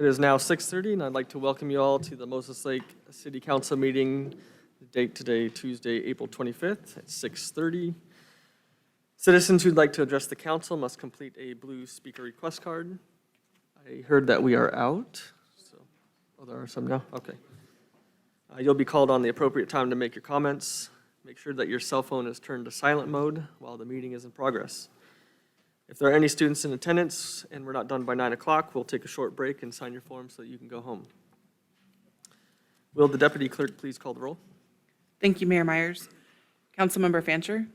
It is now 6:30, and I'd like to welcome you all to the Moses Lake City Council meeting. The date today, Tuesday, April 25th at 6:30. Citizens who'd like to address the council must complete a blue speaker request card. I heard that we are out. Oh, there are some now? Okay. You'll be called on the appropriate time to make your comments. Make sure that your cell phone is turned to silent mode while the meeting is in progress. If there are any students in attendance and we're not done by 9 o'clock, we'll take a short break and sign your form so that you can go home. Will the deputy clerk please call the roll? Thank you, Mayor Myers. Councilmember Fancher.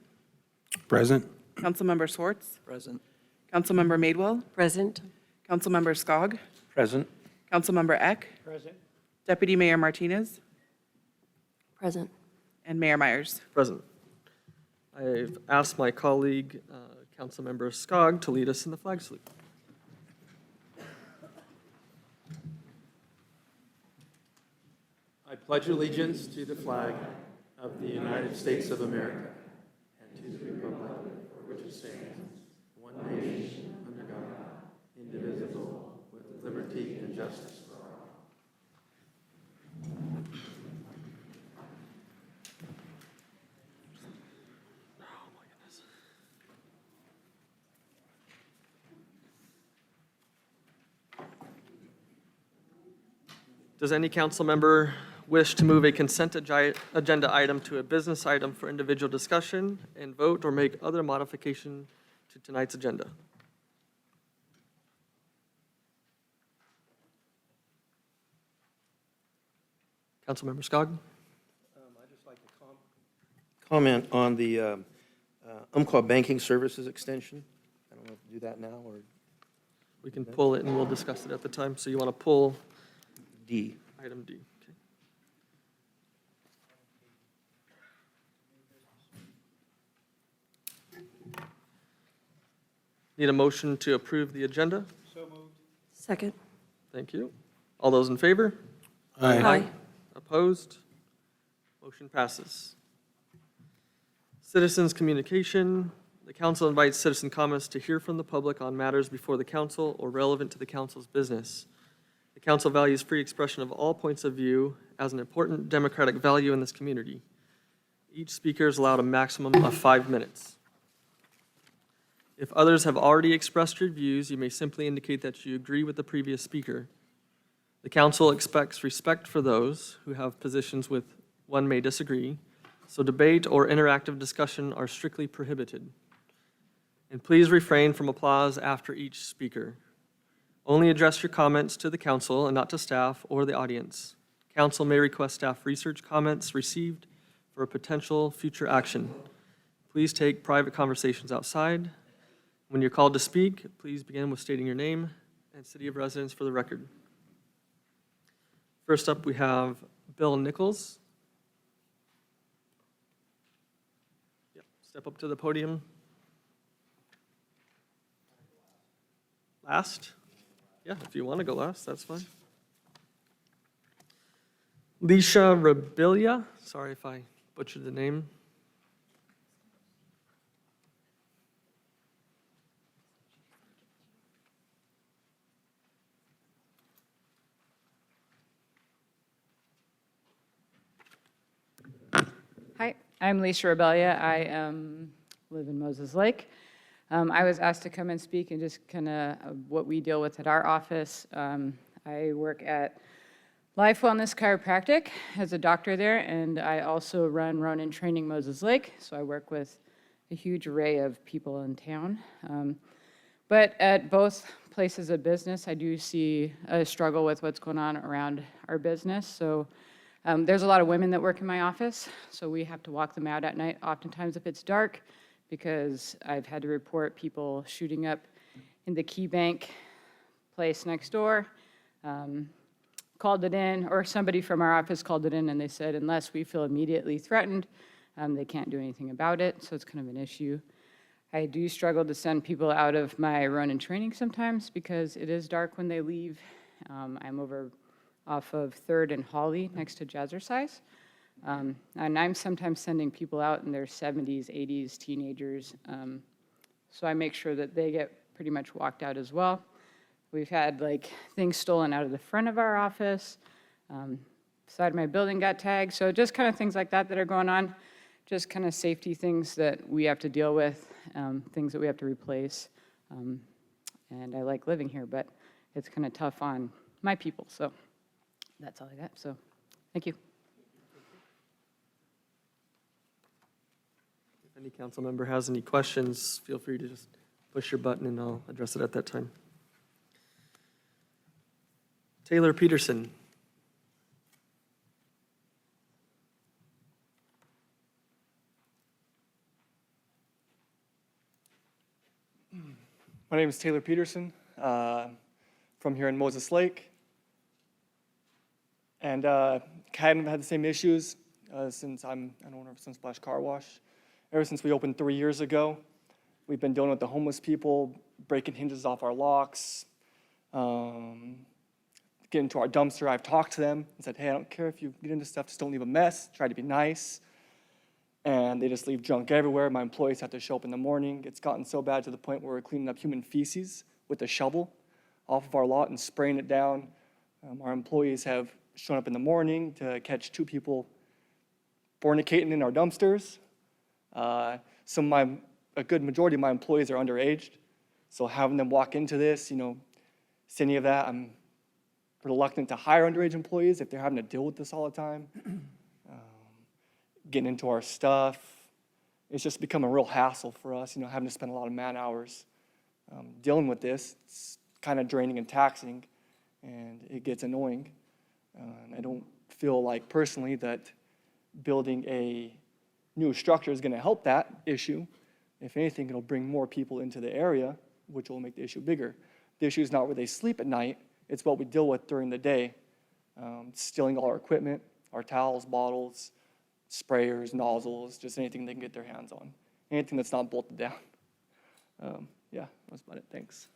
Present. Councilmember Swartz. Present. Councilmember Madewell. Present. Councilmember Skog. Present. Councilmember Eck. Present. Deputy Mayor Martinez. Present. And Mayor Myers. Present. I've asked my colleague, Councilmember Skog, to lead us in the flag salute. I pledge allegiance to the flag of the United States of America and to the republic for which it stands, one nation, under God, indivisible, with liberty and justice for all. Does any council member wish to move a consent agenda item to a business item for individual discussion and vote, or make other modification to tonight's agenda? Councilmember Skog? I'd just like to comment on the Umpqua Banking Services extension. I don't know if to do that now or We can pull it and we'll discuss it at the time. So you want to pull D. item D? Okay. Need a motion to approve the agenda? Second. Thank you. All those in favor? Aye. Opposed? Motion passes. Citizens' communication. The council invites citizen comments to hear from the public on matters before the council or relevant to the council's business. The council values free expression of all points of view as an important democratic value in this community. Each speaker is allowed a maximum of 5 minutes. If others have already expressed your views, you may simply indicate that you agree with the previous speaker. The council expects respect for those who have positions with one may disagree, so debate or interactive discussion are strictly prohibited. And please refrain from applause after each speaker. Only address your comments to the council and not to staff or the audience. Council may request staff research comments received for a potential future action. Please take private conversations outside. When you're called to speak, please begin with stating your name and city of residence for the record. First up, we have Bill Nichols. Yep, step up to the podium. Last? Yeah, if you want to go last, that's fine. Leisha Rabilia, sorry if I butchered the name. Hi, I'm Lisa Rebellia. I live in Moses Lake. I was asked to come and speak and just kind of what we deal with at our office. I work at Life Wellness Chiropractic as a doctor there, and I also run Ronin Training Moses Lake, so I work with a huge array of people in town. But at both places of business, I do see a struggle with what's going on around our business. So there's a lot of women that work in my office, so we have to walk them out at night, oftentimes if it's dark, because I've had to report people shooting up in the Key Bank place next door, called it in, or somebody from our office called it in, and they said unless we feel immediately threatened, they can't do anything about it, so it's kind of an issue. I do struggle to send people out of my Ronin training sometimes because it is dark when they leave. I'm over off of 3rd and Holly next to Jazzercise. And I'm sometimes sending people out in their 70s, 80s, teenagers. So I make sure that they get pretty much walked out as well. We've had like things stolen out of the front of our office. Side of my building got tagged. So just kind of things like that that are going on. Just kind of safety things that we have to deal with, things that we have to replace. And I like living here, but it's kind of tough on my people. So that's all I got. So thank you. If any council member has any questions, feel free to just push your button and I'll address it at that time. Taylor Peterson. My name is Taylor Peterson, from here in Moses Lake. And kind of had the same issues since I'm an owner of Sunsplash Car Wash. Ever since we opened 3 years ago, we've been dealing with the homeless people, breaking hinges off our locks, getting into our dumpster. I've talked to them and said, hey, I don't care if you get into stuff, just don't leave a mess, try to be nice. And they just leave junk everywhere. My employees have to show up in the morning. It's gotten so bad to the point where we're cleaning up human feces with a shovel off of our lot and spraying it down. Our employees have shown up in the morning to catch 2 people fornicating in our dumpsters. A good majority of my employees are underaged. So having them walk into this, see any of that, I'm reluctant to hire underage employees if they're having to deal with this all the time. Getting into our stuff. It's just become a real hassle for us, having to spend a lot of man hours dealing with this. It's kind of draining and taxing, and it gets annoying. And I don't feel like personally that building a new structure is going to help that issue. If anything, it'll bring more people into the area, which will make the issue bigger. The issue is not where they sleep at night, it's what we deal with during the day. Stealing all our equipment, our towels, bottles, sprayers, nozzles, just anything they can get their hands on. Anything that's not bolted down. Yeah, that's about it. Thanks.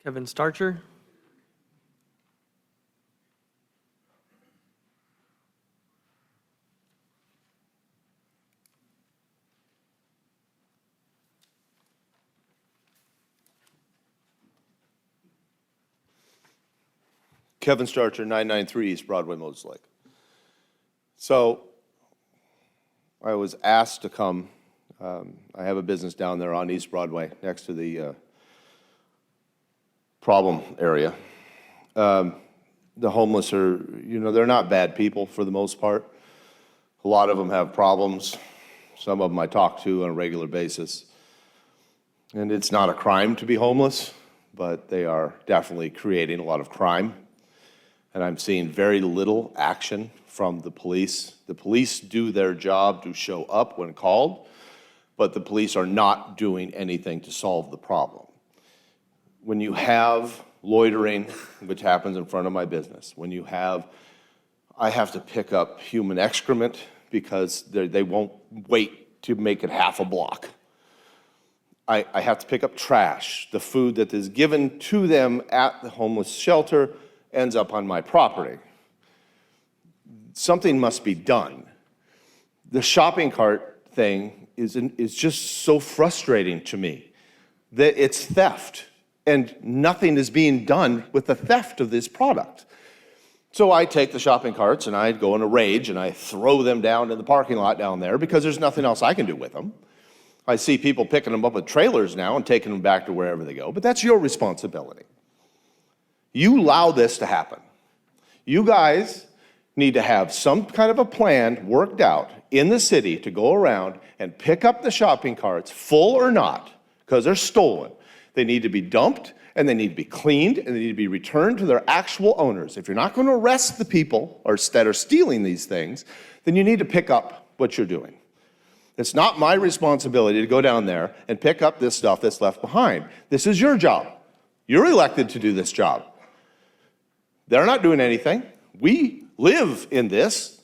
Kevin Starcher. Kevin Starcher, 993 East Broadway, Moses Lake. So I was asked to come. I have a business down there on East Broadway next to the problem area. The homeless are, they're not bad people for the most part. A lot of them have problems. Some of them I talk to on a regular basis. And it's not a crime to be homeless, but they are definitely creating a lot of crime. And I'm seeing very little action from the police. The police do their job to show up when called, but the police are not doing anything to solve the problem. When you have loitering, which happens in front of my business, I have to pick up human excrement because they won't wait to make it half a block. I have to pick up trash. The food that is given to them at the homeless shelter ends up on my property. Something must be done. The shopping cart thing is just so frustrating to me that it's theft and nothing is being done with the theft of this product. So I take the shopping carts and I go in a rage and I throw them down in the parking lot down there because there's nothing else I can do with them. I see people picking them up with trailers now and taking them back to wherever they go, but that's your responsibility. You allow this to happen. You guys need to have some kind of a plan worked out in the city to go around and pick up the shopping carts, full or not, because they're stolen. They need to be dumped, and they need to be cleaned, and they need to be returned to their actual owners. If you're not going to arrest the people that are stealing these things, then you need to pick up what you're doing. It's not my responsibility to go down there and pick up this stuff that's left behind. This is your job. You're elected to do this job. They're not doing anything. We live in this.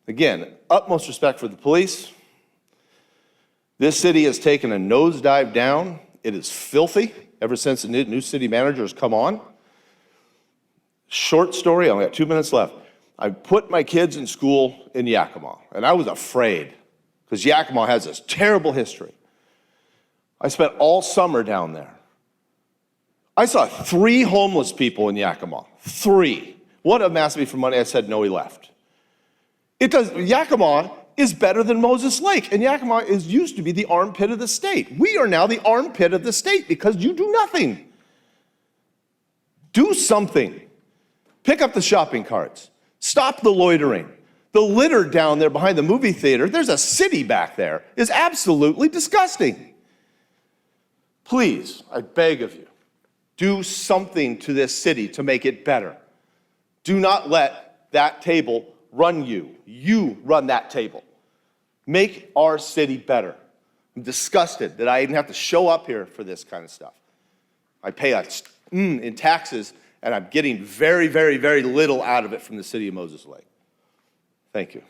Again, utmost respect for the police. This city has taken a nosedive down. It is filthy ever since the new city manager has come on. Short story, I only got 2 minutes left. I put my kids in school in Yakima, and I was afraid because Yakima has this terrible history. I spent all summer down there. I saw 3 homeless people in Yakima. 3. One of them asked me for money. I said, no, he left. Yakima is better than Moses Lake, and Yakima used to be the armpit of the state. We are now the armpit of the state because you do nothing. Do something. Pick up the shopping carts. Stop the loitering. The litter down there behind the movie theater, there's a city back there, is absolutely disgusting. Please, I beg of you, do something to this city to make it better. Do not let that table run you. You run that table. Make our city better. I'm disgusted that I even have to show up here for this kind of stuff. I pay in taxes, and I'm getting very, very, very little out of it from the city of Moses Lake. Thank you.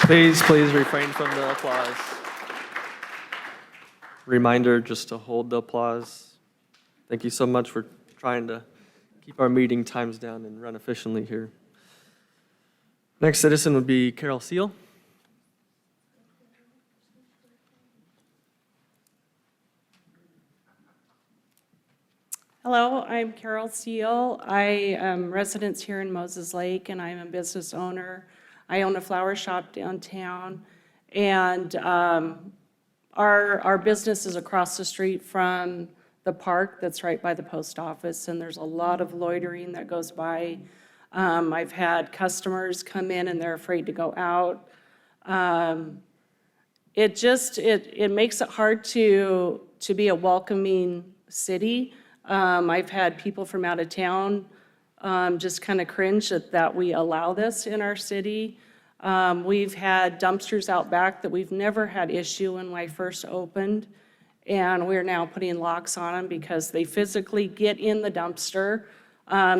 Please refrain from the applause. Reminder just to hold the applause. Thank you so much for trying to keep our meeting times down and run efficiently here. Next citizen would be Carol Seal. Hello, I'm Carol Seal. I am resident here in Moses Lake, and I'm a business owner. I own a flower shop downtown, and our business is across the street from the park that's right by the post office, and there's a lot of loitering that goes by. I've had customers come in and they're afraid to go out. It makes it hard to be a welcoming city. I've had people from out of town just kind of cringe that we allow this in our city. We've had dumpsters out back that we've never had issue when I first opened, and we're now putting locks on them because they physically get in the dumpster.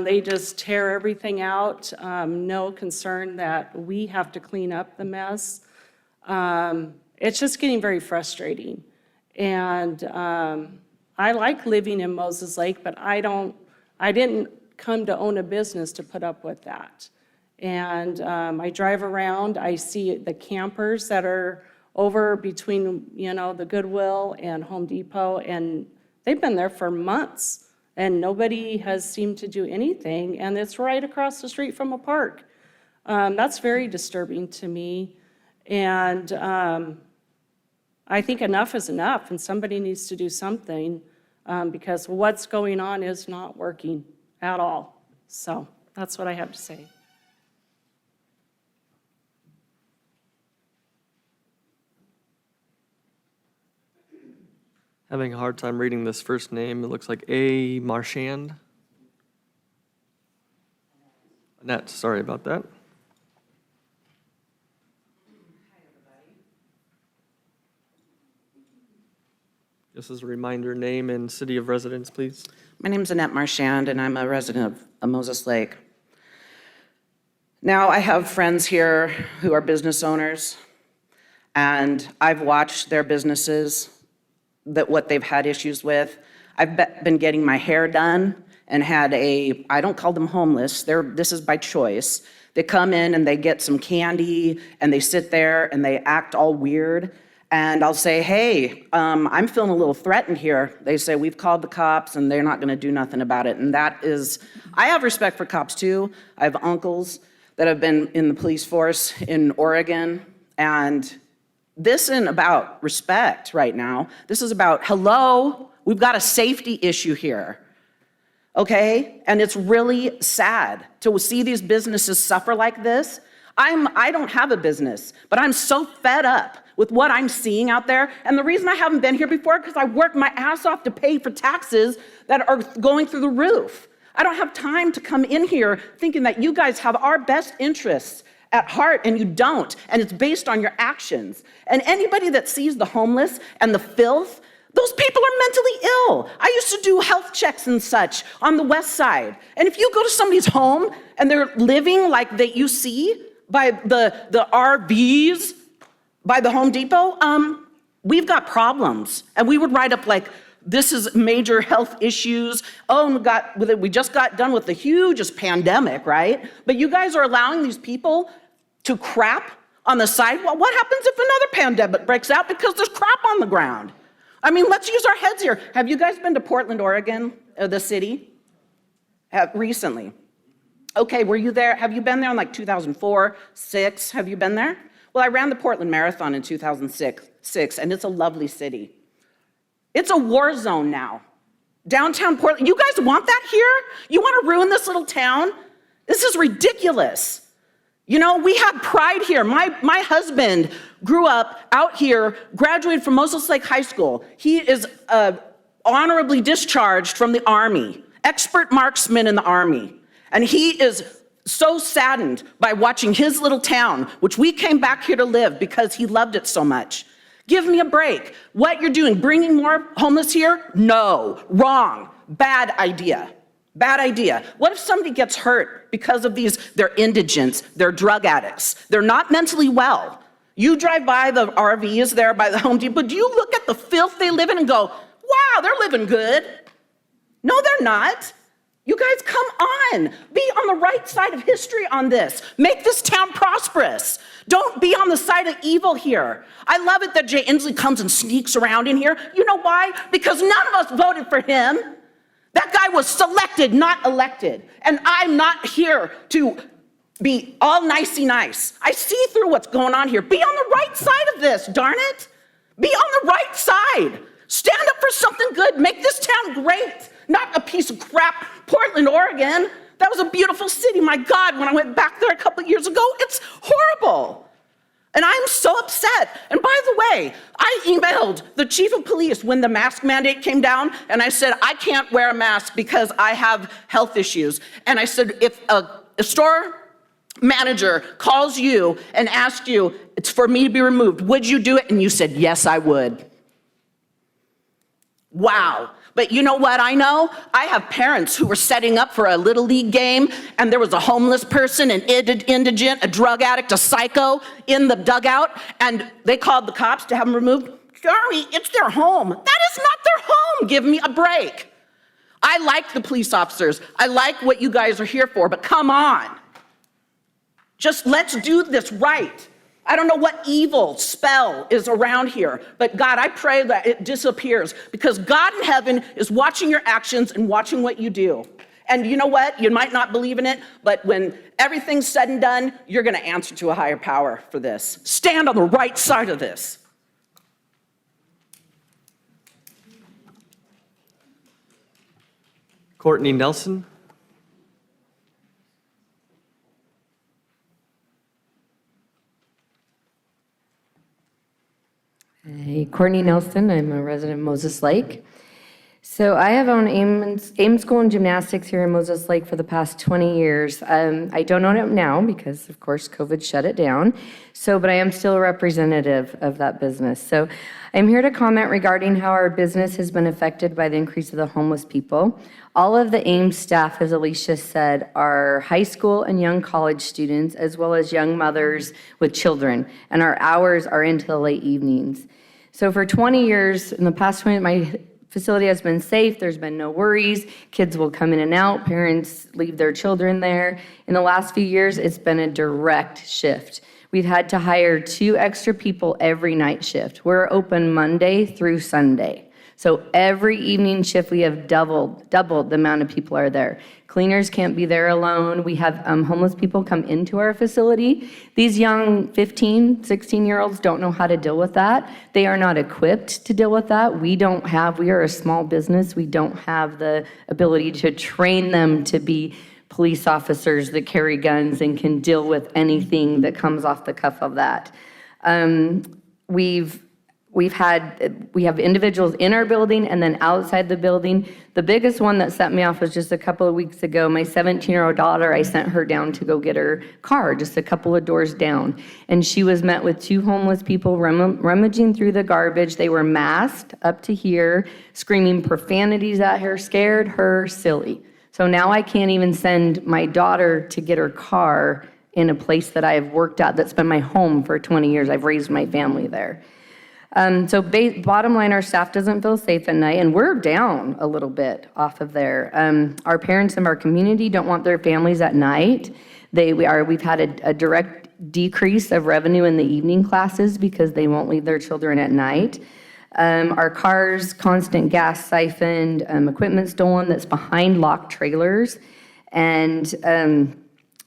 They just tear everything out, no concern that we have to clean up the mess. It's just getting very frustrating. And I like living in Moses Lake, but I didn't come to own a business to put up with that. And I drive around, I see the campers that are over between, the Goodwill and Home Depot, and they've been there for months, and nobody has seemed to do anything, and it's right across the street from a park. That's very disturbing to me, and I think enough is enough, and somebody needs to do something, because what's going on is not working at all. So that's what I have to say. Having a hard time reading this first name. It looks like A. Marchand. Annette, sorry about that. Just as a reminder, name and city of residence, please. My name's Annette Marchand, and I'm a resident of Moses Lake. Now, I have friends here who are business owners, and I've watched their businesses, what they've had issues with. I've been getting my hair done and had I don't call them homeless, this is by choice. They come in and they get some candy, and they sit there and they act all weird. And I'll say, hey, I'm feeling a little threatened here. They say, we've called the cops and they're not gonna do nothing about it. And I have respect for cops too. I have uncles that have been in the police force in Oregon. And this isn't about respect right now. This is about, hello, we've got a safety issue here. Okay? And it's really sad to see these businesses suffer like this. I don't have a business, but I'm so fed up with what I'm seeing out there. And the reason I haven't been here before, because I worked my ass off to pay for taxes that are going through the roof. I don't have time to come in here thinking that you guys have our best interests at heart, and you don't, and it's based on your actions. And anybody that sees the homeless and the filth, those people are mentally ill. I used to do health checks and such on the west side. And if you go to somebody's home and they're living like that you see by the RVs, by the Home Depot, we've got problems. And we would write up like, this is major health issues. Oh, we just got done with the hugest pandemic, right? But you guys are allowing these people to crap on the sidewalk. What happens if another pandemic breaks out because there's crap on the ground? I mean, let's use our heads here. Have you guys been to Portland, Oregon, the city? Recently? Okay, were you there? Have you been there in like 2004, 6? Have you been there? Well, I ran the Portland Marathon in 2006, and it's a lovely city. It's a war zone now. Downtown Portland, you guys want that here? You want to ruin this little town? This is ridiculous. You know, we have pride here. My husband grew up out here, graduated from Moses Lake High School. He is honorably discharged from the Army, expert marksman in the Army. And he is so saddened by watching his little town, which we came back here to live because he loved it so much. Give me a break. What you're doing, bringing more homeless here? No, wrong, bad idea. Bad idea. What if somebody gets hurt because of they're indigents, they're drug addicts, they're not mentally well. You drive by the RVs there by the Home Depot, do you look at the filth they live in and go, wow, they're living good? No, they're not. You guys, come on. Be on the right side of history on this. Make this town prosperous. Don't be on the side of evil here. I love it that Jay Inslee comes and sneaks around in here. You know why? Because none of us voted for him. That guy was selected, not elected. And I'm not here to be all nicey nice. I see through what's going on here. Be on the right side of this, darn it. Be on the right side. Stand up for something good. Make this town great, not a piece of crap. Portland, Oregon, that was a beautiful city. My God, when I went back there a couple years ago, it's horrible. And I'm so upset. And by the way, I emailed the chief of police when the mask mandate came down, and I said, I can't wear a mask because I have health issues. And I said, if a store manager calls you and asks you, it's for me to be removed, would you do it? And you said, yes, I would. Wow. But you know what I know? I have parents who were setting up for a Little League game, and there was a homeless person, an indigent, a drug addict, a psycho in the dugout, and they called the cops to have them removed. Sorry, it's their home. That is not their home. Give me a break. I like the police officers. I like what you guys are here for, but come on. Just let's do this right. I don't know what evil spell is around here, but God, I pray that it disappears because God in heaven is watching your actions and watching what you do. And you know what? You might not believe in it, but when everything's said and done, you're going to answer to a higher power for this. Stand on the right side of this. Courtney Nelson. Hey, Courtney Nelson. I'm a resident of Moses Lake. So I have owned AIM School and Gymnastics here in Moses Lake for the past 20 years. I don't own it now because, of course, COVID shut it down. But I am still a representative of that business. So I'm here to comment regarding how our business has been affected by the increase of the homeless people. All of the AIM staff, as Alicia said, are high school and young college students, as well as young mothers with children. And our hours are into the late evenings. So for 20 years, in the past 20, my facility has been safe. There's been no worries. Kids will come in and out. Parents leave their children there. In the last few years, it's been a direct shift. We've had to hire 2 extra people every night shift. We're open Monday through Sunday. So every evening shift, we have doubled the amount of people are there. Cleaners can't be there alone. We have homeless people come into our facility. These young 15, 16-year-olds don't know how to deal with that. They are not equipped to deal with that. We are a small business. We don't have the ability to train them to be police officers that carry guns and can deal with anything that comes off the cuff of that. We have individuals in our building and then outside the building. The biggest one that set me off was just a couple of weeks ago. My 17-year-old daughter, I sent her down to go get her car just a couple of doors down. And she was met with 2 homeless people rummaging through the garbage. They were masked up to here, screaming profanities at her, scared her silly. So now I can't even send my daughter to get her car in a place that I have worked at that's been my home for 20 years. I've raised my family there. Bottom line, our staff doesn't feel safe at night, and we're down a little bit off of there. Our parents in our community don't want their families at night. We've had a direct decrease of revenue in the evening classes because they won't leave their children at night. Our cars, constant gas siphoned, equipment stolen that's behind locked trailers. And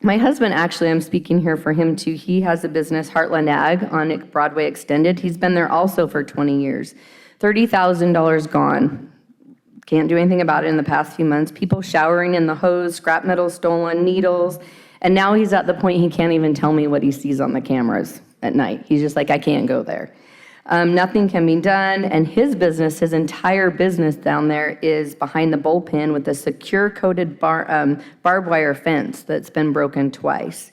my husband, actually, I'm speaking here for him too. He has a business, Heartland Ag, on Broadway Extended. He's been there also for 20 years. $30,000 gone. Can't do anything about it in the past few months. People showering in the hose, scrap metal stolen, needles. And now he's at the point he can't even tell me what he sees on the cameras at night. He's just like, I can't go there. Nothing can be done, and his business, his entire business down there is behind the bullpen with a secure coated barbed wire fence that's been broken twice.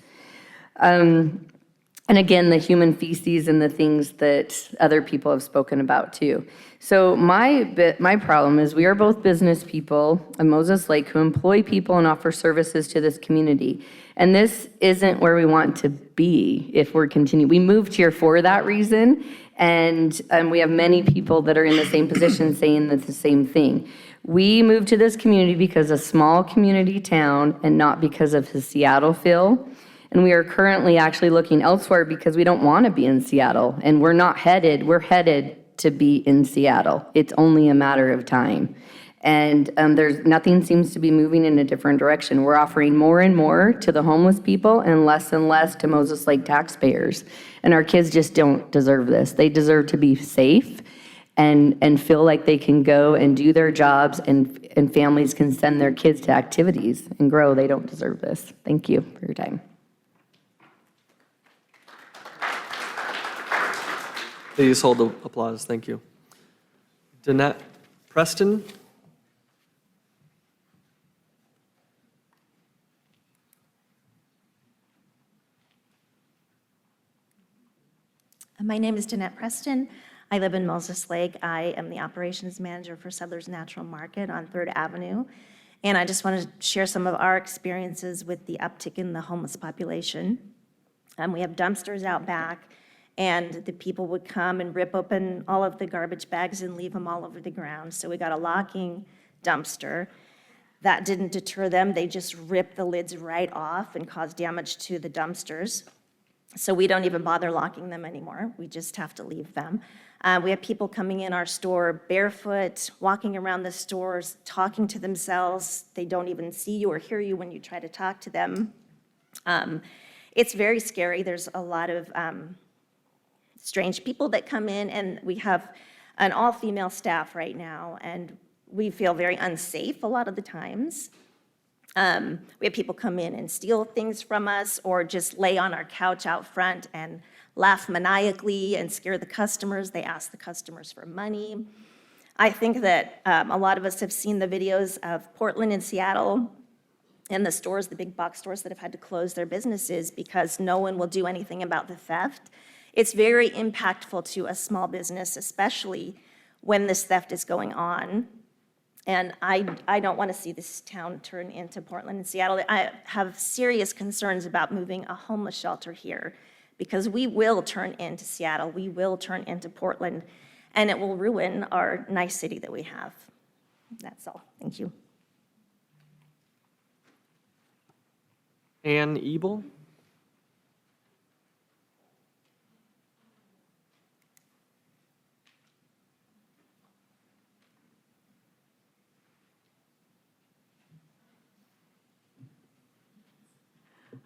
And again, the human feces and the things that other people have spoken about too. So my problem is we are both business people in Moses Lake who employ people and offer services to this community. And this isn't where we want to be if we're continuing. We moved here for that reason. And we have many people that are in the same position saying the same thing. We moved to this community because a small community town and not because of the Seattle feel. And we are currently actually looking elsewhere because we don't want to be in Seattle. And we're headed to be in Seattle. It's only a matter of time. And nothing seems to be moving in a different direction. We're offering more and more to the homeless people and less to Moses Lake taxpayers. And our kids just don't deserve this. They deserve to be safe and feel like they can go and do their jobs and families can send their kids to activities and grow. They don't deserve this. Thank you for your time. Please hold the applause. Thank you. Danette Preston. My name is Danette Preston. I live in Moses Lake. I am the operations manager for Settlers Natural Market on 3rd Avenue. And I just wanted to share some of our experiences with the uptick in the homeless population. We have dumpsters out back, and the people would come and rip open all of the garbage bags and leave them all over the ground. So we got a locking dumpster. That didn't deter them. They just ripped the lids right off and caused damage to the dumpsters. So we don't even bother locking them anymore. We just have to leave them. We have people coming in our store barefoot, walking around the stores, talking to themselves. They don't even see you or hear you when you try to talk to them. It's very scary. There's a lot of strange people that come in, and we have an all-female staff right now, and we feel very unsafe a lot of the times. We have people come in and steal things from us or just lay on our couch out front and laugh maniacally and scare the customers. They ask the customers for money. I think that a lot of us have seen the videos of Portland and Seattle and the stores, the big box stores that have had to close their businesses because no one will do anything about the theft. It's very impactful to a small business, especially when this theft is going on. And I don't want to see this town turn into Portland and Seattle. I have serious concerns about moving a homeless shelter here because we will turn into Seattle, we will turn into Portland, and it will ruin our nice city that we have. That's all. Thank you. Ann Ebel.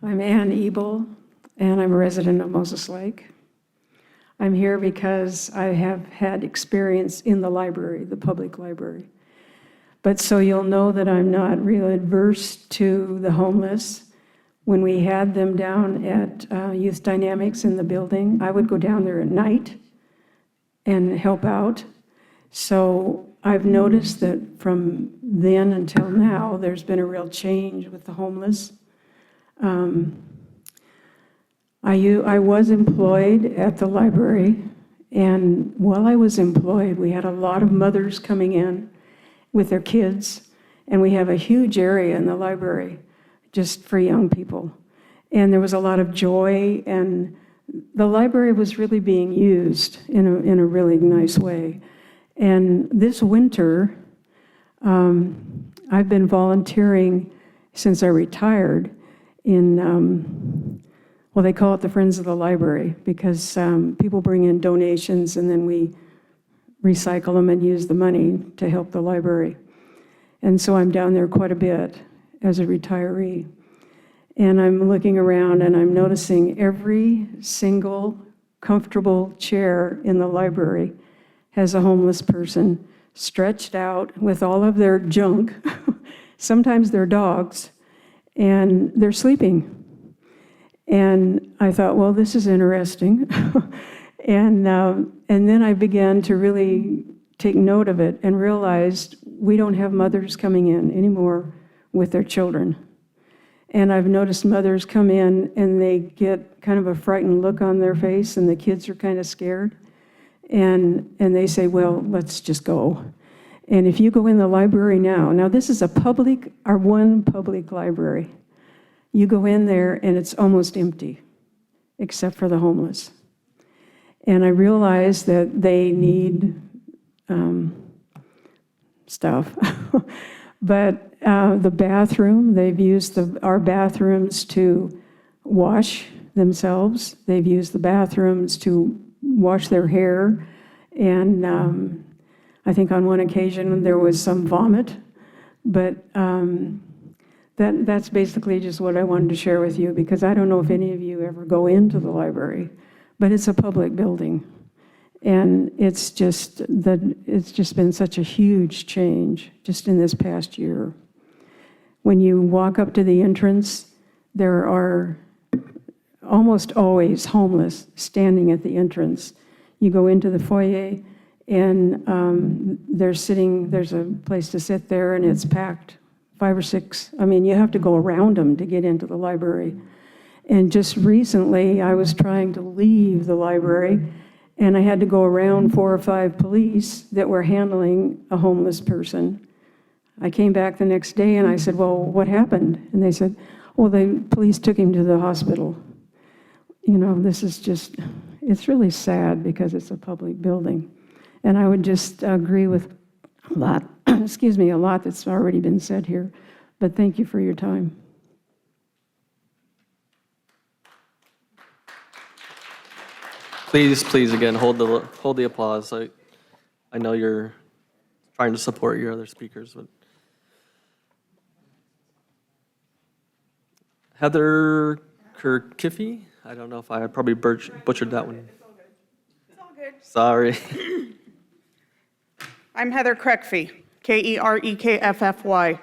I'm Ann Ebel, and I'm a resident of Moses Lake. I'm here because I have had experience in the library, the public library. But so you'll know that I'm not real adverse to the homeless. When we had them down at Youth Dynamics in the building, I would go down there at night and help out. So I've noticed that from then until now, there's been a real change with the homeless. I was employed at the library, and while I was employed, we had a lot of mothers coming in with their kids, and we have a huge area in the library just for young people. And there was a lot of joy, and the library was really being used in a really nice way. And this winter, I've been volunteering since I retired in Well, they call it the Friends of the Library because people bring in donations and then we recycle them and use the money to help the library. And so I'm down there quite a bit as a retiree. And I'm looking around and I'm noticing every single comfortable chair in the library has a homeless person stretched out with all of their junk, sometimes their dogs, and they're sleeping. And I thought, well, this is interesting. And then I began to really take note of it and realized we don't have mothers coming in anymore with their children. And I've noticed mothers come in and they get kind of a frightened look on their face and the kids are kind of scared. And they say, well, let's just go. And if you go in the library now this is our one public library. You go in there and it's almost empty, except for the homeless. And I realize that they need stuff. But the bathroom, they've used our bathrooms to wash themselves. They've used the bathrooms to wash their hair. And I think on one occasion there was some vomit. But that's basically just what I wanted to share with you, because I don't know if any of you ever go into the library, but it's a public building. And it's just been such a huge change just in this past year. When you walk up to the entrance, there are almost always homeless standing at the entrance. You go into the foyer and there's a place to sit there and it's packed, 5 or 6. I mean, you have to go around them to get into the library. And just recently, I was trying to leave the library and I had to go around 4 or 5 police that were handling a homeless person. I came back the next day and I said, well, what happened? And they said, well, the police took him to the hospital. You know, this is just, it's really sad because it's a public building. And I would just agree with a lot, a lot that's already been said here. But thank you for your time. Please, again, hold the applause. I know you're trying to support your other speakers, but Heather Kirkiffey, I don't know if I probably butchered that one. It's all good. It's all good. Sorry. I'm Heather Kreckfy, Kerekffy.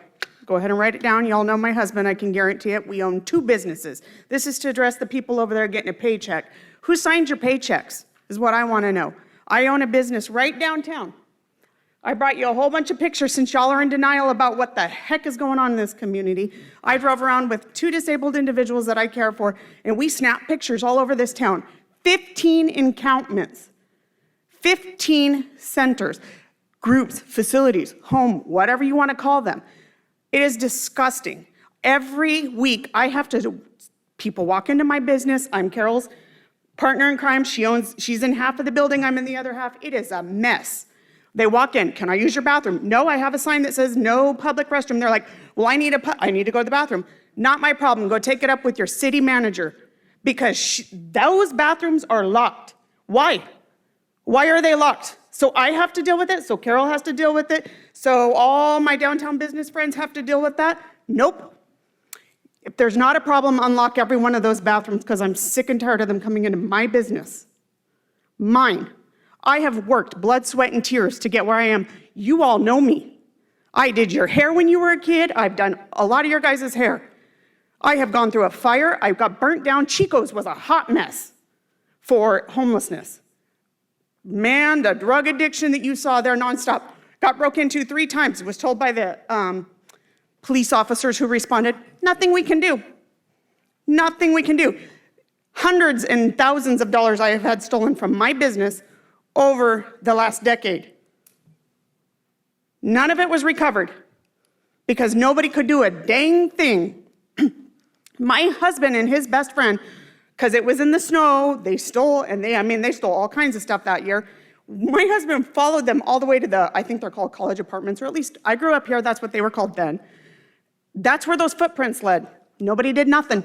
Go ahead and write it down. Y'all know my husband, I can guarantee it. We own 2 businesses. This is to address the people over there getting a paycheck. Who signed your paychecks is what I want to know. I own a business right downtown. I brought you a whole bunch of pictures since y'all are in denial about what the heck is going on in this community. I drove around with 2 disabled individuals that I care for, and we snapped pictures all over this town. 15 encampments, 15 centers, groups, facilities, home, whatever you want to call them. It is disgusting. Every week I have to, people walk into my business. I'm Carol's partner in crime. She's in half of the building. I'm in the other half. It is a mess. They walk in, can I use your bathroom? No, I have a sign that says no public restroom. They're like, well, I need to go to the bathroom. Not my problem. Go take it up with your city manager because those bathrooms are locked. Why? Why are they locked? So I have to deal with it. So Carol has to deal with it. So all my downtown business friends have to deal with that. Nope. If there's not a problem, unlock every one of those bathrooms because I'm sick and tired of them coming into my business. Mine. I have worked blood, sweat, and tears to get where I am. You all know me. I did your hair when you were a kid. I've done a lot of your guys' hair. I have gone through a fire. I got burnt down. Chico's was a hot mess for homelessness. Man, the drug addiction that you saw there nonstop. Got broke into 3 times. Was told by the police officers who responded, nothing we can do. Nothing we can do. Hundreds and thousands of dollars I have had stolen from my business over the last decade. None of it was recovered because nobody could do a dang thing. My husband and his best friend, because it was in the snow, they stole all kinds of stuff that year. My husband followed them all the way to I think they're called college apartments, or at least I grew up here, that's what they were called then. That's where those footprints led. Nobody did nothing.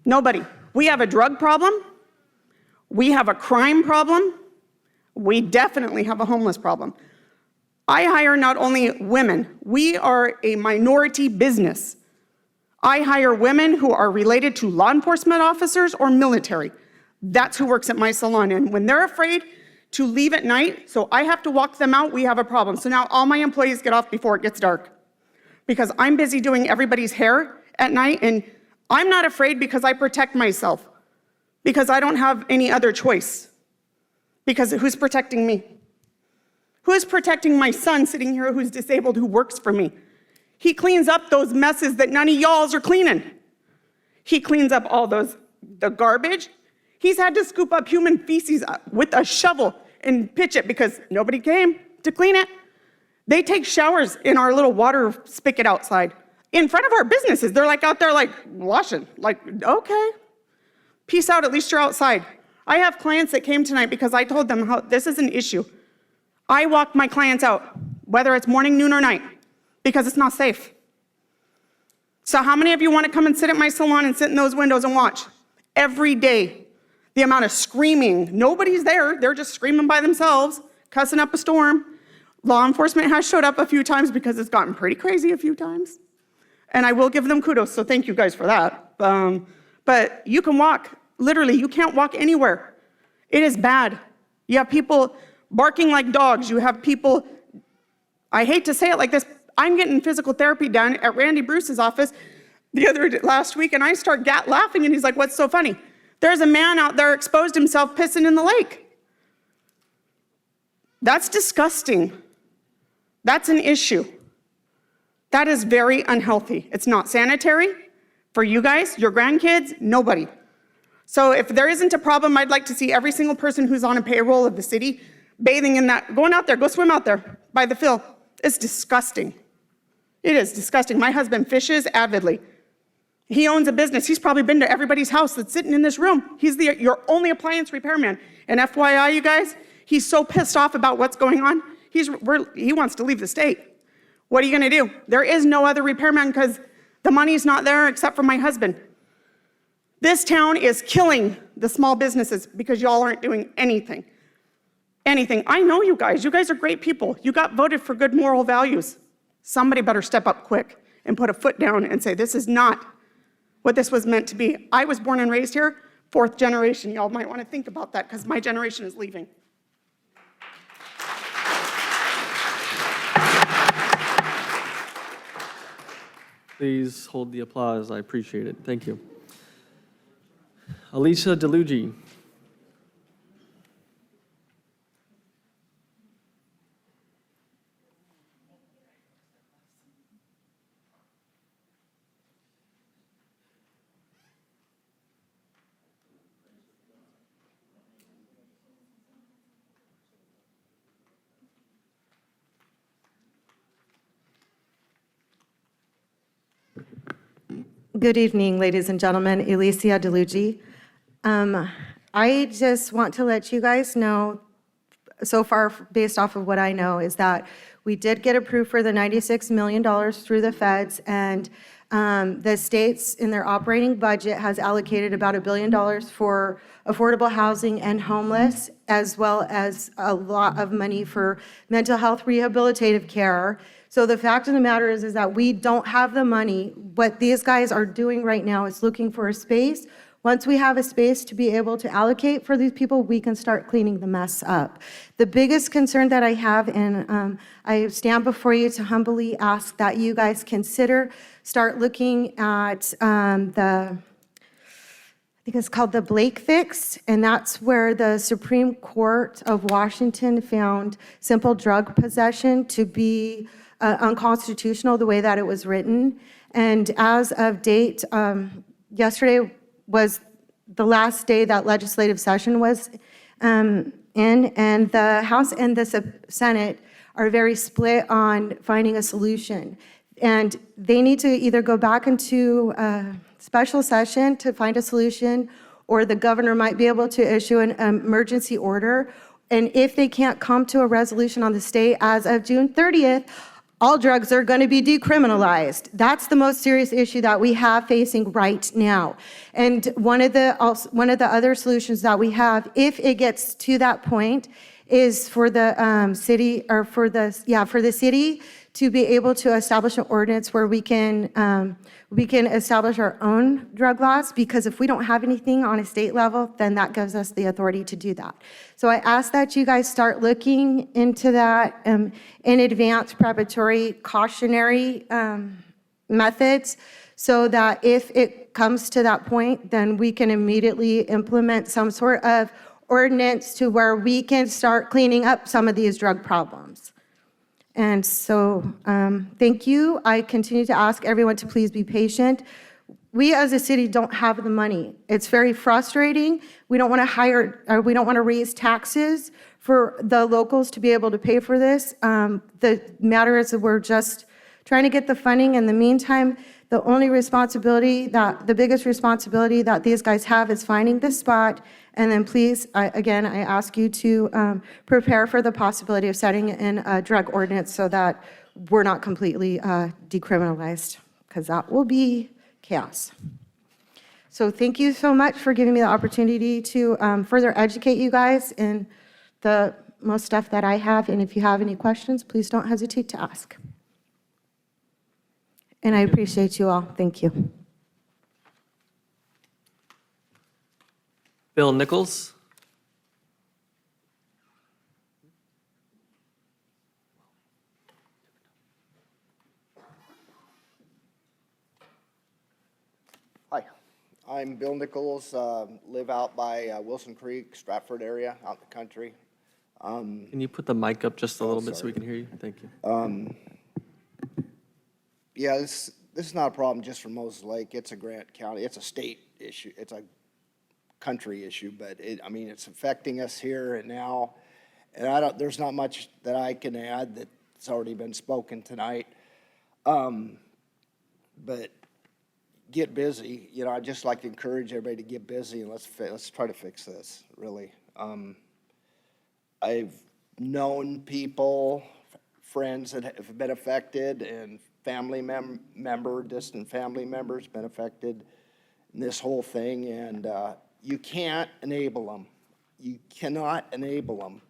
Nobody. We have a drug problem. We have a crime problem. We definitely have a homeless problem. I hire not only women, we are a minority business. I hire women who are related to law enforcement officers or military. That's who works at my salon. And when they're afraid to leave at night, so I have to walk them out, we have a problem. So now all my employees get off before it gets dark because I'm busy doing everybody's hair at night, and I'm not afraid because I protect myself, because I don't have any other choice. Because who's protecting me? Who's protecting my son sitting here who's disabled, who works for me? He cleans up those messes that none of y'alls are cleaning. He cleans up all the garbage. He's had to scoop up human feces with a shovel and pitch it because nobody came to clean it. They take showers in our little water spigot outside in front of our businesses. They're like out there like washing, like, okay, peace out, at least you're outside. I have clients that came tonight because I told them how this is an issue. I walk my clients out, whether it's morning, noon, or night, because it's not safe. So how many of you want to come and sit at my salon and sit in those windows and watch? Every day, the amount of screaming, nobody's there, they're just screaming by themselves, cussing up a storm. Law enforcement has showed up a few times because it's gotten pretty crazy a few times. And I will give them kudos, so thank you guys for that. But you can walk, literally, you can't walk anywhere. It is bad. You have people barking like dogs. You have people, I hate to say it like this, I'm getting physical therapy done at Randy Bruce's office last week, and I start laughing, and he's like, what's so funny? There's a man out there exposed himself pissing in the lake. That's disgusting. That's an issue. That is very unhealthy. It's not sanitary for you guys, your grandkids, nobody. So if there isn't a problem, I'd like to see every single person who's on a payroll of the city bathing in that, going out there, go swim out there by the fill. It's disgusting. It is disgusting. My husband fishes avidly. He owns a business. He's probably been to everybody's house that's sitting in this room. He's your only appliance repairman. And FYI, you guys, he's so pissed off about what's going on. He wants to leave the state. What are you going to do? There is no other repairman because the money's not there except for my husband. This town is killing the small businesses because y'all aren't doing anything. Anything. I know you guys. You guys are great people. You got voted for good moral values. Somebody better step up quick and put a foot down and say, this is not what this was meant to be. I was born and raised here, 4th generation. Y'all might want to think about that because my generation is leaving. Please hold the applause. I appreciate it. Thank you. Alicia DeLuigi. Good evening, ladies and gentlemen. Alicia DeLuigi. I just want to let you guys know, so far, based off of what I know, is that we did get approved for the $96 million through the feds, and the states in their operating budget has allocated about $1 billion for affordable housing and homeless, as well as a lot of money for mental health rehabilitative care. So the fact of the matter is that we don't have the money. What these guys are doing right now is looking for a space. Once we have a space to be able to allocate for these people, we can start cleaning the mess up. The biggest concern that I have, and I stand before you to humbly ask that you guys start looking at I think it's called the Blake Fix, and that's where the Supreme Court of Washington found simple drug possession to be unconstitutional the way that it was written. And as of date, yesterday was the last day that legislative session was in, and the House and the Senate are very split on finding a solution. And they need to either go back into a special session to find a solution, or the governor might be able to issue an emergency order. And if they can't come to a resolution on the state as of June 30th, all drugs are going to be decriminalized. That's the most serious issue that we have facing right now. And one of the other solutions that we have, if it gets to that point, is for the city, or for the city to be able to establish an ordinance where we can establish our own drug laws, because if we don't have anything on a state level, then that gives us the authority to do that. So I ask that you guys start looking into that in advance, preparatory, cautionary methods, so that if it comes to that point, then we can immediately implement some sort of ordinance to where we can start cleaning up some of these drug problems. And so, thank you. I continue to ask everyone to please be patient. We as a city don't have the money. It's very frustrating. We don't want to raise taxes for the locals to be able to pay for this. The matter is that we're just trying to get the funding. In the meantime, the biggest responsibility that these guys have is finding the spot. And then please, I ask you to prepare for the possibility of setting in a drug ordinance so that we're not completely decriminalized, because that will be chaos. So thank you so much for giving me the opportunity to further educate you guys in the most stuff that I have. And if you have any questions, please don't hesitate to ask. And I appreciate you all. Thank you. Bill Nichols. Hi, I'm Bill Nichols, live out by Wilson Creek, Stratford area, out in the country. Can you put the mic up just a little bit so we can hear you? Thank you. Yeah, this is not a problem just for Moses Lake. It's a Grant County, it's a state issue, it's a country issue, but it's affecting us here and now. And there's not much that I can add that's already been spoken tonight. But get busy. I'd just like to encourage everybody to get busy, and let's try to fix this, really. I've known people, friends that have been affected, and family distant family members been affected in this whole thing, and you can't enable them. You cannot enable them.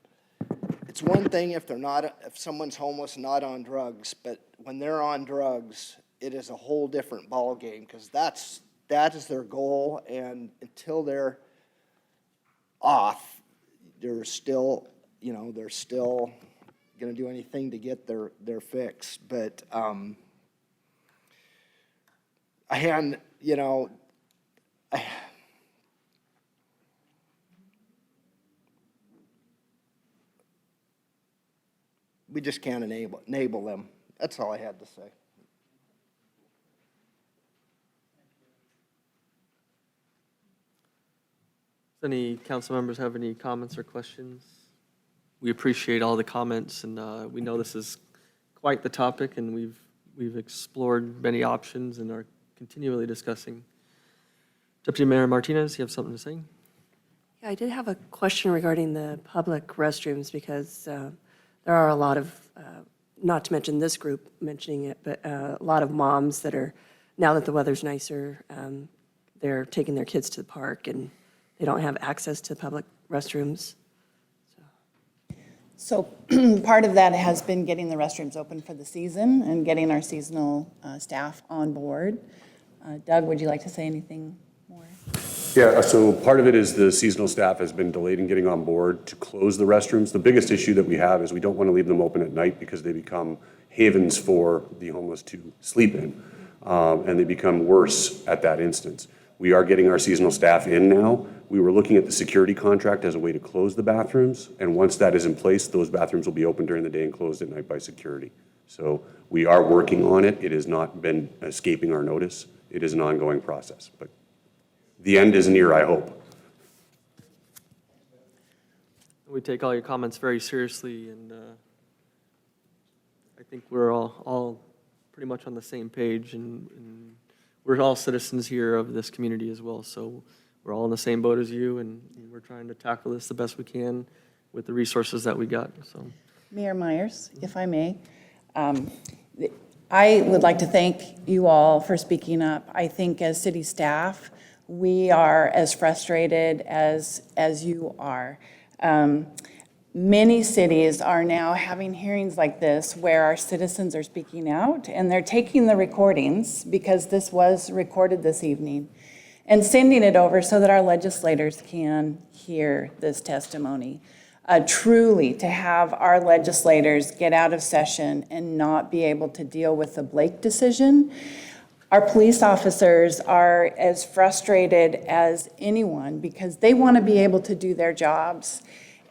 It's one thing if someone's homeless and not on drugs, but when they're on drugs, it is a whole different ballgame, because that is their goal, and until they're off, they're still going to do anything to get their fix. But we just can't enable them. That's all I had to say. Does any council members have any comments or questions? We appreciate all the comments, and we know this is quite the topic, and we've explored many options and are continually discussing. Deputy Mayor Martinez, you have something to say? Yeah, I did have a question regarding the public restrooms, because there are a lot of, not to mention this group mentioning it, but a lot of moms that are, now that the weather's nicer, they're taking their kids to the park and they don't have access to public restrooms. So part of that has been getting the restrooms open for the season and getting our seasonal staff on board. Doug, would you like to say anything more? Yeah, so part of it is the seasonal staff has been delayed in getting on board to close the restrooms. The biggest issue that we have is we don't want to leave them open at night because they become havens for the homeless to sleep in, and they become worse at that instance. We are getting our seasonal staff in now. We were looking at the security contract as a way to close the bathrooms, and once that is in place, those bathrooms will be open during the day and closed at night by security. So we are working on it. It has not been escaping our notice. It is an ongoing process, but the end is near, I hope. We take all your comments very seriously, and I think we're all pretty much on the same page, and we're all citizens here of this community as well, so we're all in the same boat as you, and we're trying to tackle this the best we can with the resources that we got. So, Mayor Myers, if I may, I would like to thank you all for speaking up. I think as city staff, we are as frustrated as you are. Many cities are now having hearings like this where our citizens are speaking out, and they're taking the recordings, because this was recorded this evening, and sending it over so that our legislators can hear this testimony. Truly, to have our legislators get out of session and not be able to deal with the Blake decision. Our police officers are as frustrated as anyone because they want to be able to do their jobs.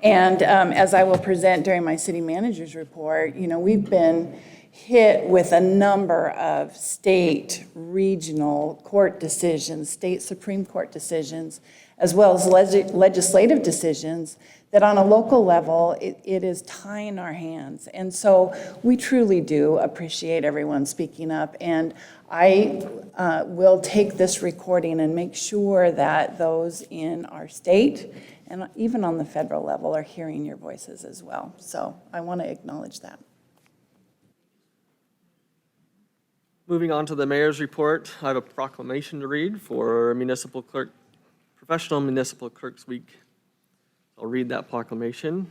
And as I will present during my city manager's report, we've been hit with a number of state, regional court decisions, state Supreme Court decisions, as well as legislative decisions that on a local level, it is tying our hands. And so we truly do appreciate everyone speaking up. And I will take this recording and make sure that those in our state and even on the federal level are hearing your voices as well. So I want to acknowledge that. Moving on to the mayor's report, I have a proclamation to read for Professional Municipal Clerks Week. I'll read that proclamation.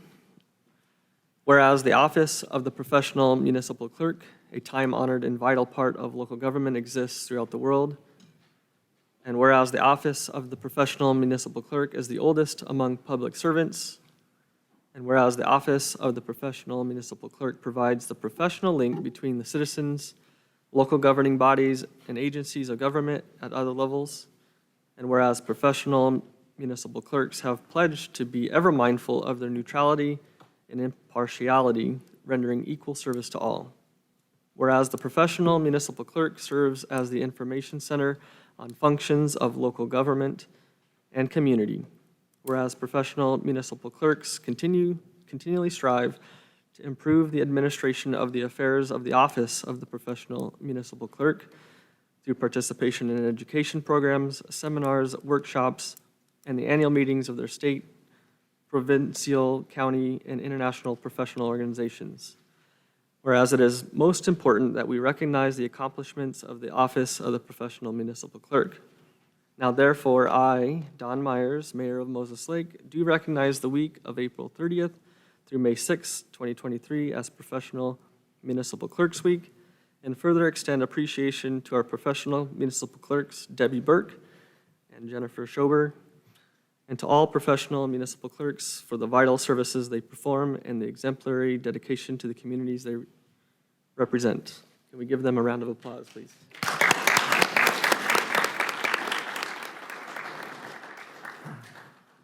Whereas the office of the professional municipal clerk, a time-honored and vital part of local government, exists throughout the world. And whereas the office of the professional municipal clerk is the oldest among public servants, and whereas the office of the professional municipal clerk provides the professional link between the citizens, local governing bodies, and agencies of government at other levels, and whereas professional municipal clerks have pledged to be ever mindful of their neutrality and impartiality, rendering equal service to all. Whereas the professional municipal clerk serves as the information center on functions of local government and community. Whereas professional municipal clerks continually strive to improve the administration of the affairs of the office of the professional municipal clerk through participation in education programs, seminars, workshops, and the annual meetings of their state, provincial, county, and international professional organizations. Whereas it is most important that we recognize the accomplishments of the office of the professional municipal clerk. Now therefore, I, Don Myers, Mayor of Moses Lake, do recognize the week of April 30th through May 6, 2023 as Professional Municipal Clerks Week, and further extend appreciation to our professional municipal clerks, Debbie Burke and Jennifer Schober, and to all professional municipal clerks for the vital services they perform and the exemplary dedication to the communities they represent. Can we give them a round of applause, please?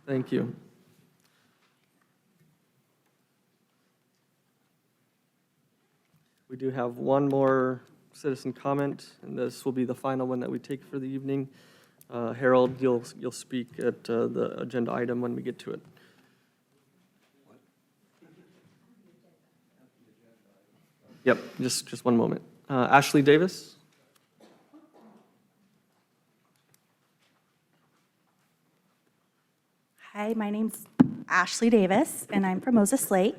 Thank you. We do have one more citizen comment, and this will be the final one that we take for the evening. Harold, you'll speak at the agenda item when we get to it. Yep, just one moment. Ashley Davis? Hi, my name's Ashley Davis, and I'm from Moses Lake.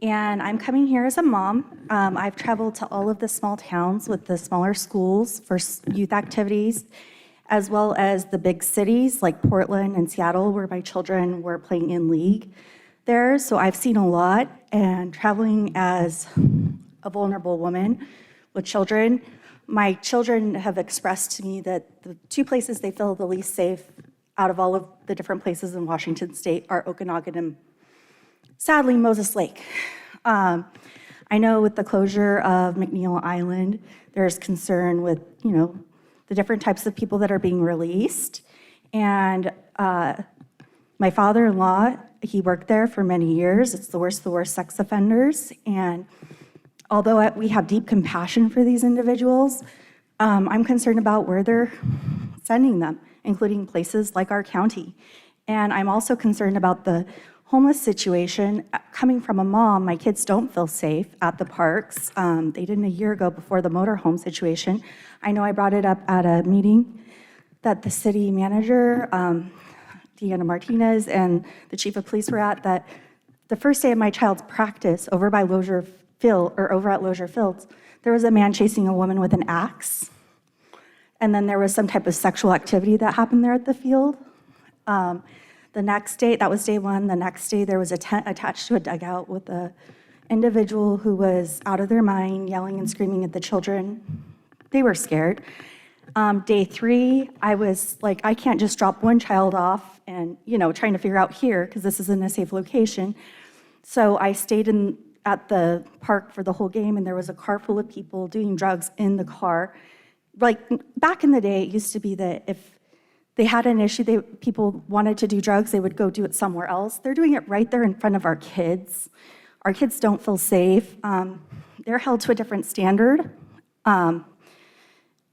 And I'm coming here as a mom. I've traveled to all of the small towns with the smaller schools for youth activities, as well as the big cities like Portland and Seattle, where my children were playing in league there. So I've seen a lot, and traveling as a vulnerable woman with children, my children have expressed to me that the two places they feel the least safe out of all of the different places in Washington State are Okanagan and, sadly, Moses Lake. I know with the closure of McNeil Island, there's concern with, the different types of people that are being released. And my father-in-law, he worked there for many years. It's the worst sex offenders. And although we have deep compassion for these individuals, I'm concerned about where they're sending them, including places like our county. And I'm also concerned about the homeless situation. Coming from a mom, my kids don't feel safe at the parks. They didn't a year ago before the motorhome situation. I know I brought it up at a meeting that the city manager, Deanna Martinez, and the chief of police were at, that the first day of my child's practice over by Lozier field, or over at Lozier Fields, there was a man chasing a woman with an axe. And then there was some type of sexual activity that happened there at the field. The next day, that was day one, the next day there was a tent attached to a dugout with a individual who was out of their mind, yelling and screaming at the children. They were scared. Day three, I was like, I can't just drop one child off and, trying to figure out here, because this isn't a safe location. So I stayed at the park for the whole game, and there was a car full of people doing drugs in the car. Like, back in the day, it used to be that if they had an issue, people wanted to do drugs, they would go do it somewhere else. They're doing it right there in front of our kids. Our kids don't feel safe. They're held to a different standard.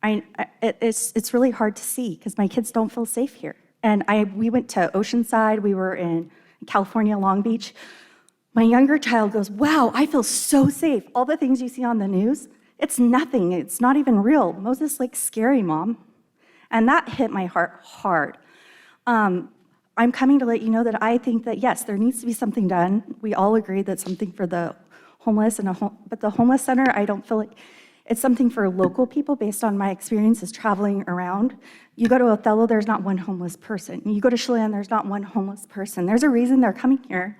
It's really hard to see because my kids don't feel safe here. And we went to Oceanside. We were in California, Long Beach. My younger child goes, wow, I feel so safe. All the things you see on the news, it's nothing. It's not even real. Moses Lake's scary, Mom. And that hit my heart hard. I'm coming to let you know that I think that, yes, there needs to be something done. We all agree that something for the homeless, but the homeless center, I don't feel like it's something for local people based on my experiences traveling around. You go to Othello, there's not one homeless person. You go to Chelan, there's not one homeless person. There's a reason they're coming here.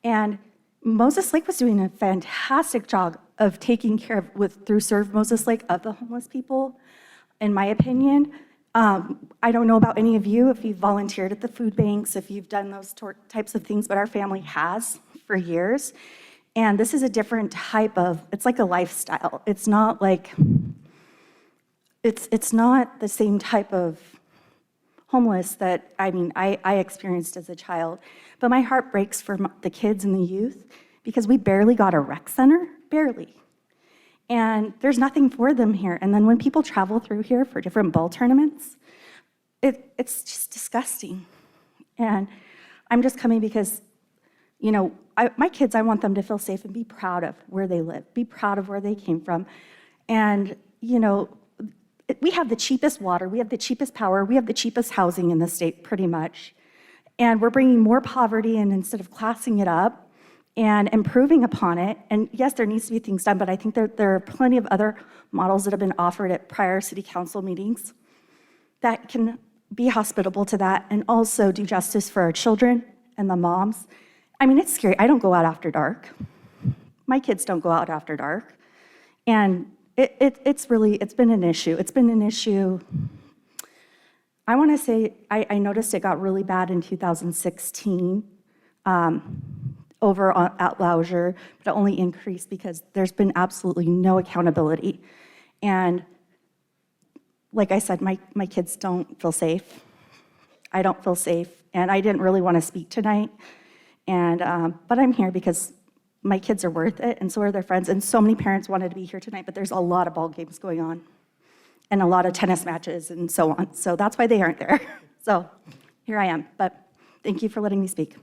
And Moses Lake was doing a fantastic job of taking care of, through Serve Moses Lake, of the homeless people, in my opinion. I don't know about any of you, if you've volunteered at the food banks, if you've done those types of things, but our family has for years. And this is a different type of, it's like a lifestyle. It's not like, it's not the same type of homeless that, I experienced as a child. But my heart breaks for the kids and the youth because we barely got a rec center, barely. And there's nothing for them here. And then when people travel through here for different ball tournaments, it's just disgusting. And I'm just coming because, my kids, I want them to feel safe and be proud of where they live, be proud of where they came from. And, we have the cheapest water, we have the cheapest power, we have the cheapest housing in the state, pretty much. And we're bringing more poverty in instead of classing it up and improving upon it. And yes, there needs to be things done, but I think there are plenty of other models that have been offered at prior city council meetings that can be hospitable to that and also do justice for our children and the moms. It's scary. I don't go out after dark. My kids don't go out after dark. And it's been an issue. It's been an issue. I want to say, I noticed it got really bad in 2016. Over at Lozier, but it only increased because there's been absolutely no accountability. And like I said, my kids don't feel safe. I don't feel safe, and I didn't really want to speak tonight. And but I'm here because my kids are worth it, and so are their friends. And so many parents wanted to be here tonight, but there's a lot of ball games going on, and a lot of tennis matches, and so on. So that's why they aren't there. So here I am. But thank you for letting me speak.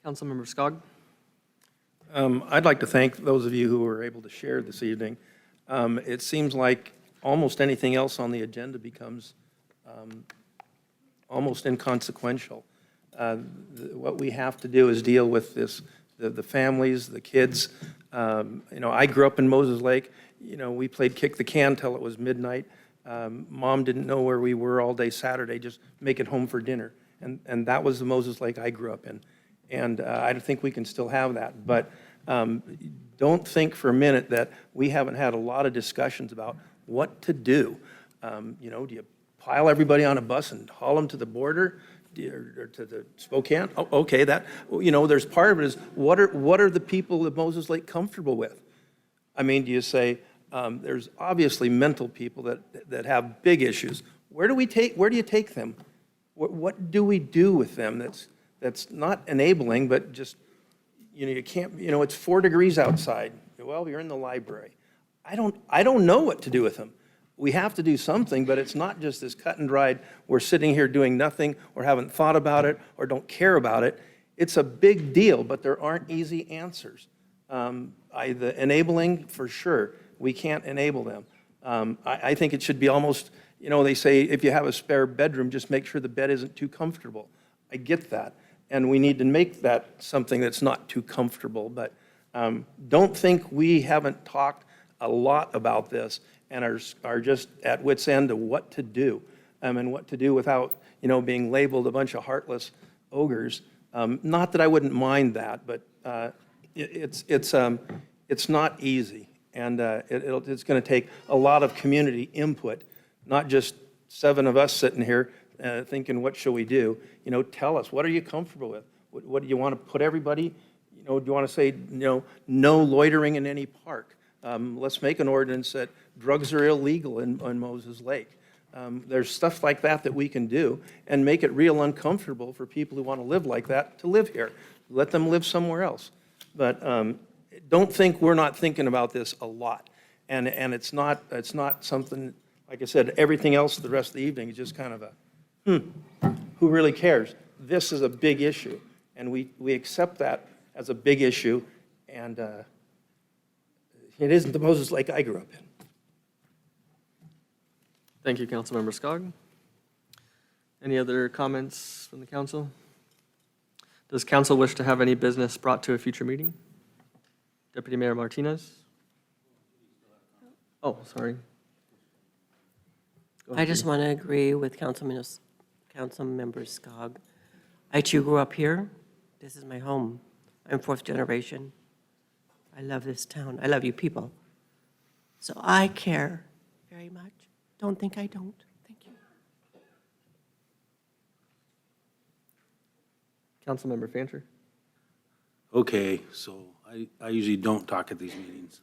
Councilmember Skog. I'd like to thank those of you who were able to share this evening. It seems like almost anything else on the agenda becomes almost inconsequential. What we have to do is deal with this, the families, the kids. I grew up in Moses Lake. We played kick the can till it was midnight. Mom didn't know where we were all day Saturday, just make it home for dinner. And that was the Moses Lake I grew up in. And I think we can still have that. But don't think for a minute that we haven't had a lot of discussions about what to do. Do you pile everybody on a bus and haul them to the border or to the Spokane? Oh, okay, there's part of it is what are the people of Moses Lake comfortable with? Do you say there's obviously mental people that have big issues. Where do you take them? What do we do with them that's not enabling, but just, you can't, it's 4 degrees outside. Well, you're in the library. I don't know what to do with them. We have to do something, but it's not just this cut and dried, we're sitting here doing nothing or haven't thought about it or don't care about it. It's a big deal, but there aren't easy answers. The enabling, for sure, we can't enable them. I think it should be almost, they say if you have a spare bedroom, just make sure the bed isn't too comfortable. I get that. and we need to make that something that's not too comfortable. But don't think we haven't talked a lot about this and are just at wit's end of what to do, and what to do without, being labeled a bunch of heartless ogres. Not that I wouldn't mind that, but it's not easy, and it's going to take a lot of community input, not just 7 of us sitting here thinking, what shall we do? Tell us, what are you comfortable with? What do you want to put everybody? Do you want to say, no loitering in any park? Let's make an ordinance that drugs are illegal on Moses Lake. There's stuff like that we can do and make it real uncomfortable for people who want to live like that to live here. Let them live somewhere else. But don't think we're not thinking about this a lot. And it's not something, like I said, everything else the rest of the evening is just kind of who really cares? This is a big issue, and we accept that as a big issue, and it isn't the Moses Lake I grew up in. Thank you, Councilmember Skog. Any other comments from the council? Does council wish to have any business brought to a future meeting? Deputy Mayor Martinez? Oh, sorry. I just want to agree with Councilmember Skog. I too grew up here. This is my home. I'm 4th generation. I love this town. I love you people. So I care very much. Don't think I don't. Thank you. Councilmember Fancher? Okay, so I usually don't talk at these meetings.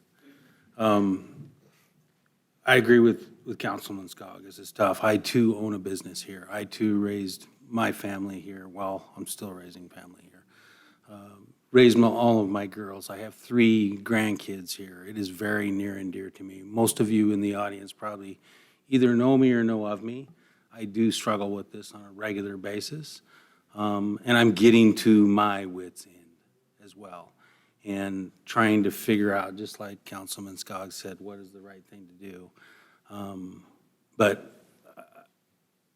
I agree with Councilman Skog. This is tough. I too own a business here. I too raised my family here. Well, I'm still raising family here. Raised all of my girls. I have 3 grandkids here. It is very near and dear to me. Most of you in the audience probably either know me or know of me. I do struggle with this on a regular basis. And I'm getting to my wits' end as well, and trying to figure out, just like Councilman Skog said, what is the right thing to do. But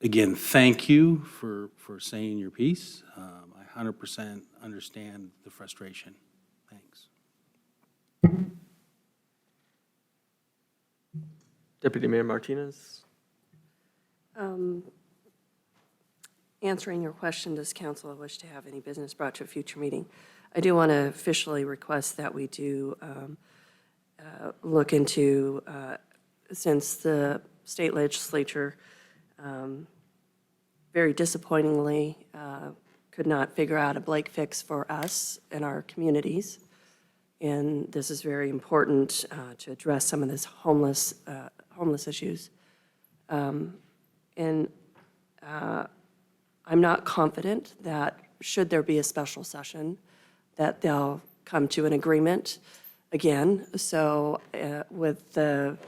again, thank you for saying your piece. I 100% understand the frustration. Thanks. Deputy Mayor Martinez? Answering your question, does council wish to have any business brought to a future meeting? I do want to officially request that we do look into, since the state legislature very disappointingly could not figure out a Blake fix for us and our communities. And this is very important to address some of this homeless issues. I'm not confident that should there be a special session, that they'll come to an agreement again. So with the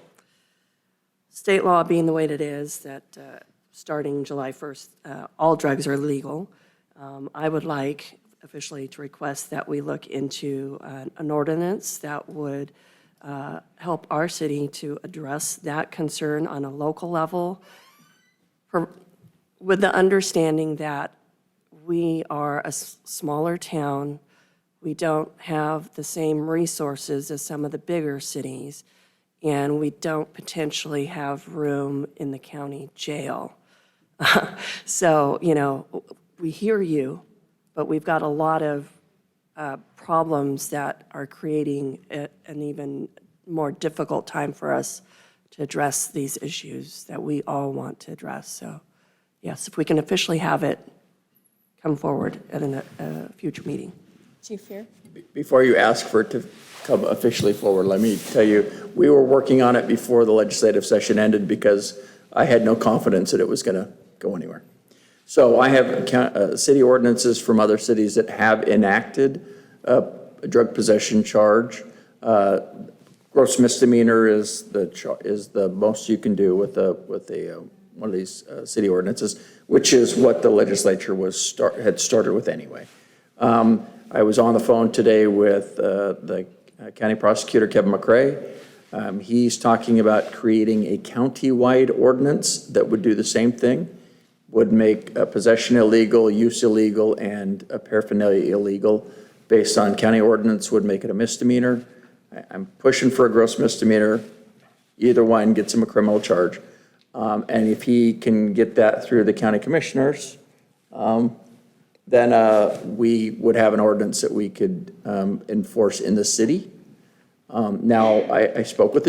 state law being the way it is, that starting July 1st, all drugs are legal, I would like officially to request that we look into an ordinance that would help our city to address that concern on a local level, with the understanding that we are a smaller town. We don't have the same resources as some of the bigger cities, and we don't potentially have room in the county jail. So, we hear you, but we've got a lot of problems that are creating an even more difficult time for us to address these issues that we all want to address. So, yes, if we can officially have it come forward at a future meeting. Chief Fear? Before you ask for it to come officially forward, let me tell you, we were working on it before the legislative session ended because I had no confidence that it was going to go anywhere. So I have city ordinances from other cities that have enacted a drug possession charge. Gross misdemeanor is the most you can do with one of these city ordinances, which is what the legislature had started with anyway. I was on the phone today with the county prosecutor, Kevin McRae. He's talking about creating a county-wide ordinance that would do the same thing. would make possession illegal, use illegal, and paraphernalia illegal based on county ordinance would make it a misdemeanor. I'm pushing for a gross misdemeanor. Either one gets him a criminal charge. And if he can get that through the county commissioners, then we would have an ordinance that we could enforce in the city. Now, I spoke with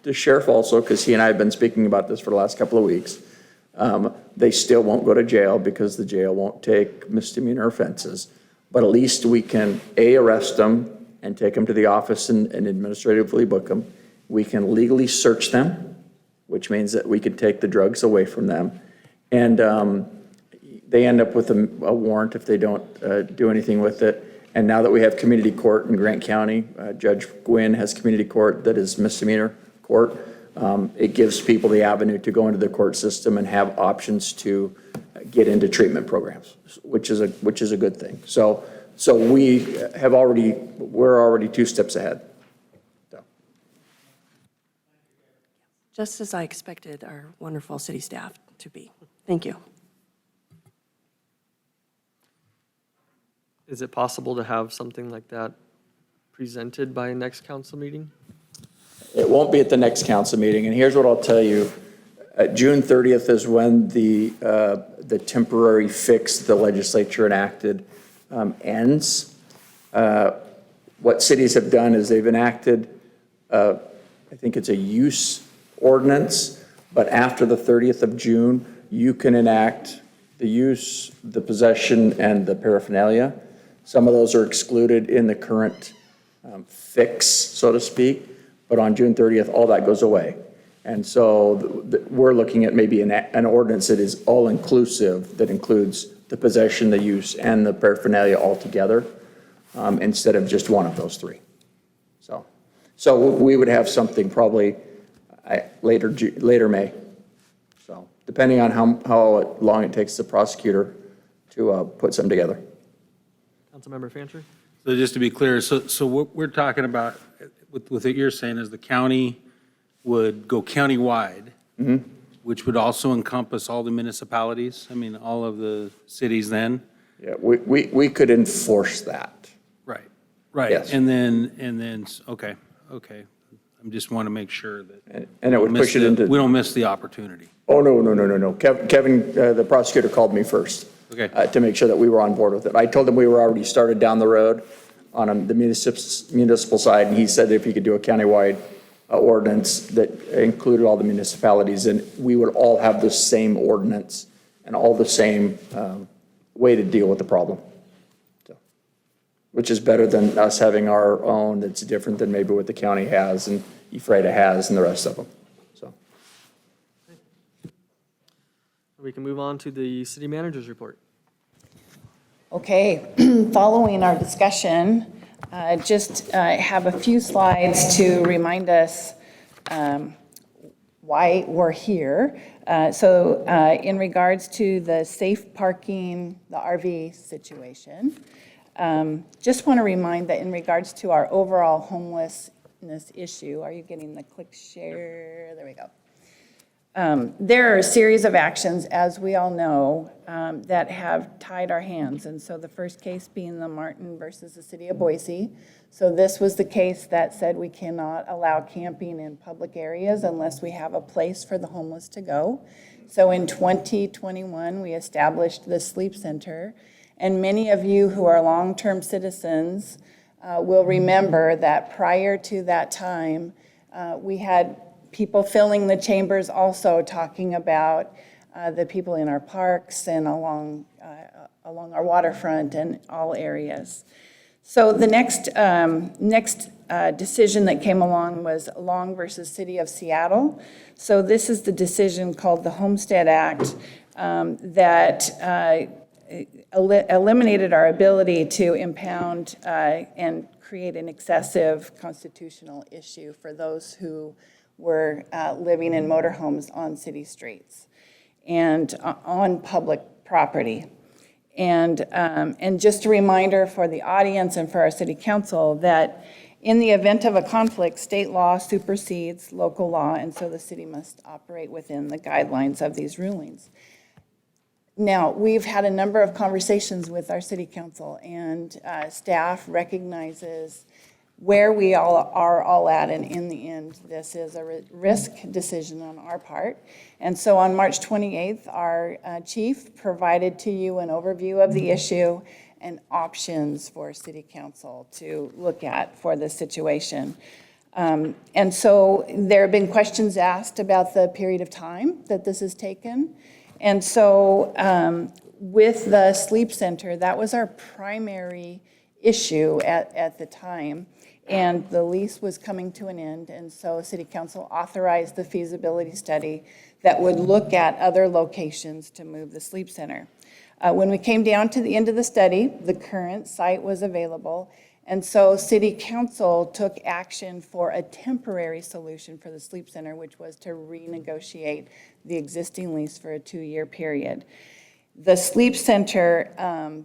the sheriff also, because he and I have been speaking about this for the last couple of weeks. They still won't go to jail because the jail won't take misdemeanor offenses. But at least we can, A, arrest them and take them to the office and administratively book them. We can legally search them, which means that we could take the drugs away from them. And they end up with a warrant if they don't do anything with it. And now that we have community court in Grant County, Judge Gwynn has community court that is misdemeanor court. It gives people the avenue to go into the court system and have options to get into treatment programs, which is a good thing. So we're already 2 steps ahead. Just as I expected our wonderful city staff to be. Thank you. Is it possible to have something like that presented by next council meeting? It won't be at the next council meeting, and here's what I'll tell you. June 30th is when the temporary fix the legislature enacted ends. What cities have done is they've enacted, I think it's a use ordinance, but after the 30th of June, you can enact the use, the possession, and the paraphernalia. Some of those are excluded in the current fix, so to speak, but on June 30th, all that goes away. And so we're looking at maybe an ordinance that is all-inclusive, that includes the possession, the use, and the paraphernalia all together, instead of just one of those 3. So we would have something probably later May. So depending on how long it takes the prosecutor to put something together. Councilmember Fancher? So just to be clear, so what we're talking about with what you're saying is the county would go countywide, which would also encompass all the municipalities? I mean, all of the cities then? Yeah, we could enforce that. Right. Yes. And then, okay. I just want to make sure that. And it would push it into. We don't miss the opportunity. Oh, no. Kevin, the prosecutor called me first. Okay. To make sure that we were on board with it. I told him we were already started down the road on the municipal side, and he said if he could do a countywide ordinance that included all the municipalities, and we would all have the same ordinance and all the same way to deal with the problem. So, which is better than us having our own that's different than maybe what the county has and Ephrata has and the rest of them. So. We can move on to the city manager's report. Okay, following our discussion, just have a few slides to remind us why we're here. So in regards to the safe parking, the RV situation, just want to remind that in regards to our overall homelessness issue, are you getting the click share? There we go. There are a series of actions, as we all know, that have tied our hands. And so the first case being the Martin versus the City of Boise. So this was the case that said we cannot allow camping in public areas unless we have a place for the homeless to go. So in 2021, we established the Sleep Center. And many of you who are long-term citizens will remember that prior to that time, we had people filling the chambers also talking about the people in our parks and along our waterfront and all areas. So the next decision that came along was Long versus City of Seattle. So this is the decision called the Homestead Act that eliminated our ability to impound and create an excessive constitutional issue for those who were living in motorhomes on city streets and on public property. And just a reminder for the audience and for our city council that in the event of a conflict, state law supersedes local law, and so the city must operate within the guidelines of these rulings. Now, we've had a number of conversations with our city council, and staff recognizes where we are all at, and in the end, this is a risk decision on our part. And so on March 28th, our chief provided to you an overview of the issue and options for city council to look at for this situation. And so there have been questions asked about the period of time that this has taken. And so with the sleep center, that was our primary issue at the time. And the lease was coming to an end, and so City Council authorized the feasibility study that would look at other locations to move the sleep center. When we came down to the end of the study, the current site was available, and so City Council took action for a temporary solution for the sleep center, which was to renegotiate the existing lease for a 2-year period. The sleep center,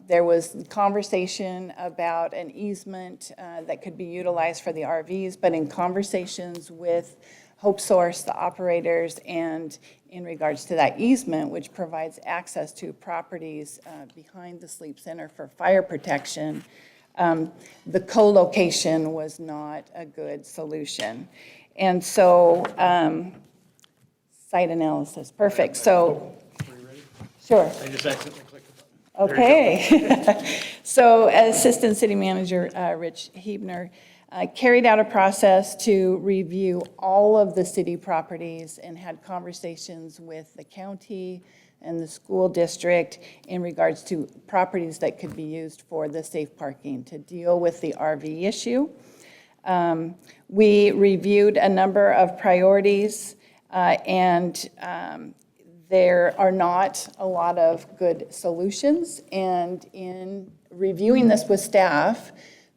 there was conversation about an easement that could be utilized for the RVs, but in conversations with Hope Source, the operators, and in regards to that easement, which provides access to properties behind the sleep center for fire protection, the co-location was not a good solution. And so, site analysis, perfect. So, sure. I just accidentally clicked the button. Okay. So Assistant City Manager Rich Hebner carried out a process to review all of the city properties and had conversations with the county and the school district in regards to properties that could be used for the safe parking to deal with the RV issue. We reviewed a number of priorities and there are not a lot of good solutions, and in reviewing this with staff,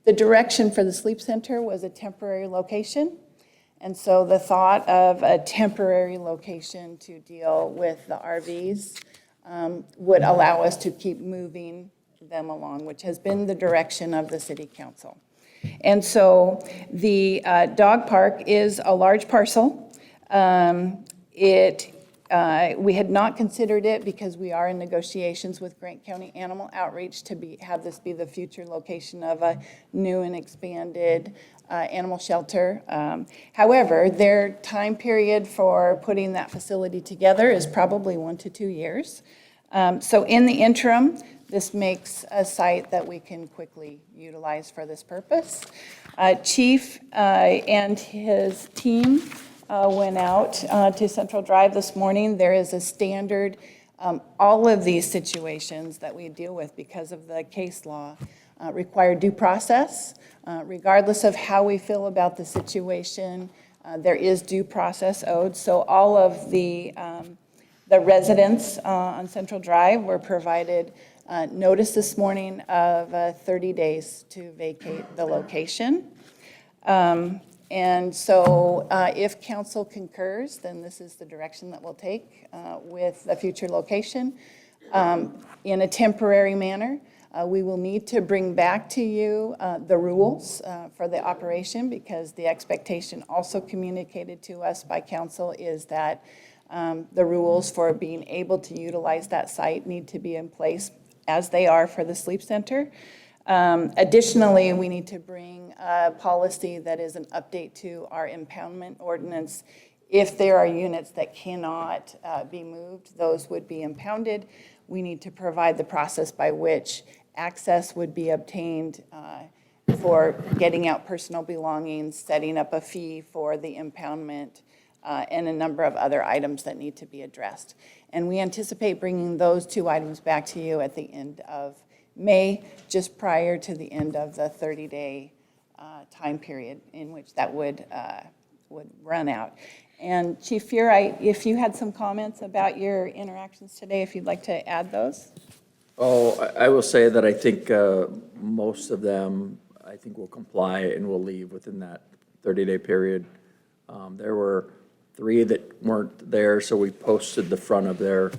the direction for the sleep center was a temporary location, and so the thought of a temporary location to deal with the RVs would allow us to keep moving them along, which has been the direction of the city council. And so the dog park is a large parcel. We had not considered it because we are in negotiations with Grant County Animal Outreach to have this be the future location of a new and expanded animal shelter. However, their time period for putting that facility together is probably 1 to 2 years. So in the interim, this makes a site that we can quickly utilize for this purpose. Chief and his team went out to Central Drive this morning. There is a standard, all of these situations that we deal with because of the case law require due process. Regardless of how we feel about the situation, there is due process owed. So all of the residents on Central Drive were provided notice this morning of 30 days to vacate the location. And so if council concurs, then this is the direction that we'll take with the future location. In a temporary manner, we will need to bring back to you the rules for the operation, because the expectation also communicated to us by council is that the rules for being able to utilize that site need to be in place as they are for the sleep center. Additionally, we need to bring a policy that is an update to our impoundment ordinance. If there are units that cannot be moved, those would be impounded. We need to provide the process by which access would be obtained for getting out personal belongings, setting up a fee for the impoundment, and a number of other items that need to be addressed. And we anticipate bringing those 2 items back to you at the end of May, just prior to the end of the 30-day time period in which that would run out. And Chief Fuhr, if you had some comments about your interactions today, if you'd like to add those. Oh, I will say that I think most of them, I think, will comply and will leave within that 30-day period. There were 3 that weren't there, so we posted the front of their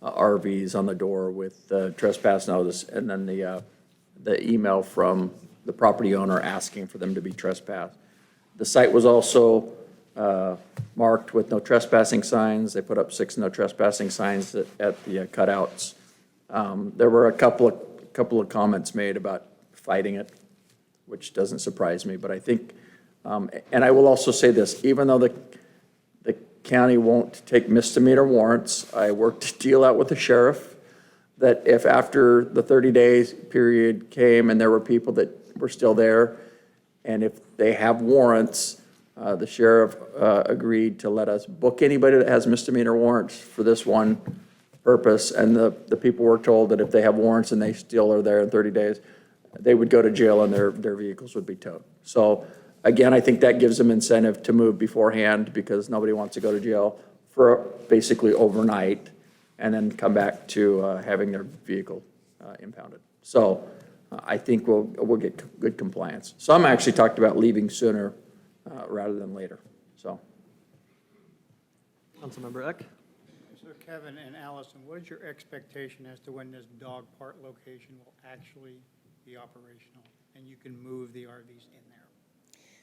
RVs on the door with the trespass notice, and then the email from the property owner asking for them to be trespassed. The site was also marked with no trespassing signs. They put up 6 no trespassing signs at the cutouts. There were a couple of comments made about fighting it, which doesn't surprise me, but I think, and I will also say this, even though the county won't take misdemeanor warrants, I worked a deal out with the sheriff that if after the 30 days period came and there were people that were still there, and if they have warrants, the sheriff agreed to let us book anybody that has misdemeanor warrants for this one purpose. And the people were told that if they have warrants and they still are there in 30 days, they would go to jail and their vehicles would be towed. So again, I think that gives them incentive to move beforehand because nobody wants to go to jail for basically overnight and then come back to having their vehicle impounded. So I think we'll get good compliance. Some actually talked about leaving sooner rather than later, so. Councilmember Eck? So Kevin and Allison, what is your expectation as to when this dog park location will actually be operational and you can move the RVs in there?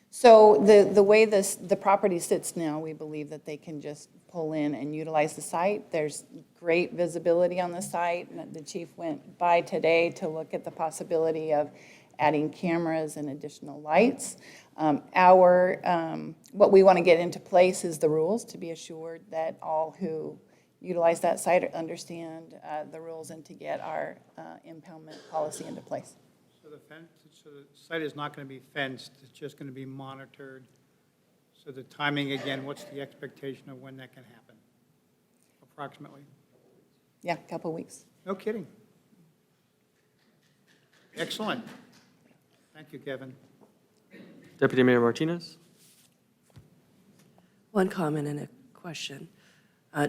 So the way the property sits now, we believe that they can just pull in and utilize the site. There's great visibility on the site. And the chief went by today to look at the possibility of adding cameras and additional lights. What we want to get into place is the rules to be assured that all who utilize that site understand the rules and to get our impoundment policy into place. So the site is not going to be fenced, it's just going to be monitored. So the timing, again, what's the expectation of when that can happen, approximately? Yeah, a couple of weeks. No kidding. Excellent. Thank you, Kevin. Deputy Mayor Martinez? One comment and a question.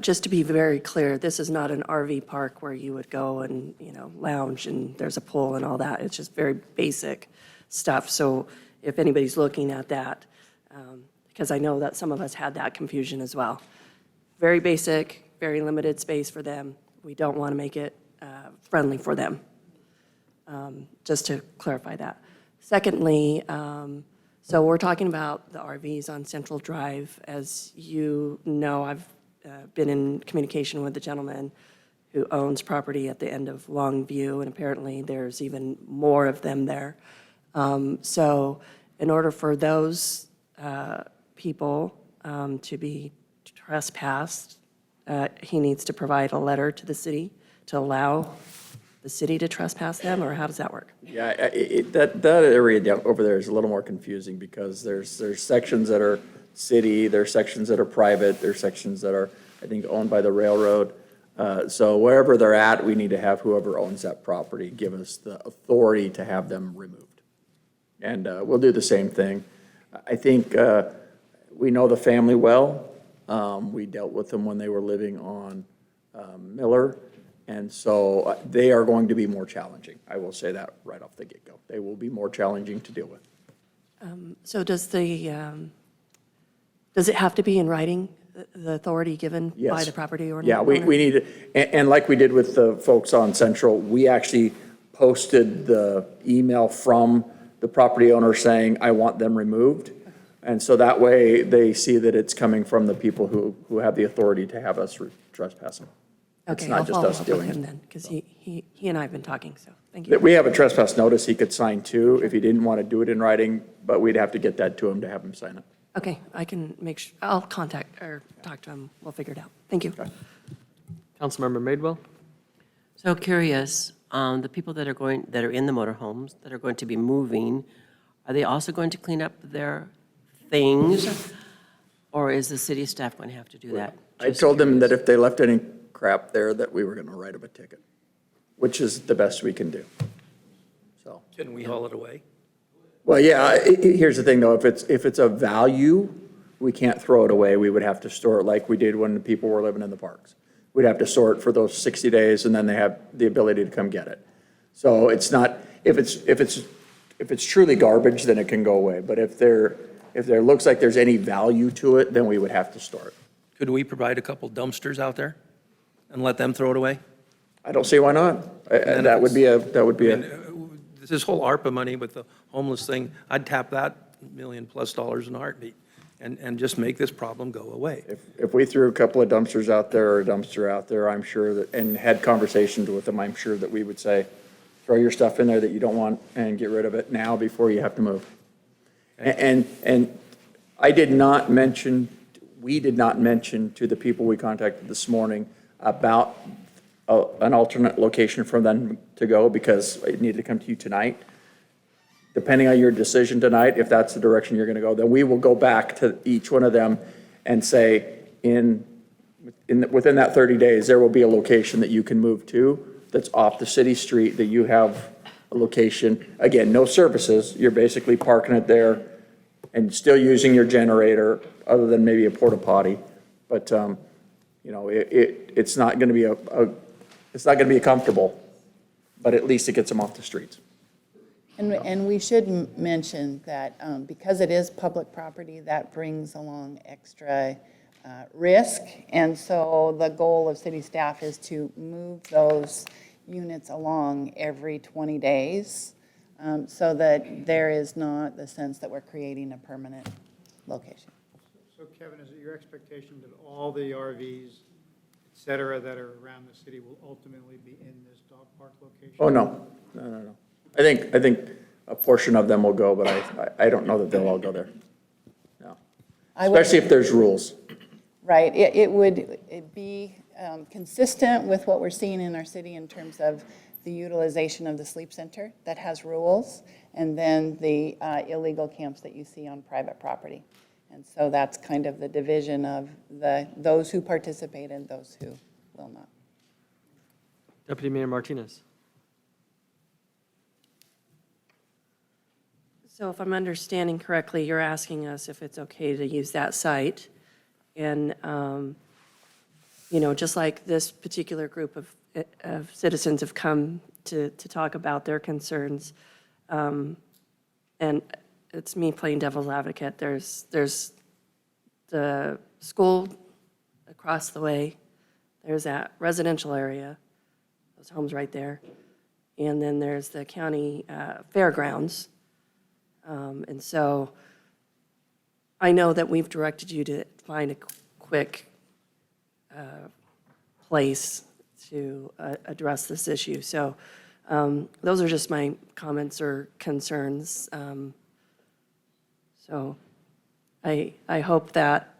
Just to be very clear, this is not an RV park where you would go and, lounge and there's a pool and all that. It's just very basic stuff. So if anybody's looking at that, because I know that some of us had that confusion as well. Very basic, very limited space for them. We don't want to make it friendly for them. Just to clarify that. Secondly, so we're talking about the RVs on Central Drive. As you know, I've been in communication with the gentleman who owns property at the end of Longview, and apparently there's even more of them there. So in order for those people to be trespassed, he needs to provide a letter to the city to allow the city to trespass them, or how does that work? Yeah, that area down over there is a little more confusing because there's sections that are city, there's sections that are private, there's sections that are, I think, owned by the railroad. So wherever they're at, we need to have whoever owns that property give us the authority to have them removed. And we'll do the same thing. I think we know the family well. We dealt with them when they were living on Miller. And so they are going to be more challenging. I will say that right off the get-go. They will be more challenging to deal with. So does it have to be in writing, the authority given by Yes. the property owner? Yeah, we need, and like we did with the folks on Central, we actually posted the email from the property owner saying, I want them removed. And so that way they see that it's coming from the people who have the authority to have us trespass them. It's Okay, not I'll just follow us up with doing him it. then, because he and I have been talking, so thank you. We have a trespass notice he could sign too, if he didn't want to do it in writing, but we'd have to get that to him to have him sign it. Okay, I can make sure, I'll contact or talk to him. We'll figure it out. Thank you. Councilmember Madewell? So curious, the people that are in the motorhomes, that are going to be moving, are they also going to clean up their things? Or is the city staff going to have to do that? I told them that if they left any crap there, that we were going to write them a ticket, which is the best we can do. So. Can we haul it away? Well, yeah, here's the thing though, if it's a value, we can't throw it away. We would have to store it like we did when the people were living in the parks. We'd have to store it for those 60 days and then they have the ability to come get it. So it's not, if it's truly garbage, then it can go away. But if there looks like there's any value to it, then we would have to store it. Could we provide a couple dumpsters out there and let them throw it away? I don't see why not. That would be a. This whole ARPA money with the homeless thing, I'd tap that $1 million+ in a heartbeat. and just make this problem go away. If we threw a couple of dumpsters out there or a dumpster out there, I'm sure that, and had conversations with them, I'm sure that we would say, throw your stuff in there that you don't want and get rid of it now before you have to move. And I did not mention, we did not mention to the people we contacted this morning about an alternate location for them to go because it needed to come to you tonight. Depending on your decision tonight, if that's the direction you're going to go, then we will go back to each one of them and say, within that 30 days, there will be a location that you can move to that's off the city street, that you have a location. Again, no services. You're basically parking it there and still using your generator, other than maybe a porta potty. But, you know, it's not going to be it's not going to be comfortable, but at least it gets them off the streets. And we should mention that because it is public property, that brings along extra risk. And so the goal of city staff is to move those units along every 20 days so that there is not the sense that we're creating a permanent location. So Kevin, is it your expectation that all the RVs, et cetera, that are around the city will ultimately be in this dog park location? Oh, no. No. I think a portion of them will go, but I don't know that they'll all go there. No. Especially if there's rules. Right. It'd be consistent with what we're seeing in our city in terms of the utilization of the sleep center that has rules, and then the illegal camps that you see on private property. And so that's kind of the division of those who participate and those who will not. Deputy Mayor Martinez. So if I'm understanding correctly, you're asking us if it's okay to use that site. And, you know, just like this particular group of citizens have come to talk about their concerns, and it's me playing devil's advocate. There's the school across the way. There's that residential area, those homes right there. And then there's the county fairgrounds. And so I know that we've directed you to find a quick place to address this issue. So those are just my comments or concerns. So I hope that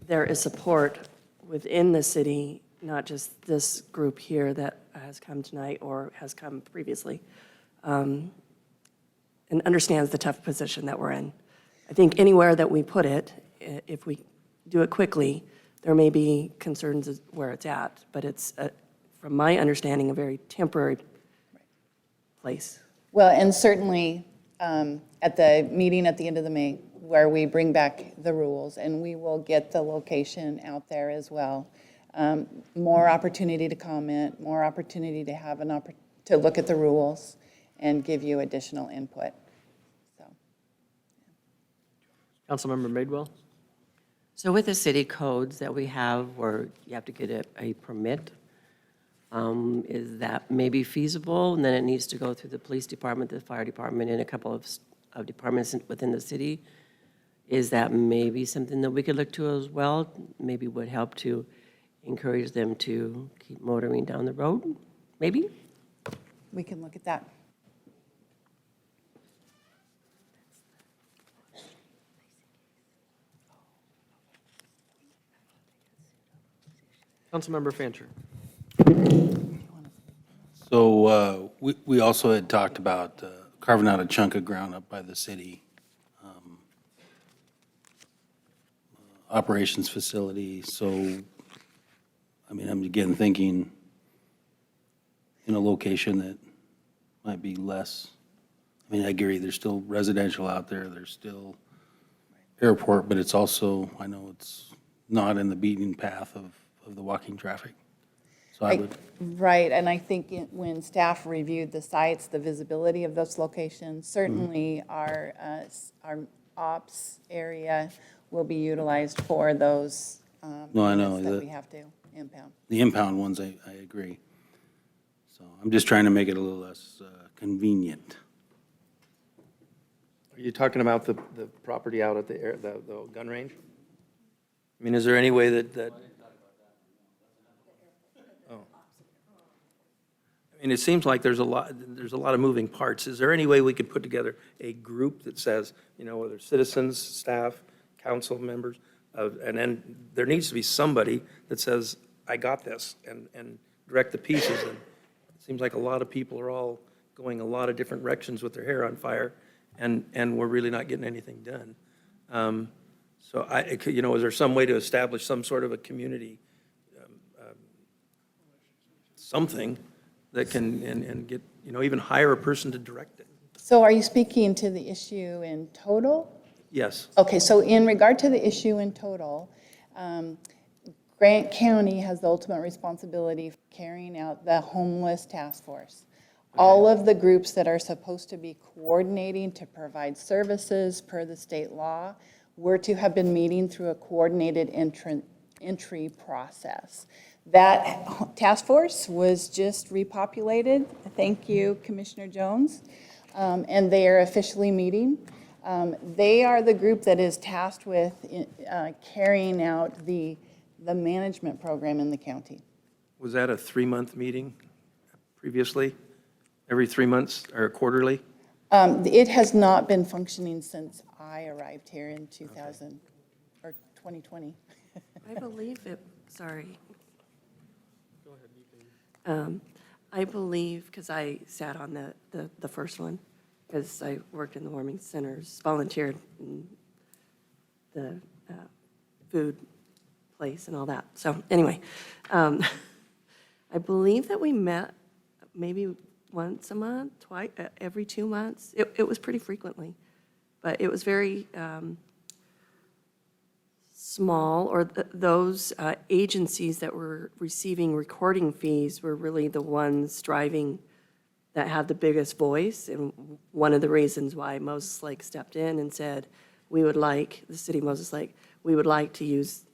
there is support within the city, not just this group here that has come tonight or has come previously, and understands the tough position that we're in. I think anywhere that we put it, if we do it quickly, there may be concerns where it's at, but it's, from my understanding, a very temporary place. Well, and certainly at the meeting at the end of the May, where we bring back the rules, and we will get the location out there as well. More opportunity to comment, more opportunity to have to look at the rules and give you additional input. Councilmember Madewell. So with the city codes that we have where you have to get a permit, is that maybe feasible? And then it needs to go through the police department, the fire department, and a couple of departments within the city. Is that maybe something that we could look to as well? Maybe would help to encourage them to keep motoring down the road, maybe? We can look at that. Councilmember Fancher. So we also had talked about carving out a chunk of ground up by the city operations facility. So, I mean, I'm again thinking in a location that might be less. I mean, I agree, there's still residential out there, there's still airport, but it's also, I know it's not in the beaten path of the walking traffic. So I would. Right, and I think when staff reviewed the sites, the visibility of those locations, certainly our ops area will be utilized for those No, I know units that we have to impound. The impound ones, I agree. So I'm just trying to make it a little less convenient. Are you talking about the property out at the gun range? I mean, is there any way that? Oh. I mean, it seems like there's a lot of moving parts. Is there any way we could put together a group that says, you know, whether citizens, staff, council members, and then there needs to be somebody that says, I got this, and direct the pieces. And it seems like a lot of people are all going a lot of different directions with their hair on fire, and we're really not getting anything done. So you know, is there some way to establish some sort of a community, something that can, and get, you know, even hire a person to direct it? So are you speaking to the issue in total? Yes. Okay, so in regard to the issue in total, Grant County has the ultimate responsibility for carrying out the homeless task force. All of the groups that are supposed to be coordinating to provide services per the state law were to have been meeting through a coordinated entry process. That task force was just repopulated. Thank you, Commissioner Jones. And they are officially meeting. They are the group that is tasked with carrying out the management program in the county. Was that a 3-month meeting previously? Every 3 months or quarterly? It has not been functioning since I arrived here in 2020. I believe it, sorry. Go ahead. I believe, because I sat on the first one, because I worked in the warming centers, volunteered in the food place and all that. So anyway, I believe that we met maybe once a month, twice, every 2 months. It was pretty frequently, but it was very small, or those agencies that were receiving recording fees were really the ones driving, that had the biggest voice. And one of the reasons why Moses Lake stepped in and said, we would like, the city of Moses Lake, we would like to use,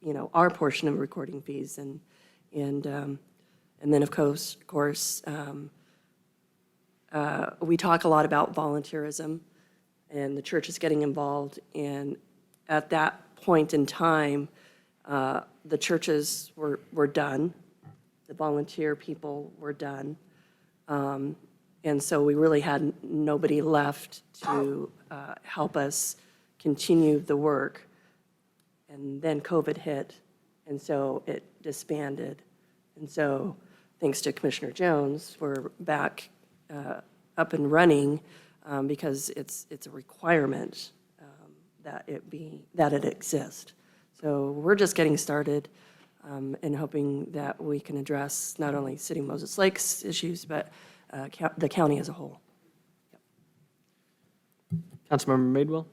you know, our portion of recording fees. And then of course, we talk a lot about volunteerism, and the church is getting involved. And at that point in time, the churches were done. The volunteer people were done. And so we really had nobody left to help us continue the work. And then COVID hit, and so it disbanded. And so thanks to Commissioner Jones, we're back up and running because it's a requirement that it exist. So we're just getting started and hoping that we can address not only City of Moses Lake's issues, but the county as a whole. Councilmember Madewell?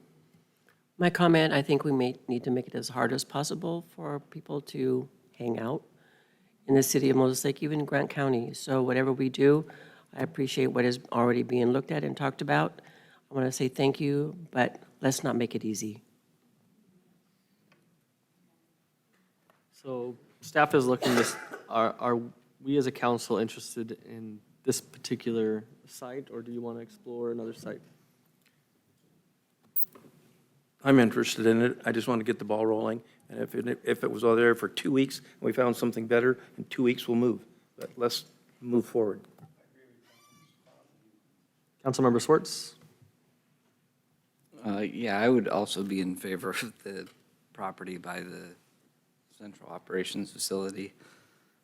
My comment, I think we may need to make it as hard as possible for people to hang out in the city of Moses Lake, even Grant County. So whatever we do, I appreciate what is already being looked at and talked about. I want to say thank you, but let's not make it easy. So staff is looking this, are we as a council interested in this particular site, or do you want to explore another site? I'm interested in it. I just want to get the ball rolling. And if it was all there for 2 weeks and we found something better, in 2 weeks we'll move. But let's move forward. Councilmember Swartz? Yeah, I would also be in favor of the property by the Central Operations Facility.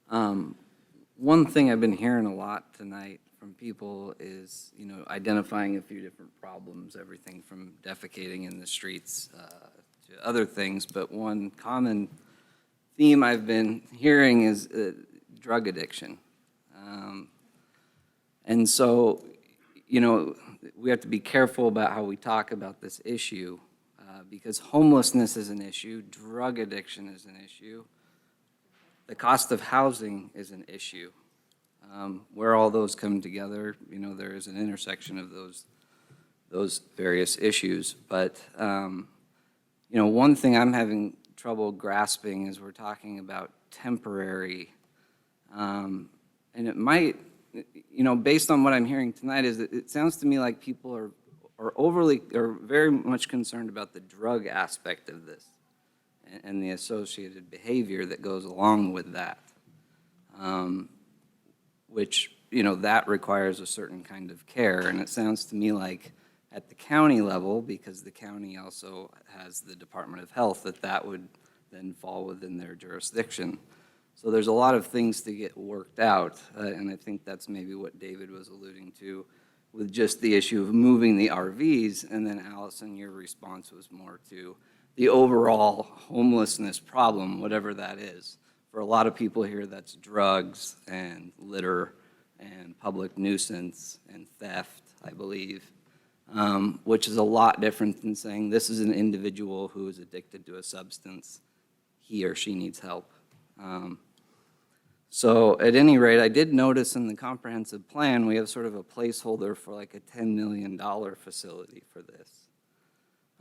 One thing I've been hearing a lot tonight from people is, you know, identifying a few different problems, everything from defecating in the streets to other things. But one common theme I've been hearing is drug addiction. And so, you know, we have to be careful about how we talk about this issue because homelessness is an issue, drug addiction is an issue, the cost of housing is an issue. Where all those come together, you know, there is an intersection of those various issues. But, you know, one thing I'm having trouble grasping is we're talking about temporary, and it might, you know, based on what I'm hearing tonight, is that it sounds to me like people or very much concerned about the drug aspect of this and the associated behavior that goes along with that. Which, that requires a certain kind of care. And it sounds to me like at the county level, because the county also has the Department of Health, that would then fall within their jurisdiction. So there's a lot of things to get worked out, and I think that's maybe what David was alluding to with just the issue of moving the RVs, and then Allison, your response was more to the overall homelessness problem, whatever that is. For a lot of people here, that's drugs and litter and public nuisance and theft, I believe, which is a lot different than saying this is an individual who is addicted to a substance. He or she needs help. So at any rate, I did notice in the comprehensive plan, we have sort of a placeholder for like a $10 million facility for this.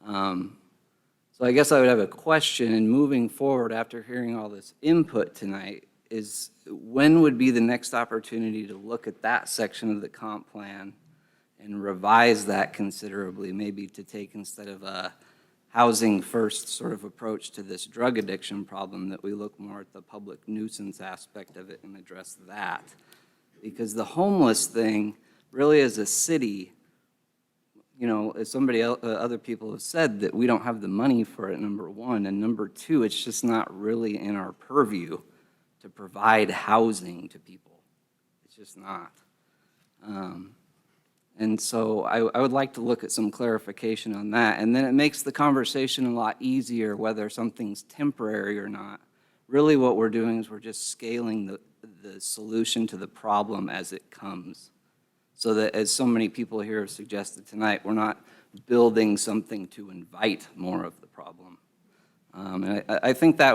So I guess I would have a question, and moving forward after hearing all this input tonight, is when would be the next opportunity to look at that section of the comp plan and revise that considerably, maybe to take, instead of a housing first sort of approach to this drug addiction problem, that we look more at the public nuisance aspect of it and address that. Because the homeless thing, really as a city, as somebody else, other people have said, that we don't have the money for it, number one, and number two, it's just not really in our purview to provide housing to people. It's just not. And so I would like to look at some clarification on that. And then it makes the conversation a lot easier whether something's temporary or not. Really what we're doing is we're just scaling the solution to the problem as it comes. So that, as so many people here have suggested tonight, we're not building something to invite more of the problem. And I think that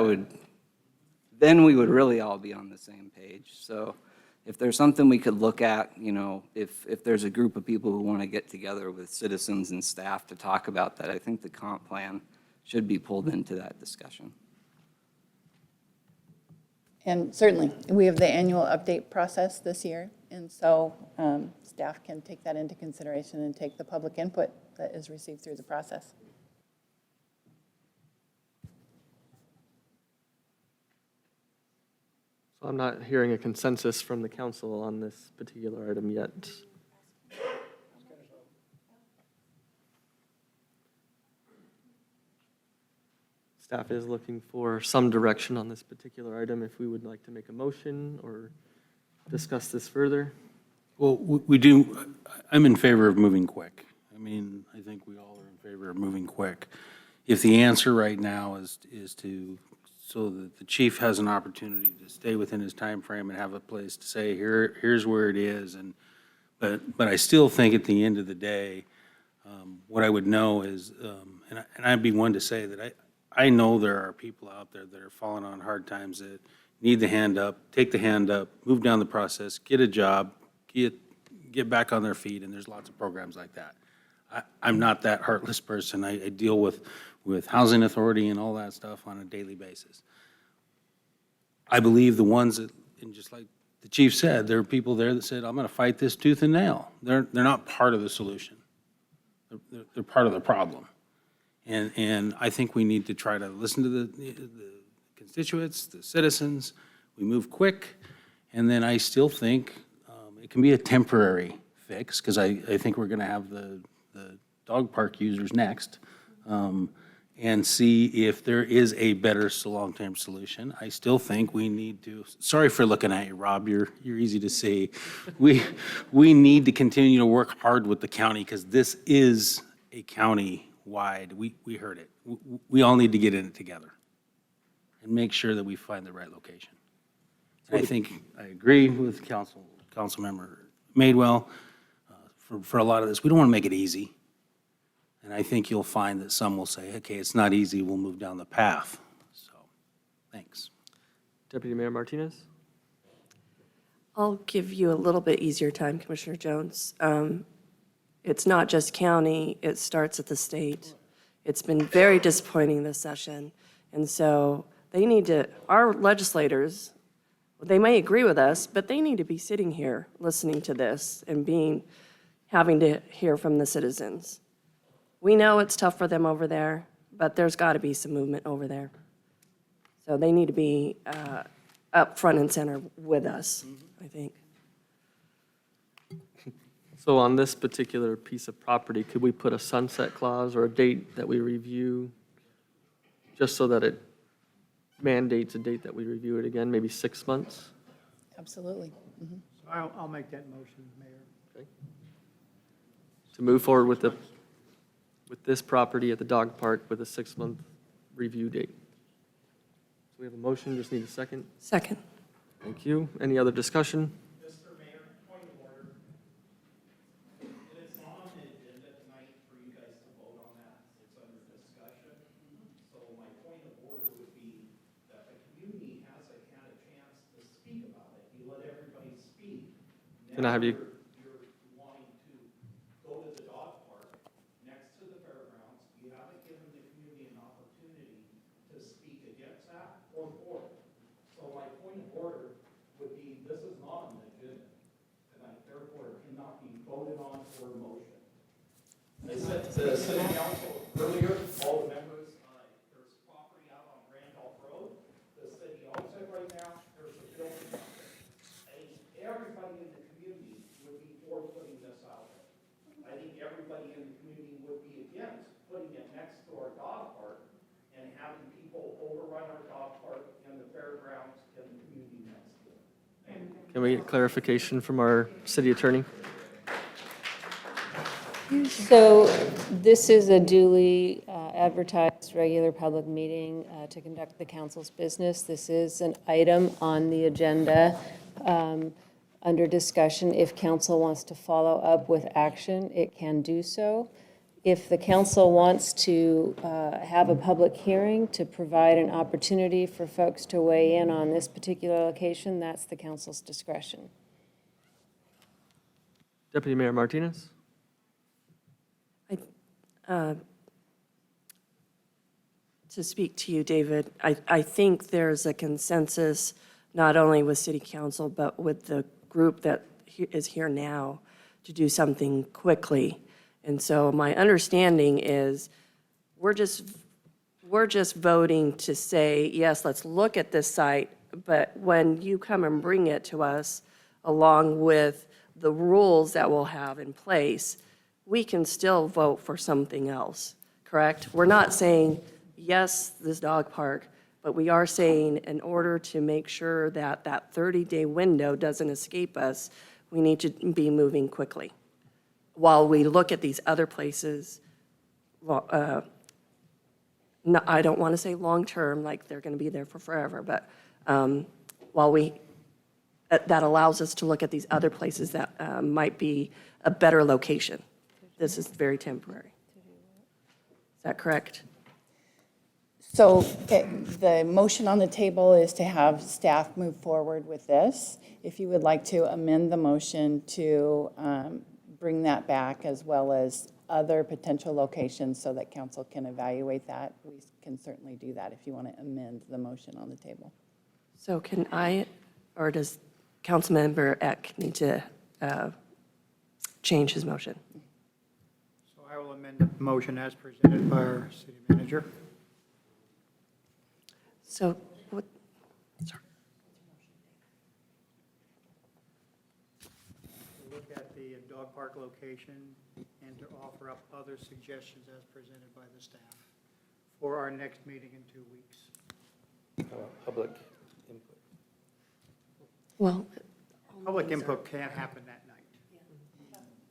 then we would really all be on the same page. So if there's something we could look at, if there's a group of people who want to get together with citizens and staff to talk about that, I think the comp plan should be pulled into that discussion. And certainly, we have the annual update process this year, and so staff can take that into consideration and take the public input that is received through the process. So I'm not hearing a consensus from the council on this particular item yet. Staff is looking for some direction on this particular item, if we would like to make a motion or discuss this further. Well, I'm in favor of moving quick. I think we all are in favor of moving quick. If the answer right now is so that the chief has an opportunity to stay within his time frame and have a place to say, here's where it is. But I still think at the end of the day, what I would know is, and I'd be one to say that I know there are people out there that are falling on hard times that need the hand up, take the hand up, move down the process, get a job, get back on their feet, and there's lots of programs like that. I'm not that heartless person. I deal with housing authority and all that stuff on a daily basis. I believe the ones that, and just like the chief said, there are people there that said, I'm going to fight this tooth and nail. They're not part of the solution. They're part of the problem. And I think we need to try to listen to the constituents, the citizens. We move quick, and then I still think it can be a temporary fix, because I think we're going to have the dog park users next, and see if there is a better long-term solution. I still think we need to, sorry for looking at you, Rob, you're easy to see. We need to continue to work hard with the county, because this is a county-wide, we heard it. We all need to get in it together and make sure that we find the right location. And I think I agree with Councilmember Madewell for a lot of this. We don't want to make it easy. And I think you'll find that some will say, okay, it's not easy, we'll move down the path. So, thanks. Deputy Mayor Martinez? I'll give you a little bit easier time, Commissioner Jones. It's not just county, it starts at the state. It's been very disappointing this session. And so they need to, our legislators, they may agree with us, but they need to be sitting here listening to this and having to hear from the citizens. We know it's tough for them over there, but there's got to be some movement over there. So they need to be up front and center with us, I think. So on this particular piece of property, could we put a sunset clause or a date that we review, just so that it mandates a date that we review it again, maybe 6 months? Absolutely. Mhm. So I'll make that motion, Mayor. To move forward with this property at the dog park with a 6-month review date. So we have a motion, just need a second. Second. Thank you. Any other discussion? Mr. Mayor, point of order. It is not on the agenda tonight for you guys to vote on that. It's under discussion. So my point of order would be that the community hasn't had a chance to speak about it. You let everybody speak. Can I have you? You're wanting to go to the dog park next to the fairgrounds. You haven't given the community an opportunity to speak against that or for it. So my point of order would be, this is not on the agenda tonight, therefore it cannot be voted on for a motion. I said to the city council earlier, all the members, there's property out on Randolph Road. The city owns it right now. There's a building out there. I think everybody in the community would be for putting this out there. I think everybody in the community would be against putting it next to our dog park and having people overrun our dog park and the fairgrounds and the community next to it. Can we get clarification from our city attorney? So this is a duly advertised, regular public meeting to conduct the council's business. This is an item on the agenda under discussion. If council wants to follow up with action, it can do so. If the council wants to have a public hearing to provide an opportunity for folks to weigh in on this particular location, that's the council's discretion. Deputy Mayor Martinez? To speak to you, David, I think there's a consensus, not only with city council, but with the group that is here now, to do something quickly. And so my understanding is, we're just voting to say, yes, let's look at this site, but when you come and bring it to us, along with the rules that we'll have in place, we can still vote for something else, correct? We're not saying, yes, this dog park, but we are saying, in order to make sure that that 30-day window doesn't escape us, we need to be moving quickly while we look at these other places. I don't want to say long-term, like they're going to be there for forever, but while that allows us to look at these other places that might be a better location. This is very temporary. Is that correct? So the motion on the table is to have staff move forward with this. If you would like to amend the motion to bring that back, as well as other potential locations so that council can evaluate that, we can certainly do that if you want to amend the motion on the table. So can I, or does Councilmember Eck need to change his motion? So I will amend the motion as presented by our city manager. So what, sorry. Look at the dog park location and to offer up other suggestions as presented by the staff for our next meeting in 2 weeks. Public input. Well, Public input can't happen that night.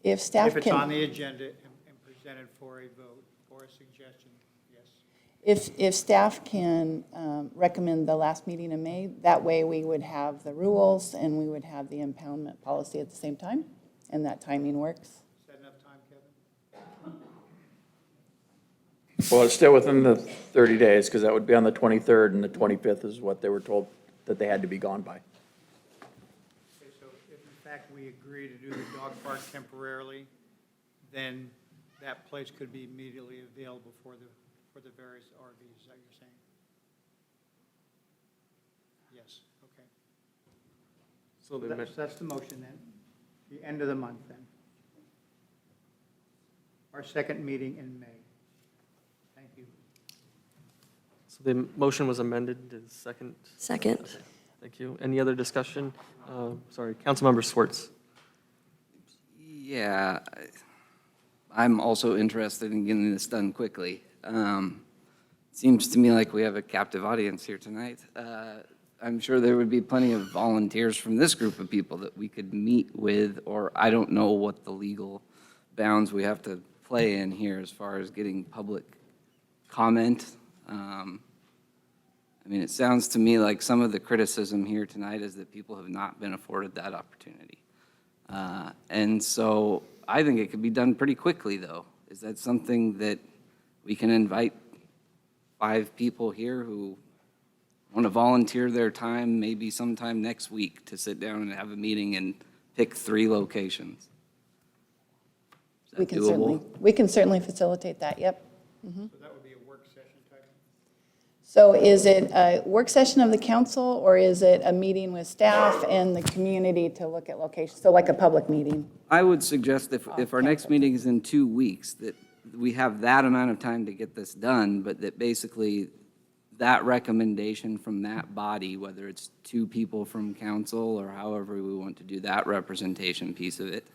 If staff If it's on can, the agenda and presented for a vote or a suggestion, yes. if staff can recommend the last meeting in May, that way we would have the rules and we would have the impoundment policy at the same time, and that timing works. Is that enough time, Kevin? Well, it's still within the 30 days, because that would be on the 23rd, and the 25th is what they were told that they had to be gone by. Okay, so if in fact we agree to do the dog park temporarily, then that place could be immediately available for the various RVs, is that you're saying? Yes, okay. So That's the motion then, the end of the month then. Our second meeting in May. So the motion was amended. Is second? Second. Okay, thank you. Any other discussion? Sorry, Councilmember Schwartz. Yeah, I'm also interested in getting this done quickly. Seems to me like we have a captive audience here tonight. I'm sure there would be plenty of volunteers from this group of people that we could meet with, or I don't know what the legal bounds we have to play in here as far as getting public comment. I mean, it sounds to me like some of the criticism here tonight is that people have not been afforded that opportunity. And so I think it could be done pretty quickly, though. Is that something that we can invite 5 people here who want to volunteer their time, maybe sometime next week, to sit down and have a meeting and pick 3 locations? Is that doable? We can certainly facilitate that, yep. Mhm. So that would be a work session type? So is it a work session of the council, or is it a meeting with staff and the community to look at locations? So like a public meeting? I would suggest if our next meeting is in 2 weeks, that we have that amount of time to get this done, but that basically that recommendation from that body, whether it's 2 people from council or however we want to do that representation piece of it,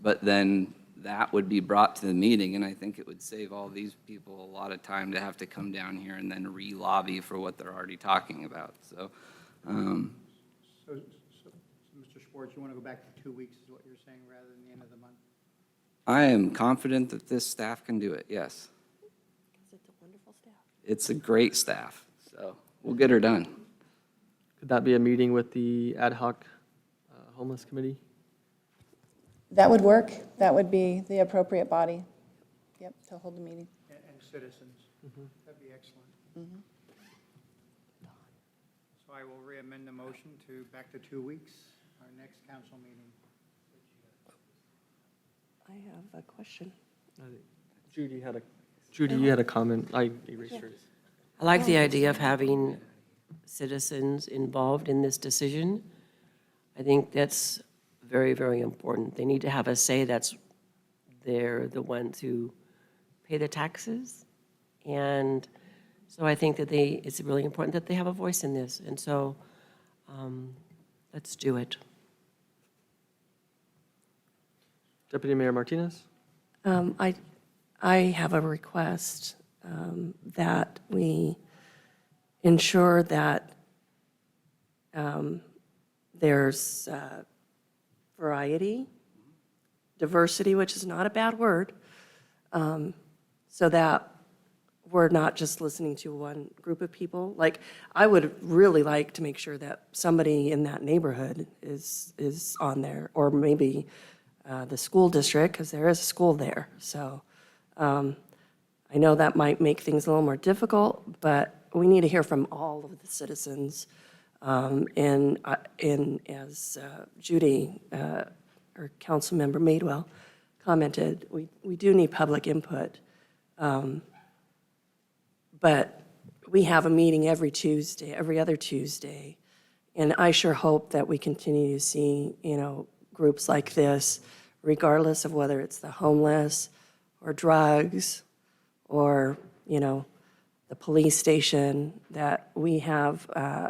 but then that would be brought to the meeting, and I think it would save all these people a lot of time to have to come down here and then re-lobby for what they're already talking about, so. So, Mr. Schwartz, you want to go back to 2 weeks is what you're saying, rather than the end of the month? I am confident that this staff can do it, yes. It's a wonderful staff. It's a great staff, so we'll get her done. Could that be a meeting with the ad hoc homeless committee? That would work. That would be the appropriate body, yep, to hold the meeting. And citizens. That'd be excellent. Mhm. So I will re-amend the motion to back to 2 weeks, our next council meeting. I have a question. Judy, you had a comment. I erased yours. I like the idea of having citizens involved in this decision. I think that's very, very important. They need to have a say. They're the ones who pay the taxes. And so I think that it's really important that they have a voice in this. And so let's do it. Deputy Mayor Martinez? I have a request that we ensure that there's variety, diversity, which is not a bad word, so that we're not just listening to one group of people. Like, I would really like to make sure that somebody in that neighborhood is on there, or maybe the school district, because there is a school there. So I know that might make things a little more difficult, but we need to hear from all of the citizens. And as Judy, or Councilmember Madewell commented, we do need public input. But we have a meeting every Tuesday, every other Tuesday, and I sure hope that we continue to see, groups like this, regardless of whether it's the homeless or drugs or, the police station, that we have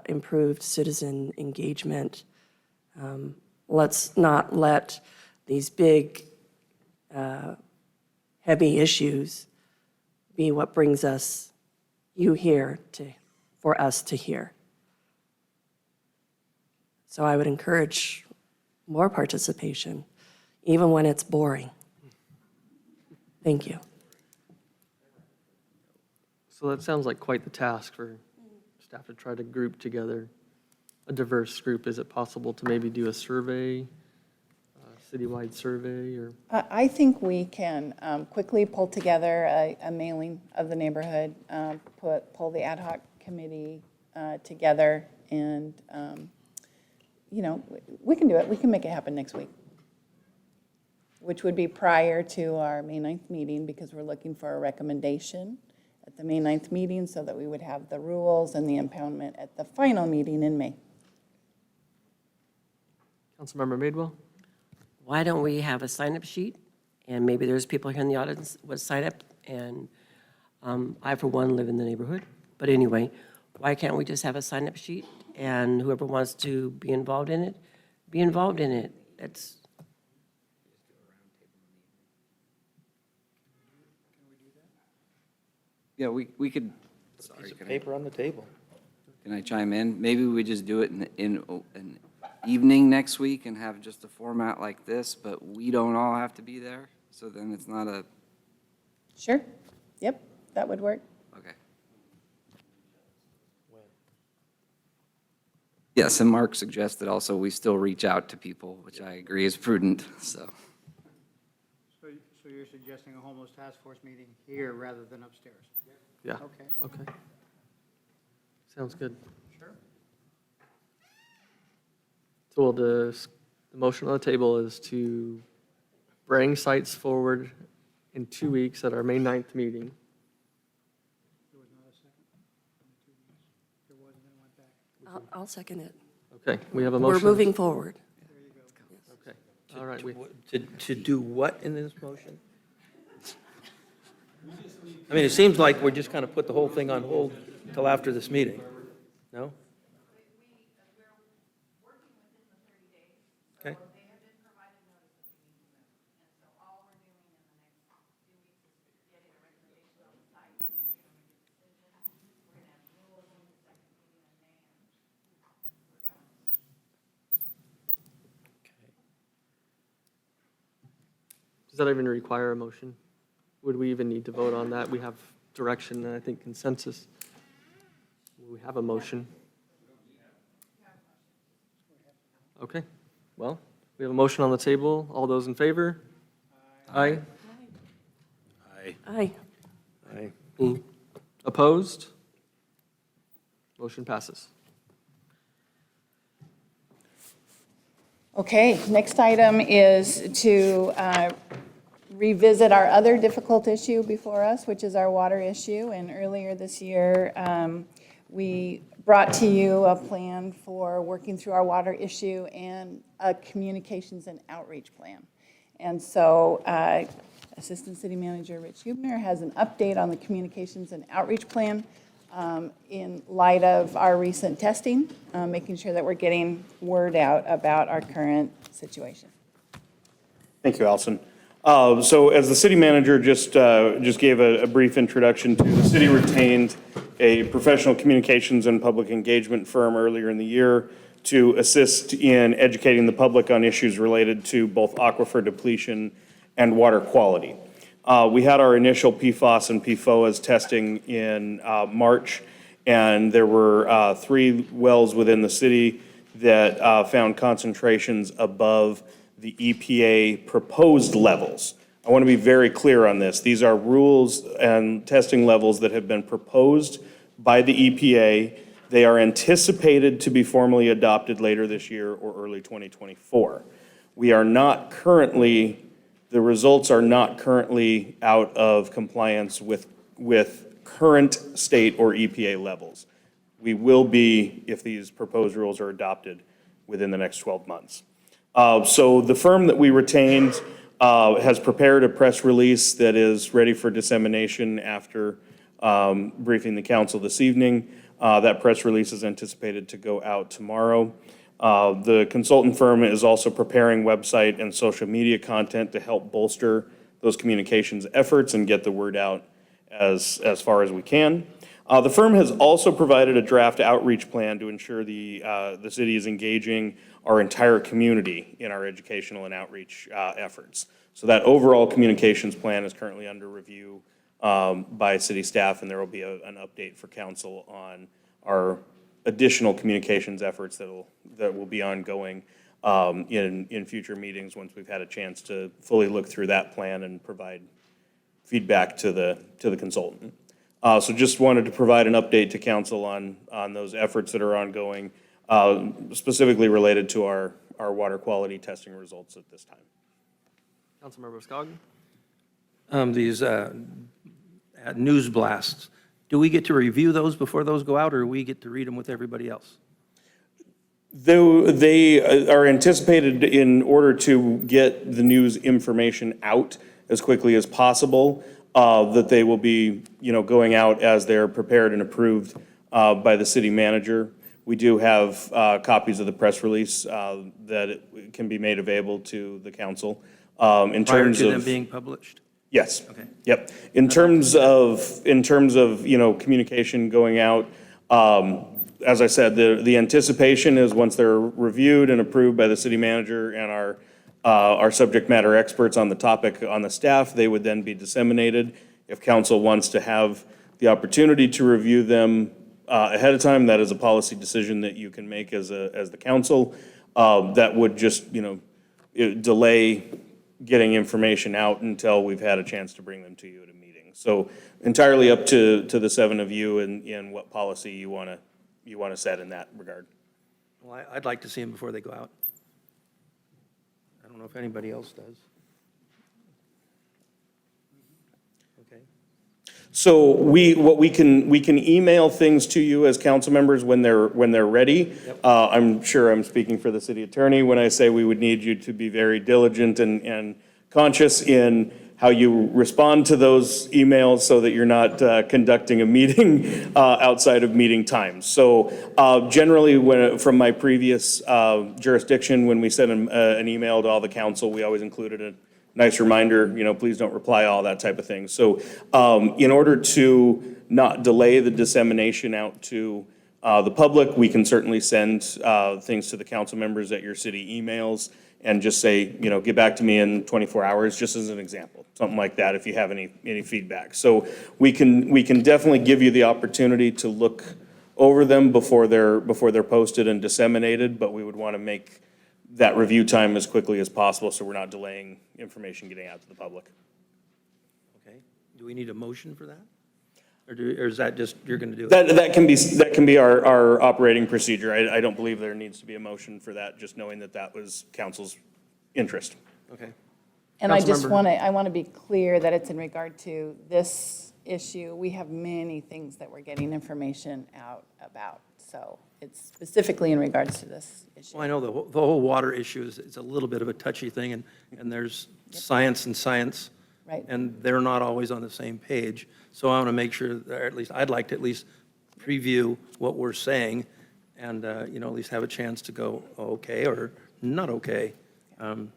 improved citizen engagement. Let's not let these big, heavy issues be what brings you here for us to hear. So I would encourage more participation, even when it's boring. Thank you. So that sounds like quite the task for staff to try to group together a diverse group. Is it possible to maybe do a survey, a citywide survey, or? I think we can quickly pull together a mailing of the neighborhood, pull the ad hoc committee together, and, we can do it. We can make it happen next week, which would be prior to our May 9th meeting, because we're looking for a recommendation at the May 9th meeting, so that we would have the rules and the impoundment at the final meeting in May. Councilmember Madewell? Why don't we have a sign-up sheet? And maybe there's people here in the audience would sign up. And I, for one, live in the neighborhood. But anyway, why can't we just have a sign-up sheet and whoever wants to be involved in it, be involved in it? That's, Yeah, we could, Piece of paper on the table. can I chime in? Maybe we just do it in an evening next week and have just a format like this, but we don't all have to be there, so then it's not a, Sure. Yep, that would work. okay. Yes, and Mark suggested also we still reach out to people, which I agree is prudent, so. So you're suggesting a homeless task force meeting here rather than upstairs? Yeah. Okay. Okay. Sounds good. Sure. So we'll the motion on the table is to bring sites forward in 2 weeks at our May 9th meeting. There was not a second in the 2 weeks. There wasn't, and it went back. I'll second it. Okay, we have a We're motion. moving forward. Okay, all right. To do what in this motion? I mean, it seems like we're just kind of put the whole thing on hold until after this meeting, no? Okay. Does that even require a motion? Would we even need to vote on that? We have direction and I think consensus. We have a motion. Okay, well, we have a motion on the table. All those in favor? Aye. Aye. Aye. Aye. Opposed? Motion passes. Okay, next item is to revisit our other difficult issue before us, which is our water issue. And earlier this year, we brought to you a plan for working through our water issue and a communications and outreach plan. And so Assistant City Manager Rich Hubner has an update on the communications and outreach plan in light of our recent testing, making sure that we're getting word out about our current situation. Thank you, Allison. So as the city manager just gave a brief introduction to, the city retained a professional communications and public engagement firm earlier in the year to assist in educating the public on issues related to both aquifer depletion and water quality. We had our initial PFOS and PFOAs testing in March, and there were 3 wells within the city that found concentrations above the EPA proposed levels. I want to be very clear on this. These are rules and testing levels that have been proposed by the EPA. They are anticipated to be formally adopted later this year or early 2024. We are not currently, the results are not currently out of compliance with current state or EPA levels. We will be if these proposed rules are adopted within the next 12 months. So the firm that we retained has prepared a press release that is ready for dissemination after briefing the council this evening. That press release is anticipated to go out tomorrow. The consultant firm is also preparing website and social media content to help bolster those communications efforts and get the word out as far as we can. The firm has also provided a draft outreach plan to ensure the city is engaging our entire community in our educational and outreach efforts. So that overall communications plan is currently under review by city staff, and there will be an update for council on our additional communications efforts that will be ongoing in future meetings once we've had a chance to fully look through that plan and provide feedback to the consultant. So just wanted to provide an update to council on those efforts that are ongoing, specifically related to our water quality testing results at this time. Councilmember Skog? These news blasts, do we get to review those before those go out, or do we get to read them with everybody else? Though they are anticipated in order to get the news information out as quickly as possible, that they will be, going out as they're prepared and approved by the city manager. We do have copies of the press release that it can be made available to the council. In Prior terms to them of being published? Yes. Okay. Yep. In terms of, communication going out, as I said, the anticipation is once they're reviewed and approved by the city manager and our subject matter experts on the topic on the staff, they would then be disseminated. If council wants to have the opportunity to review them ahead of time, that is a policy decision that you can make as the council. That would just, delay getting information out until we've had a chance to bring them to you at a meeting. So entirely up to the seven of you and what policy you want to set in that regard. Well, I'd like to see them before they go out. I don't know if anybody else does. Okay. So we can email things to you as council members when they're ready. I'm sure I'm speaking for the city attorney when I say we would need you to be very diligent and conscious in how you respond to those emails so that you're not conducting a meeting outside of meeting times. So generally, from my previous jurisdiction, when we sent an email to all the council, we always included a nice reminder, please don't reply, all that type of thing. So in order to not delay the dissemination out to the public, we can certainly send things to the council members at your city emails and just say, get back to me in 24 hours, just as an example, something like that, if you have any feedback. So we can definitely give you the opportunity to look over them before they're posted and disseminated, but we would want to make that review time as quickly as possible so we're not delaying information getting out to the public. Okay. Do we need a motion for that? Or is that just, you're going to do it? That can be our operating procedure. I don't believe there needs to be a motion for that, just knowing that was council's interest. Okay. And I just Councilmember- want to be clear that it's in regard to this issue. We have many things that we're getting information out about. So it's specifically in regards to this issue. Well, I know the whole water issue is a little bit of a touchy thing, and there's science and science. Right. And they're not always on the same page. So I want to make sure, that, or at least I'd like to at least preview what we're saying and, at least have a chance to go, okay, or not okay. Or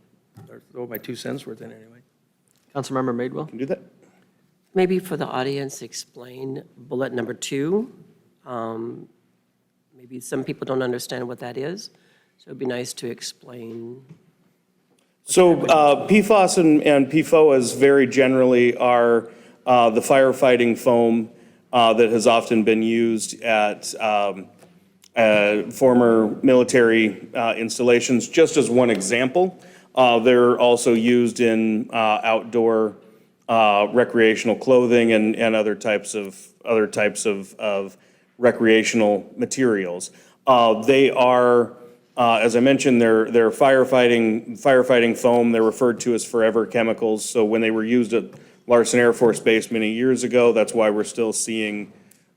throw my 2 cents worth in anyway. Councilmember Madewell? Can do that. Maybe for the audience, explain bullet number 2. Maybe some people don't understand what that is, so it'd be nice to explain. So PFAS and PFOAs very generally are the firefighting foam that has often been used at former military installations, just as one example. They're also used in outdoor recreational clothing and other types of recreational materials. They are, as I mentioned, they're firefighting foam. They're referred to as forever chemicals. So when they were used at Larson Air Force Base many years ago, that's why we're still seeing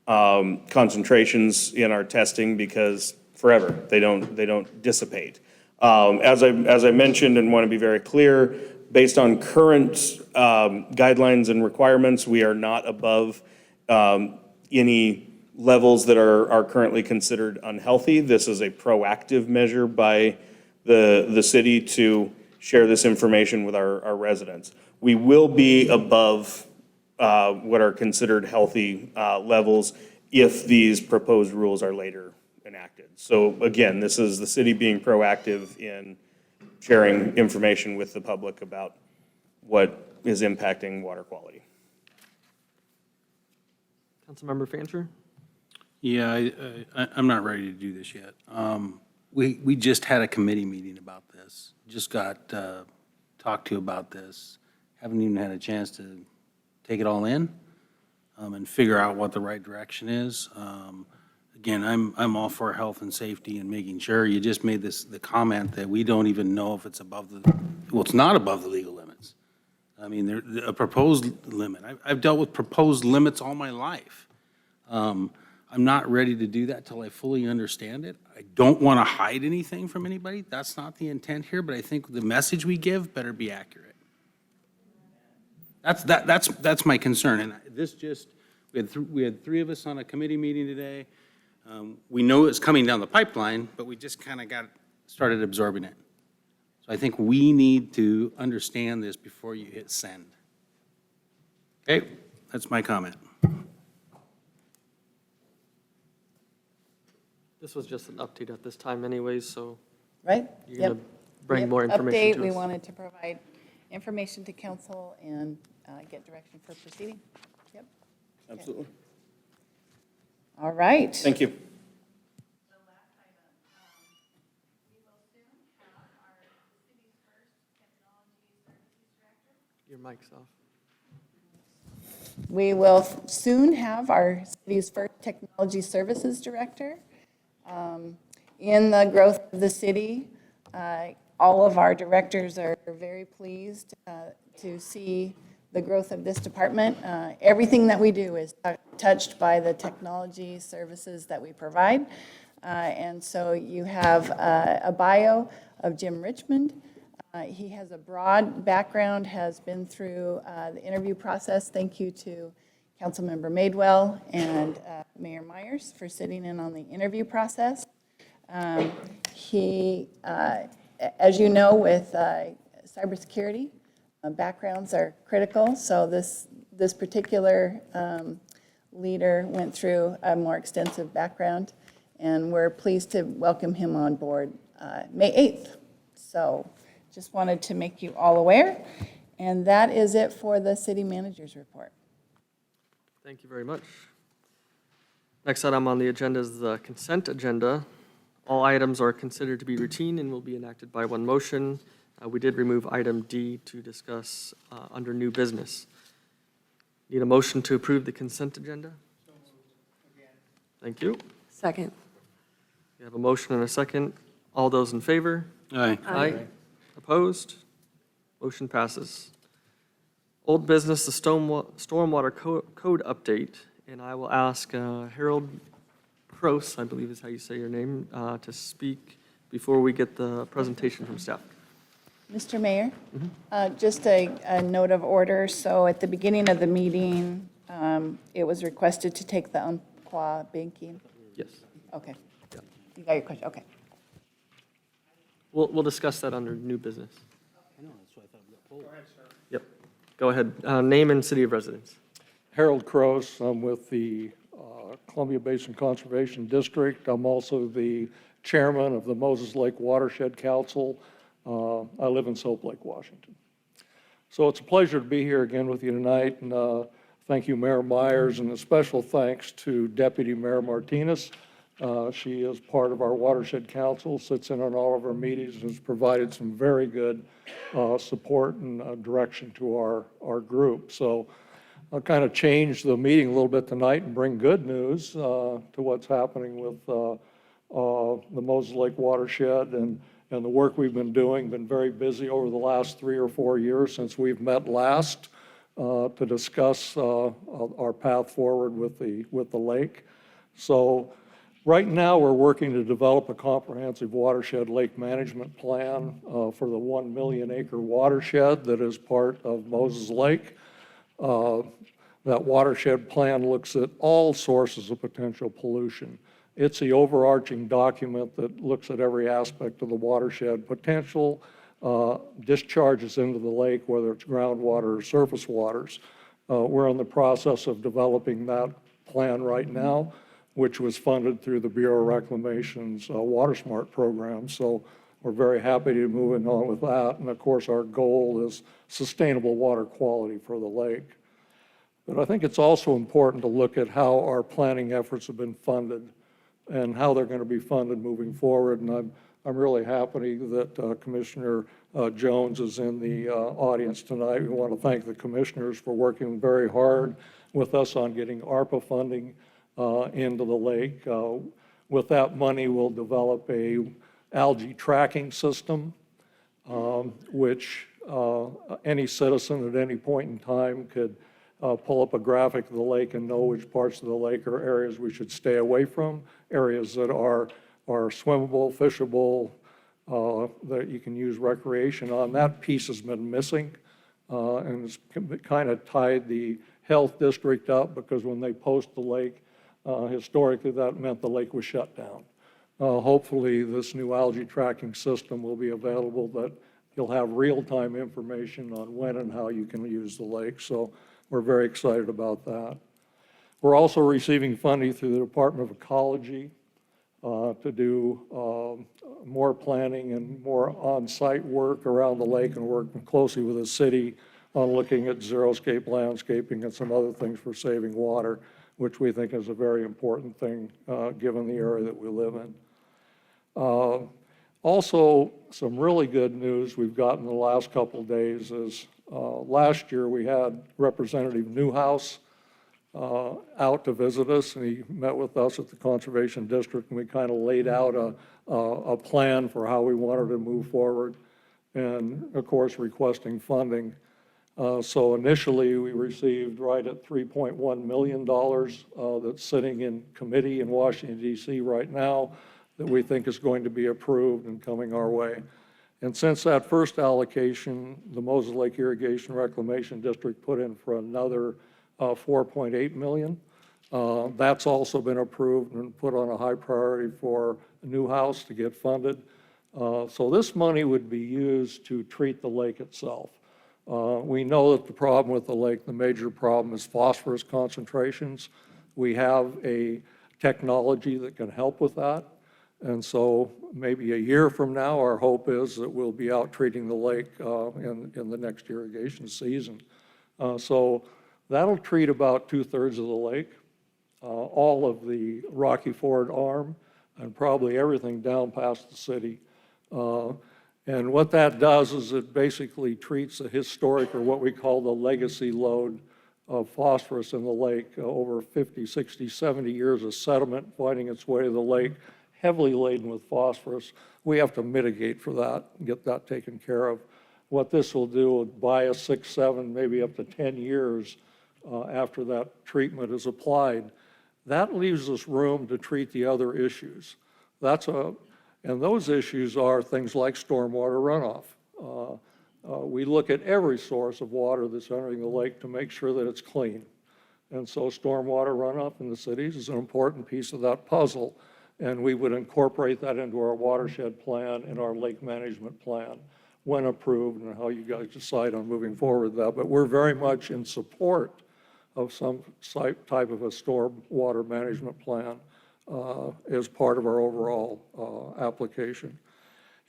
concentrations in our testing, because forever, they don't dissipate. As I mentioned and want to be very clear, based on current guidelines and requirements, we are not above any levels that are currently considered unhealthy. This is a proactive measure by the city to share this information with our residents. We will be above what are considered healthy levels if these proposed rules are later enacted. So again, this is the city being proactive in sharing information with the public about what is impacting water quality. Councilmember Fancher? Yeah, I'm not ready to do this yet. We just had a committee meeting about this, just got talked to about this. Haven't even had a chance to take it all in and figure out what the right direction is. Again, I'm all for health and safety and making sure. You just made the comment that we don't even know if it's above it's not above the legal limits. I mean, a proposed limit. I've dealt with proposed limits all my life. I'm not ready to do that till I fully understand it. I don't want to hide anything from anybody. That's not the intent here, but I think the message we give better be accurate. That's my concern, and this just, we had three of us on a committee meeting today. We know it's coming down the pipeline, but we just kind of started absorbing it. So I think we need to understand this before you hit send. Okay, that's my comment. This was just an update at this time anyways, so Right? you're going to Yep. bring Yep. more information Update, to we us. wanted to provide information to council and get direction for proceeding. Yep. Absolutely. All right. Thank you. Your mic's off. We will soon have our city's first technology services director. In the growth of the city, all of our directors are very pleased to see the growth of this department. Everything that we do is touched by the technology services that we provide. And so you have a bio of Jim Richmond. He has a broad background, has been through the interview process. Thank you to Councilmember Madewell and Mayor Myers for sitting in on the interview process. He, as you know, with cybersecurity, backgrounds are critical. So this particular leader went through a more extensive background, and we're pleased to welcome him on board May 8th. So just wanted to make you all aware. And that is it for the city manager's report. Thank you very much. Next item on the agenda is the consent agenda. All items are considered to be routine and will be enacted by one motion. We did remove item D to discuss under new business. Need a motion to approve the consent agenda? Thank you. Second. We have a motion and a second. All those in favor? Aye. Aye. Opposed? Motion passes. Old business, the stormwater code update, and I will ask Harold Cross, I believe is how you say your name, to speak before we get the presentation from staff. Mr. Mayor, just a note of order. So at the beginning of the meeting, it was requested to take the Umpqua banking. Yes. Okay. You got your question, okay. We'll discuss that under new business. Yep. Go ahead. Name and city of residence. Harold Cross, I'm with the Columbia Basin Conservation District. I'm also the chairman of the Moses Lake Watershed Council. I live in Soap Lake, Washington. So it's a pleasure to be here again with you tonight, and thank you, Mayor Myers, and a special thanks to Deputy Mayor Martinez. She is part of our Watershed Council, sits in on all of our meetings, and has provided some very good support and direction to our group. So I'll kind of change the meeting a little bit tonight and bring good news to what's happening with the Moses Lake Watershed and the work we've been doing. Been very busy over the last 3 or 4 years since we've met last to discuss our path forward with the lake. So right now, we're working to develop a comprehensive watershed lake management plan for the 1 million acre watershed that is part of Moses Lake. That watershed plan looks at all sources of potential pollution. It's the overarching document that looks at every aspect of the watershed, potential discharges into the lake, whether it's groundwater or surface waters. We're in the process of developing that plan right now, which was funded through the Bureau of Reclamation's Water Smart program. So we're very happy to move on with that. And of course, our goal is sustainable water quality for the lake. But I think it's also important to look at how our planning efforts have been funded and how they're going to be funded moving forward. And I'm really happy that Commissioner Jones is in the audience tonight. We want to thank the commissioners for working very hard with us on getting ARPA funding into the lake. With that money, we'll develop a algae tracking system, which any citizen at any point in time could pull up a graphic of the lake and know which parts of the lake are areas we should stay away from, areas that are swimmable, fishable, that you can use recreation on. That piece has been missing And it's kind of tied the health district up, because when they post the lake, historically, that meant the lake was shut down. Hopefully, this new algae tracking system will be available, that you'll have real-time information on when and how you can use the lake. So we're very excited about that. We're also receiving funding through the Department of Ecology to do more planning and more on-site work around the lake, and working closely with the city on looking at xeriscape landscaping and some other things for saving water, which we think is a very important thing given the area that we live in. Also, some really good news we've gotten the last couple of days is last year we had Representative Newhouse out to visit us, and he met with us at the Conservation District, and we kind of laid out a plan for how we wanted to move forward, and of course requesting funding. So initially we received right at $3.1 million that's sitting in committee in Washington, D.C. right now, that we think is going to be approved and coming our way. And since that first allocation, the Moses Lake Irrigation Reclamation District put in for another $4.8 million. That's also been approved and put on a high priority for Newhouse to get funded. So this money would be used to treat the lake itself. We know that the problem with the lake, the major problem, is phosphorus concentrations. We have a technology that can help with that. And so maybe a year from now, our hope is that we'll be out treating the lake in the next irrigation season. So that'll treat about 2/3 of the lake, all of the Rocky Ford Arm, and probably everything down past the city. And what that does is it basically treats the historic, or what we call the legacy load of phosphorus in the lake, over 50, 60, 70 years of sediment finding its way to the lake, heavily laden with phosphorus. We have to mitigate for that and get that taken care of. What this will do will buy us 6, 7, maybe up to 10 years after that treatment is applied. That leaves us room to treat the other issues. And those issues are things like stormwater runoff. We look at every source of water that's entering the lake to make sure that it's clean. And so stormwater runoff in the cities is an important piece of that puzzle. And we would incorporate that into our watershed plan and our lake management plan when approved, and how you guys decide on moving forward with that. But we're very much in support of some type of a stormwater management plan as part of our overall application.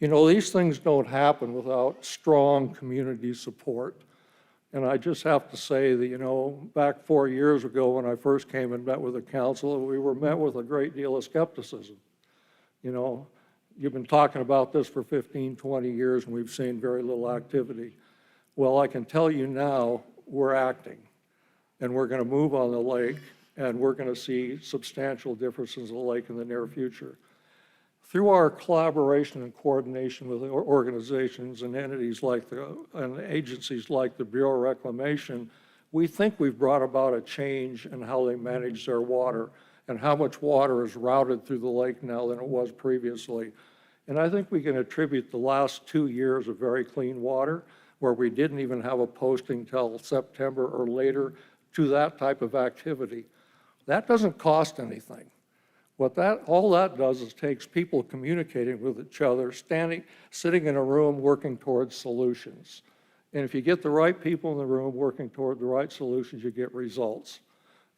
You know, these things don't happen without strong community support. And I just have to say that, you know, back 4 years ago when I first came and met with the council, we were met with a great deal of skepticism. You know, you've been talking about this for 15, 20 years, and we've seen very little activity. Well, I can tell you now, we're acting, and we're going to move on the lake, and we're going to see substantial differences in the lake in the near future. Through our collaboration and coordination with organizations and entities and agencies like the Bureau of Reclamation, we think we've brought about a change in how they manage their water and how much water is routed through the lake now than it was previously. And I think we can attribute the last 2 years of very clean water, where we didn't even have a posting till September or later, to that type of activity. That doesn't cost anything. All that does is takes people communicating with each other, sitting in a room working towards solutions. And if you get the right people in the room working toward the right solutions, you get results.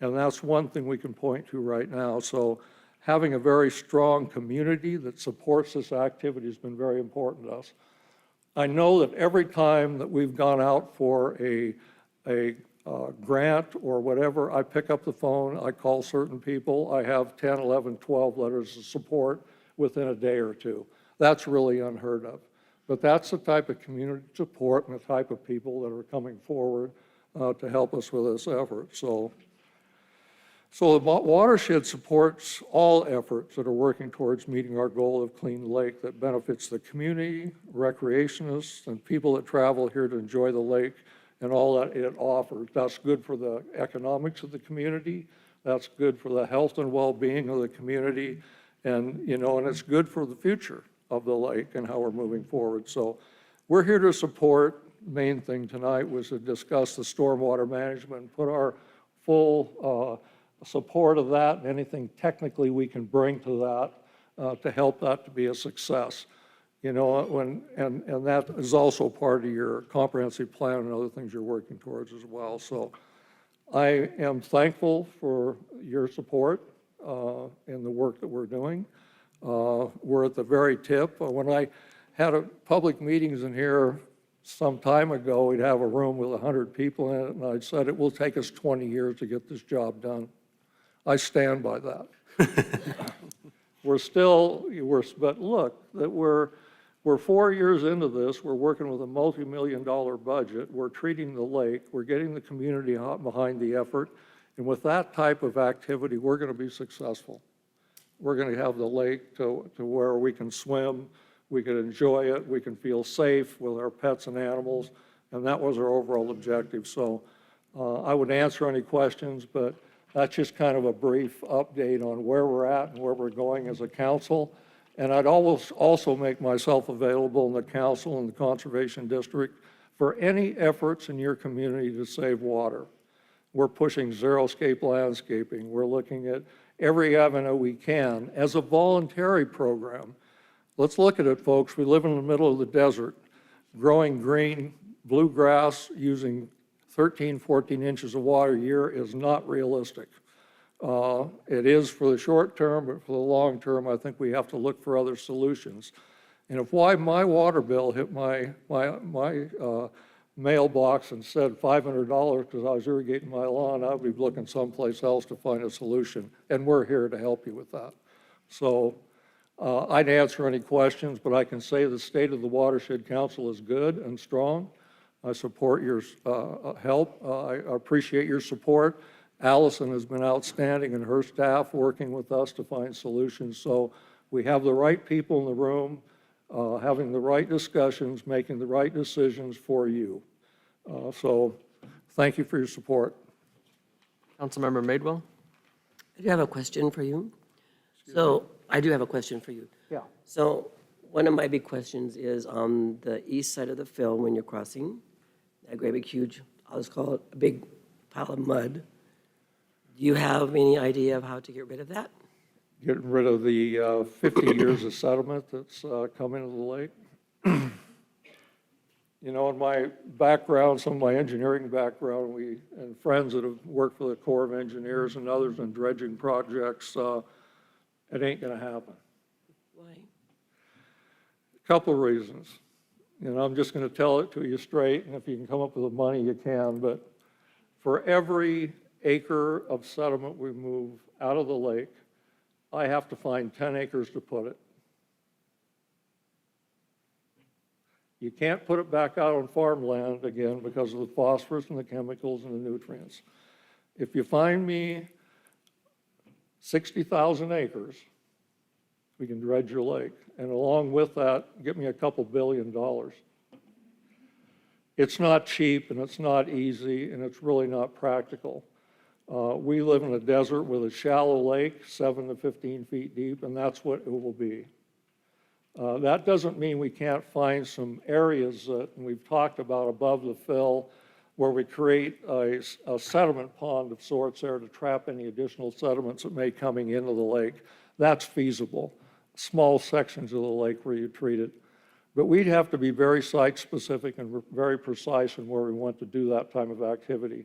And that's one thing we can point to right now. So having a very strong community that supports this activity has been very important to us. I know that every time that we've gone out for a grant or whatever, I pick up the phone, I call certain people, I have 10, 11, 12 letters of support within a day or two. That's really unheard of. But that's the type of community support and the type of people that are coming forward to help us with this effort. So the watershed supports all efforts that are working towards meeting our goal of clean lake that benefits the community, recreationists, and people that travel here to enjoy the lake and all that it offers. That's good for the economics of the community. That's good for the health and well-being of the community. And, you know, and it's good for the future of the lake and how we're moving forward. So we're here to support main thing tonight was to discuss the stormwater management and put our full support of that and anything technically we can bring to that to help that to be a success. You know, and that is also part of your comprehensive plan and other things you're working towards as well. So I am thankful for your support in the work that we're doing. We're at the very tip. When I had public meetings in here some time ago, we'd have a room with 100 people in it, and I said it will take us 20 years to get this job done. I stand by that. But look, that we're 4 years into this. We're working with a multi-million-dollar budget. We're treating the lake. We're getting the community behind the effort. And with that type of activity, we're going to be successful. We're going to have the lake to where we can swim, we can enjoy it, we can feel safe with our pets and animals, and that was our overall objective. So I would answer any questions, but that's just kind of a brief update on where we're at and where we're going as a council. And I'd always also make myself available in the council and the Conservation District for any efforts in your community to save water. We're pushing xeriscape landscaping. We're looking at every avenue we can as a voluntary program. Let's look at it, folks. We live in the middle of the desert. Growing green bluegrass using 13, 14 inches of water a year is not realistic. It is for the short term, but for the long term, I think we have to look for other solutions. And if my water bill hit my mailbox and said $500 because I was irrigating my lawn, I'd be looking someplace else to find a solution. And we're here to help you with that. So I'd answer any questions, but I can say the state of the Watershed Council is good and strong. I support your help. I appreciate your support. Allison has been outstanding and her staff working with us to find solutions. So we have the right people in the room, having the right discussions, making the right decisions for you. So thank you for your support. Councilmember Madewell? I do have a question for you. I do have a question for you. Yeah. So one of my big questions is on the east side of the fill when you're crossing, that great big huge, I'll just call it a big pile of mud. Do you have any idea of how to get rid of that? Getting rid of the 50 years of sediment that's come into the lake. You know, in my background, some of my engineering background, and friends that have worked for the Corps of Engineers and others in dredging projects, it ain't going to happen. Why? A couple of reasons. You know, I'm just going to tell it to you straight, and if you can come up with the money, you can. But for every acre of sediment we move out of the lake, I have to find 10 acres to put it. You can't put it back out on farmland again because of the phosphorus and the chemicals and the nutrients. If you find me 60,000 acres, we can dredge your lake. And along with that, get me a couple $2 billion. It's not cheap and it's not easy and it's really not practical. We live in a desert with a shallow lake, 7 to 15 feet deep, and that's what it will be. That doesn't mean we can't find some areas that we've talked about above the fill where we create a sediment pond of sorts there to trap any additional sediments that may coming into the lake. That's feasible. Small sections of the lake where you treat it. But we'd have to be very site-specific and very precise in where we want to do that type of activity.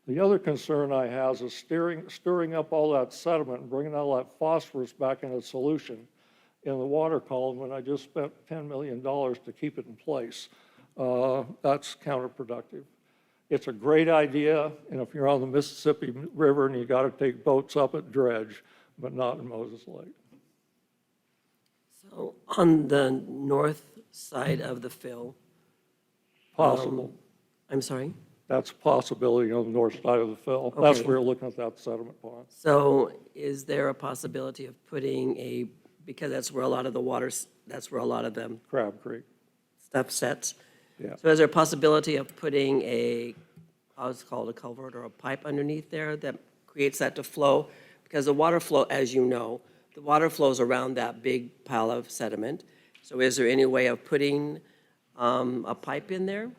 The other concern I have is stirring up all that sediment and bringing all that phosphorus back into solution in the water column when I just spent $10 million to keep it in place. That's counterproductive. It's a great idea, and if you're on the Mississippi River and you got to take boats up at dredge, but not in Moses Lake. So on the north side of the fill. Possible. I'm sorry? That's a possibility on the north side of the fill. Okay. That's where you're looking at that sediment pond. So is there a possibility of putting because that's where a lot of the that's where a lot of the Crab Creek. stuff sets. Yeah. So is there a possibility of putting I'll just call it a culvert or a pipe underneath there that creates that to flow? Because the water flow, as you know, the water flows around that big pile of sediment. So is there any way of putting a pipe in there?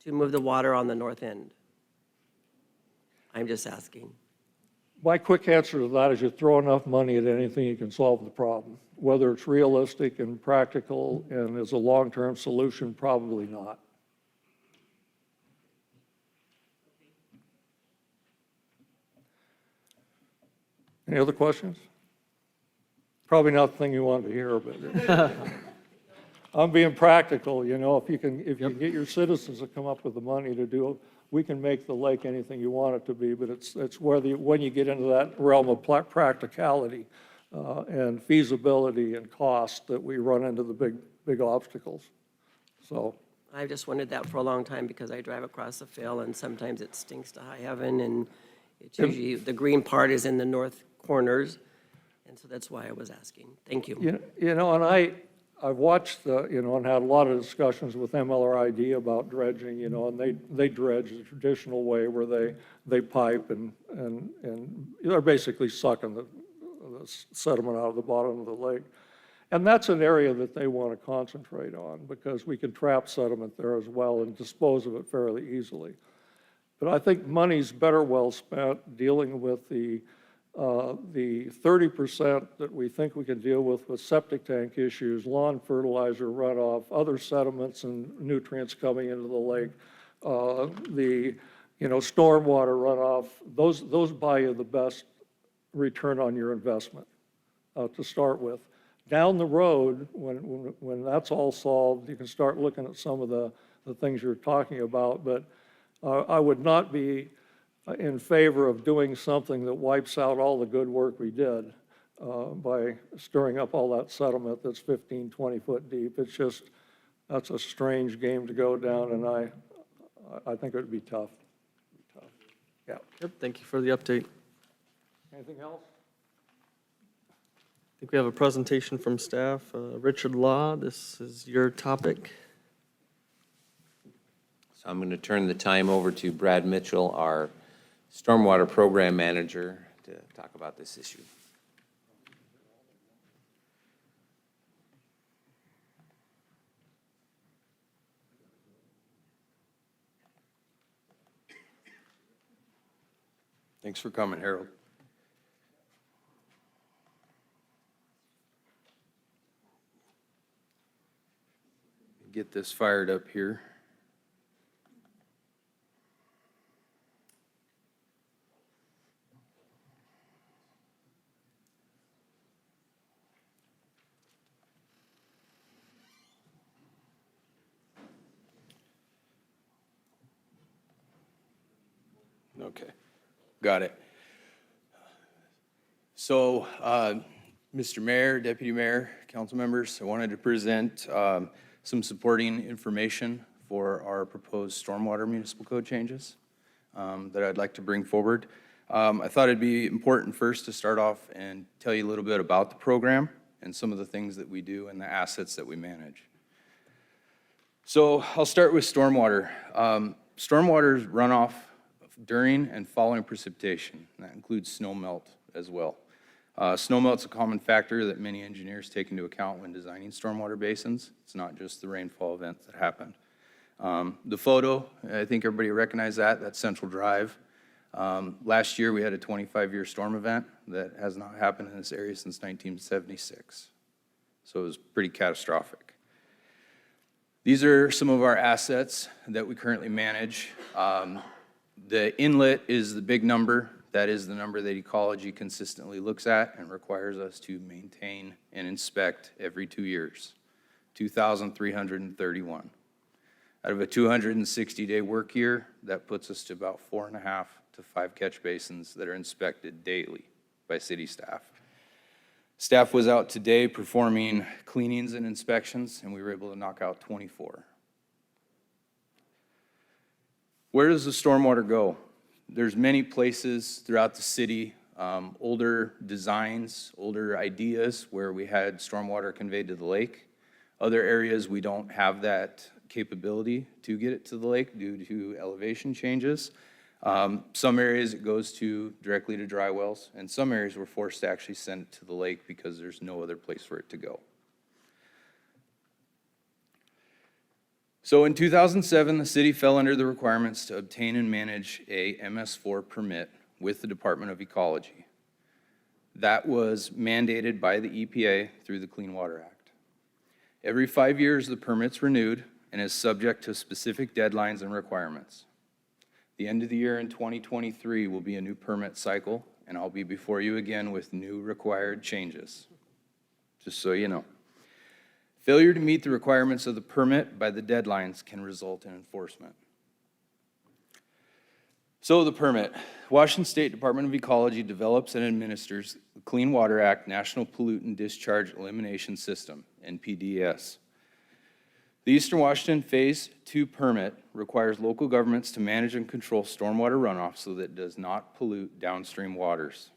to move the water on the north end? I'm just asking. My quick answer to that is you throw enough money at anything, you can solve the problem. Whether it's realistic and practical and is a long-term solution, probably not. Any other questions? Probably not the thing you wanted to hear, but I'm being practical, you know, if you can get your citizens to come up with the money to do, we can make the lake anything you want it to be, but it's where when you get into that realm of practicality and feasibility and cost that we run into the big obstacles. So. I've just wondered that for a long time because I drive across the fill and sometimes it stinks to high heaven and it's usually, the green part is in the north corners. And so that's why I was asking. Thank you. You know, and I've watched, you know, and had a lot of discussions with MLRID about dredging, you know, and they dredge the traditional way where they pipe and they're basically sucking the sediment out of the bottom of the lake. And that's an area that they want to concentrate on because we can trap sediment there as well and dispose of it fairly easily. But I think money's better well spent dealing with the 30% that we think we can deal with septic tank issues, lawn fertilizer runoff, other sediments and nutrients coming into the lake, stormwater runoff. Those buy you the best return on your investment to start with. Down the road, when that's all solved, you can start looking at some of the things you're talking about. But I would not be in favor of doing something that wipes out all the good work we did by stirring up all that sediment that's 15, 20 foot deep. It's just, that's a strange game to go down, and I think it would be tough. Yeah. Yep, thank you for the update. Anything else? I think we have a presentation from staff. Richard Law, this is your topic. So I'm going to turn the time over to Brad Mitchell, our Stormwater Program Manager, to talk about this issue. Thanks for coming, Harold. Get this fired up here. Okay, got it. So, Mr. Mayor, Deputy Mayor, council members, I wanted to present some supporting information for our proposed stormwater municipal code changes that I'd like to bring forward. I thought it'd be important first to start off and tell you a little bit about the program and some of the things that we do and the assets that we manage. So I'll start with stormwater. Stormwater is runoff during and following precipitation. That includes snow melt as well. Snow melt's a common factor that many engineers take into account when designing stormwater basins. It's not just the rainfall events that happened. The photo, I think everybody recognized that. That's Central Drive. Last year we had a 25-year storm event that has not happened in this area since 1976. So it was pretty catastrophic. These are some of our assets that we currently manage. The inlet is the big number. That is the number that ecology consistently looks at and requires us to maintain and inspect every 2 years, 2,331. Out of a 260-day work year, that puts us to about 4.5 to 5 catch basins that are inspected daily by city staff. Staff was out today performing cleanings and inspections, and we were able to knock out 24. Where does the stormwater go? There's many places throughout the city, older designs, older ideas where we had stormwater conveyed to the lake. Other areas we don't have that capability to get it to the lake due to elevation changes. Some areas it goes directly to dry wells, and some areas we're forced to actually send it to the lake because there's no other place for it to go. So in 2007, the city fell under the requirements to obtain and manage a MS4 permit with the Department of Ecology. That was mandated by the EPA through the Clean Water Act. Every 5 years, the permit's renewed and is subject to specific deadlines and requirements. The end of the year in 2023 will be a new permit cycle, and I'll be before you again with new required changes, just so you know. Failure to meet the requirements of the permit by the deadlines can result in enforcement. So the permit. Washington State Department of Ecology develops and administers the Clean Water Act National Pollutant Discharge Elimination System, NPDES. The Eastern Washington Phase 2 permit requires local governments to manage and control stormwater runoff so that it does not pollute downstream waters.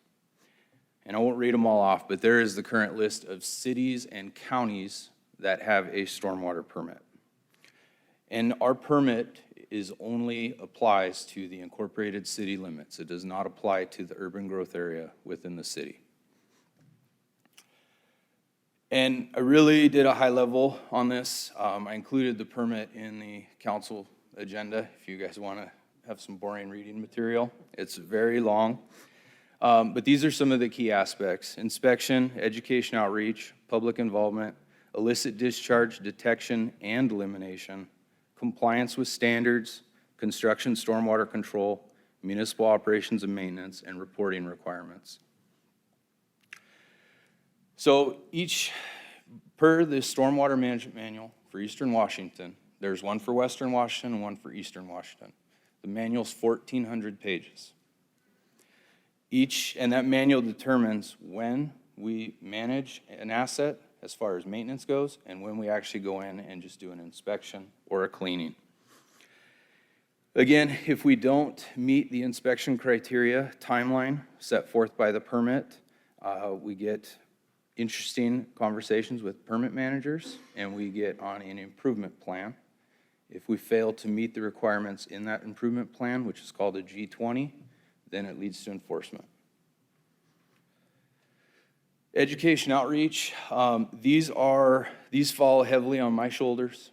And I won't read them all off, but there is the current list of cities and counties that have a stormwater permit. And our permit only applies to the incorporated city limits. It does not apply to the urban growth area within the city. And I really did a high level on this. I included the permit in the council agenda if you guys want to have some boring reading material. It's very long. But these are some of the key aspects: inspection, education outreach, public involvement, illicit discharge detection and elimination, compliance with standards, construction stormwater control, municipal operations and maintenance, and reporting requirements. So per the Stormwater Management Manual for Eastern Washington, there's one for Western Washington and one for Eastern Washington. The manual's 1,400 pages. And that manual determines when we manage an asset as far as maintenance goes, and when we actually go in and just do an inspection or a cleaning. Again, if we don't meet the inspection criteria timeline set forth by the permit, we get interesting conversations with permit managers, and we get on an improvement plan. If we fail to meet the requirements in that improvement plan, which is called a G20, then it leads to enforcement. Education outreach, these fall heavily on my shoulders.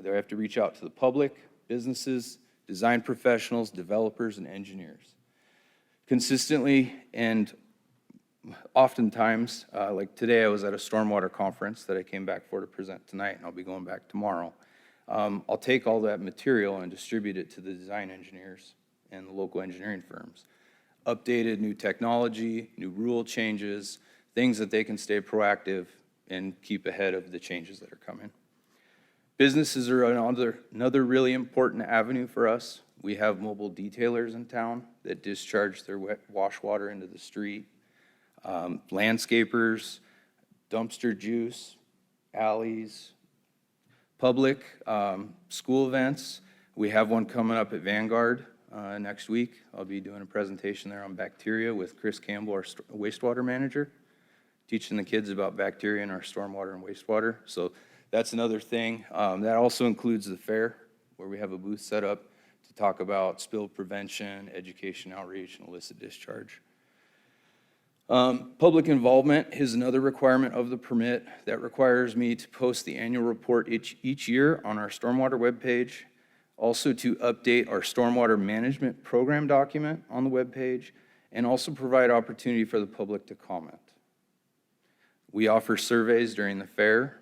They have to reach out to the public, businesses, design professionals, developers, and engineers. Consistently and oftentimes, like today I was at a stormwater conference that I came back for to present tonight, and I'll be going back tomorrow. I'll take all that material and distribute it to the design engineers and the local engineering firms. Updated new technology, new rule changes, things that they can stay proactive and keep ahead of the changes that are coming. Businesses are another really important avenue for us. We have mobile detailers in town that discharge their wash water into the street. Landscapers, dumpster juice, alleys, public, school events. We have one coming up at Vanguard next week. I'll be doing a presentation there on bacteria with Chris Campbell, our wastewater manager, teaching the kids about bacteria in our stormwater and wastewater. So that's another thing. That also includes the fair, where we have a booth set up to talk about spill prevention, education outreach, and illicit discharge. Public involvement is another requirement of the permit that requires me to post the annual report each year on our stormwater webpage, also to update our stormwater management program document on the webpage, and also provide opportunity for the public to comment. We offer surveys during the fair.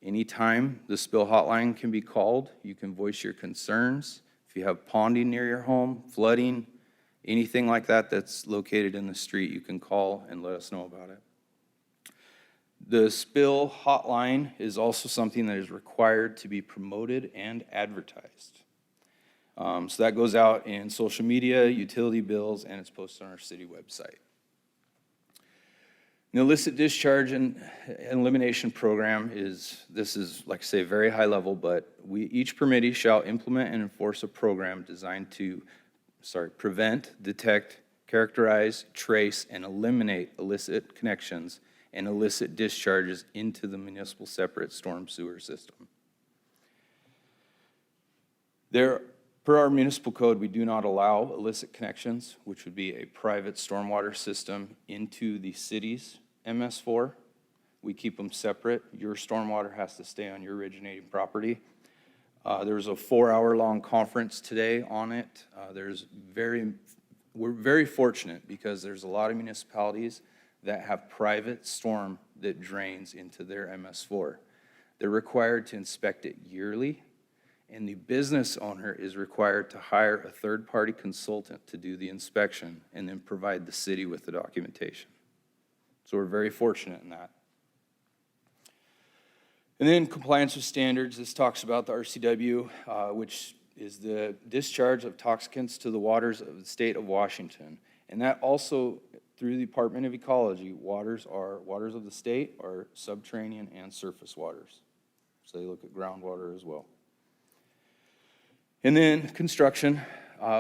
Anytime the spill hotline can be called, you can voice your concerns. If you have ponding near your home, flooding, anything like that that's located in the street, you can call and let us know about it. The spill hotline is also something that is required to be promoted and advertised. So that goes out in social media, utility bills, and it's posted on our city website. The illicit discharge and elimination program is, like I say, very high level, but each permittee shall implement and enforce a program designed to prevent, detect, characterize, trace, and eliminate illicit connections and illicit discharges into the municipal separate storm sewer system. Per our municipal code, we do not allow illicit connections, which would be a private stormwater system, into the city's MS4. We keep them separate. Your stormwater has to stay on your originating property. There was a 4-hour-long conference today on it. We're very fortunate because there's a lot of municipalities that have private storm that drains into their MS4. They're required to inspect it yearly, and the business owner is required to hire a third-party consultant to do the inspection and then provide the city with the documentation. So we're very fortunate in that. And then compliance with standards, this talks about the RCW, which is the discharge of toxicants to the waters of the state of Washington. And that also, through the Department of Ecology, waters of the state are subterranean and surface waters. So they look at groundwater as well. And then construction,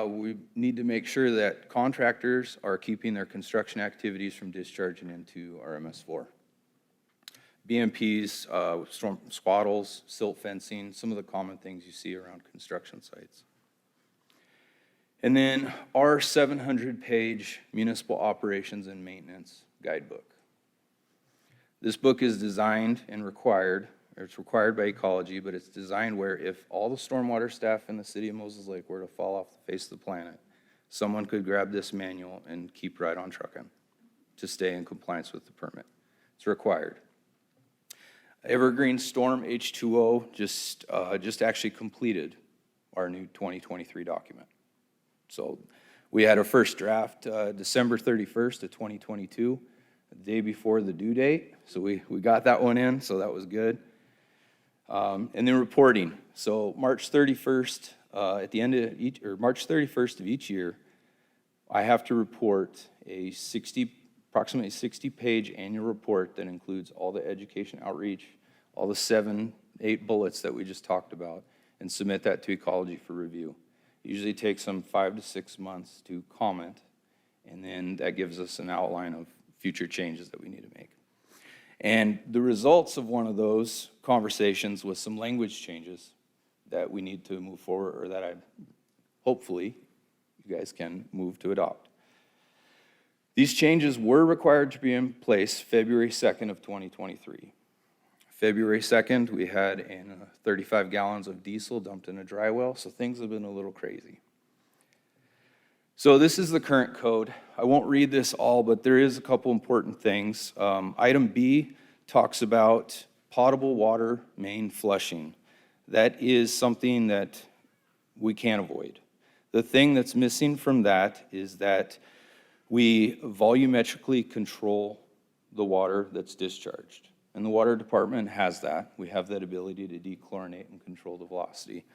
we need to make sure that contractors are keeping their construction activities from discharging into our MS4. BMPs, storm swaddles, silt fencing, some of the common things you see around construction sites. And then our 700-page municipal operations and maintenance guidebook. This book is designed and required, or it's required by Ecology, but it's designed where if all the stormwater staff in the city of Moses Lake were to fall off the face of the planet, someone could grab this manual and keep right on trucking to stay in compliance with the permit. It's required. Evergreen Storm H2O just actually completed our new 2023 document. So we had our first draft December 31st of 2022, the day before the due date. So we got that one in, so that was good. And then reporting. So March 31st, at the end of each, or March 31st of each year, I have to report a approximately 60-page annual report that includes all the education outreach, all the 7, 8 bullets that we just talked about, and submit that to Ecology for review. It usually takes them 5 to 6 months to comment, and then that gives us an outline of future changes that we need to make. And the results of one of those conversations was some language changes that we need to move forward, or that hopefully you guys can move to adopt. These changes were required to be in place February 2nd of 2023. February 2nd, we had 35 gallons of diesel dumped in a dry well, so things have been a little crazy. So this is the current code. I won't read this all, but there is a couple important things. Item B talks about potable water main flushing. That is something that we can't avoid. The thing that's missing from that is that we volumetrically control the water that's discharged. And the water department has that. We have that ability to dechlorinate and control the velocity.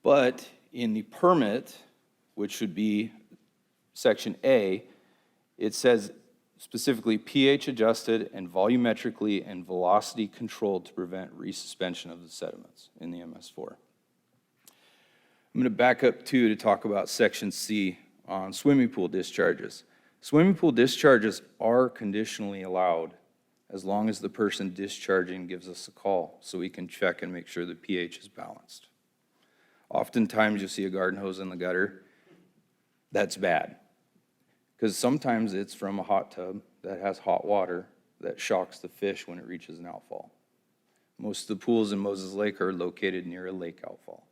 But in the permit, which should be section A, it says specifically pH adjusted and volumetrically and velocity controlled to prevent resuspension of the sediments in the MS4. I'm going to back up too to talk about section C on swimming pool discharges. Swimming pool discharges are conditionally allowed as long as the person discharging gives us a call so we can check and make sure the pH is balanced. Oftentimes you'll see a garden hose in the gutter. That's bad, because sometimes it's from a hot tub that has hot water that shocks the fish when it reaches an outfall. Most of the pools in Moses Lake are located near a lake outfall.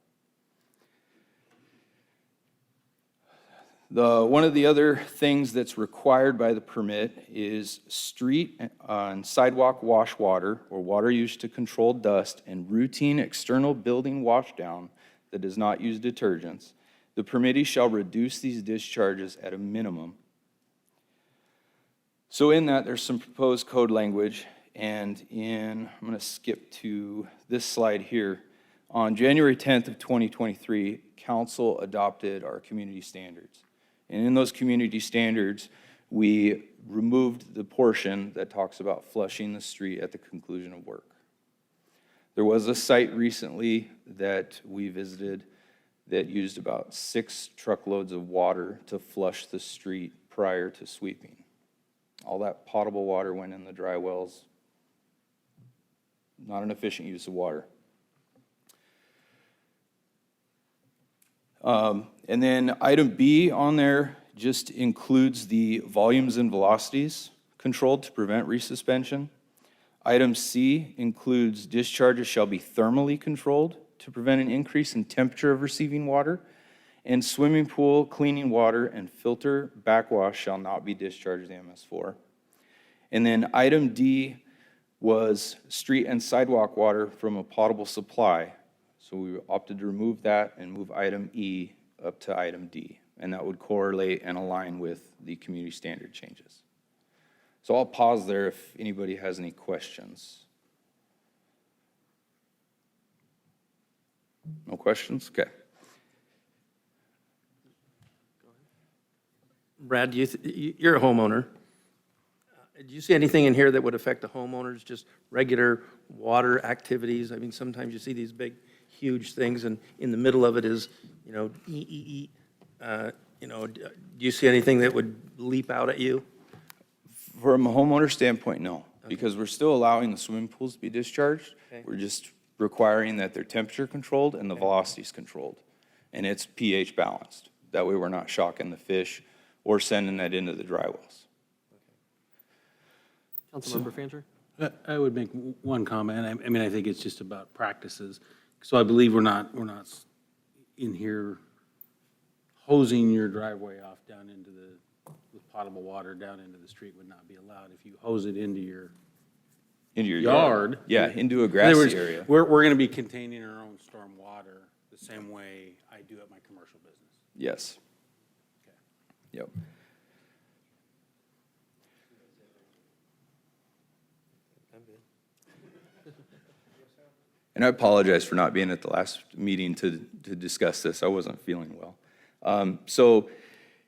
One of the other things that's required by the permit is street and sidewalk wash water, or water used to control dust, and routine external building washdown that does not use detergents. The permittee shall reduce these discharges at a minimum. So in that, there's some proposed code language, and I'm going to skip to this slide here. On January 10th of 2023, council adopted our community standards. And in those community standards, we removed the portion that talks about flushing the street at the conclusion of work. There was a site recently that we visited that used about 6 truckloads of water to flush the street prior to sweeping. All that potable water went in the dry wells. Not an efficient use of water. And then item B on there just includes the volumes and velocities controlled to prevent resuspension. Item C includes discharges shall be thermally controlled to prevent an increase in temperature of receiving water, and swimming pool, cleaning water, and filter backwash shall not be discharged to MS4. And then item D was street and sidewalk water from a potable supply. So we opted to remove that and move item E up to item D. And that would correlate and align with the community standard changes. So I'll pause there if anybody has any questions. No questions? Okay. Brad, you're a homeowner. Do you see anything in here that would affect the homeowners, just regular water activities? I mean, sometimes you see these big, huge things, and in the middle of it is, do you see anything that would leap out at you? From a homeowner standpoint, no, because we're still allowing the swimming pools to be discharged. Okay. We're just requiring that they're temperature controlled and the velocities controlled, and it's pH balanced. That way we're not shocking the fish or sending that into the dry wells. Councilmember Fancher? I would make one comment. I mean, I think it's just about practices. So I believe we're not in here hosing your driveway off down into with potable water down into the street would not be allowed. If you hose it into your yard. Yeah, into a In other words, grassy area. We're going to be containing our own storm water the same way I do at my commercial business. Yes. Yep. And I apologize for not being at the last meeting to discuss this. I wasn't feeling well. So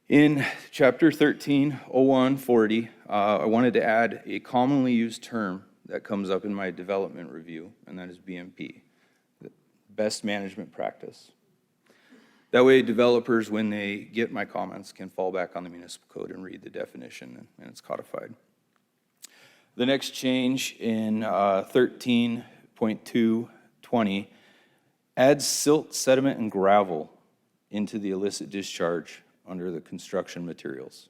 in chapter 13:0140, I wanted to add a commonly used term that comes up in my development review, and that is BMP, best management practice. That way developers, when they get my comments, can fall back on the municipal code and read the definition, and it's codified. The next change in 13.220 adds silt, sediment, and gravel into the illicit discharge under the construction materials.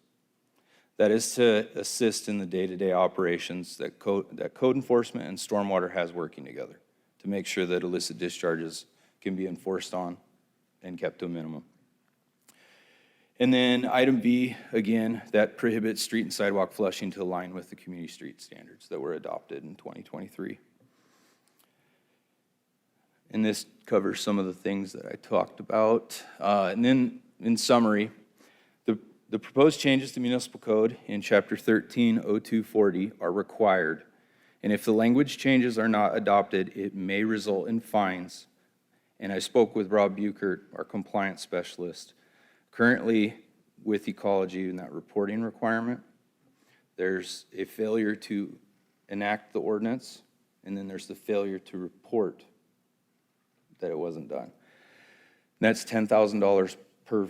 That is to assist in the day-to-day operations that code enforcement and stormwater has working together to make sure that illicit discharges can be enforced on and kept to a minimum. And then item B, again, that prohibits street and sidewalk flushing to align with the community street standards that were adopted in 2023. And this covers some of the things that I talked about. And then in summary, the proposed changes to municipal code in chapter 13:0240 are required. And if the language changes are not adopted, it may result in fines. And I spoke with Rob Buchert, our compliance specialist. Currently, with ecology and that reporting requirement, there's a failure to enact the ordinance, and then there's the failure to report that it wasn't done. And that's $10,000 per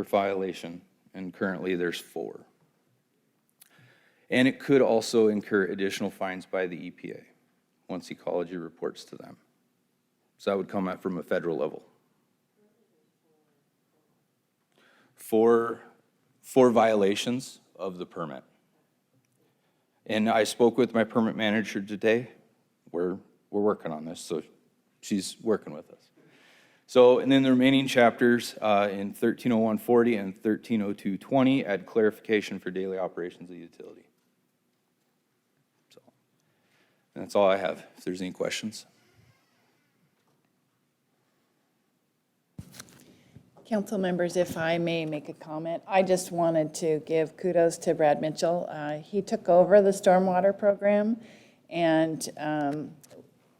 violation, and currently there's 4. And it could also incur additional fines by the EPA once ecology reports to them. So that would come out from a federal level. For violations of the permit. And I spoke with my permit manager today. We're working on this, so she's working with us. So, and then the remaining chapters in 13:0140 and 13:0220 add clarification for daily operations of the utility. So, and that's all I have, if there's any questions. Council members, if I may make a comment, I just wanted to give kudos to Brad Mitchell. He took over the stormwater program, and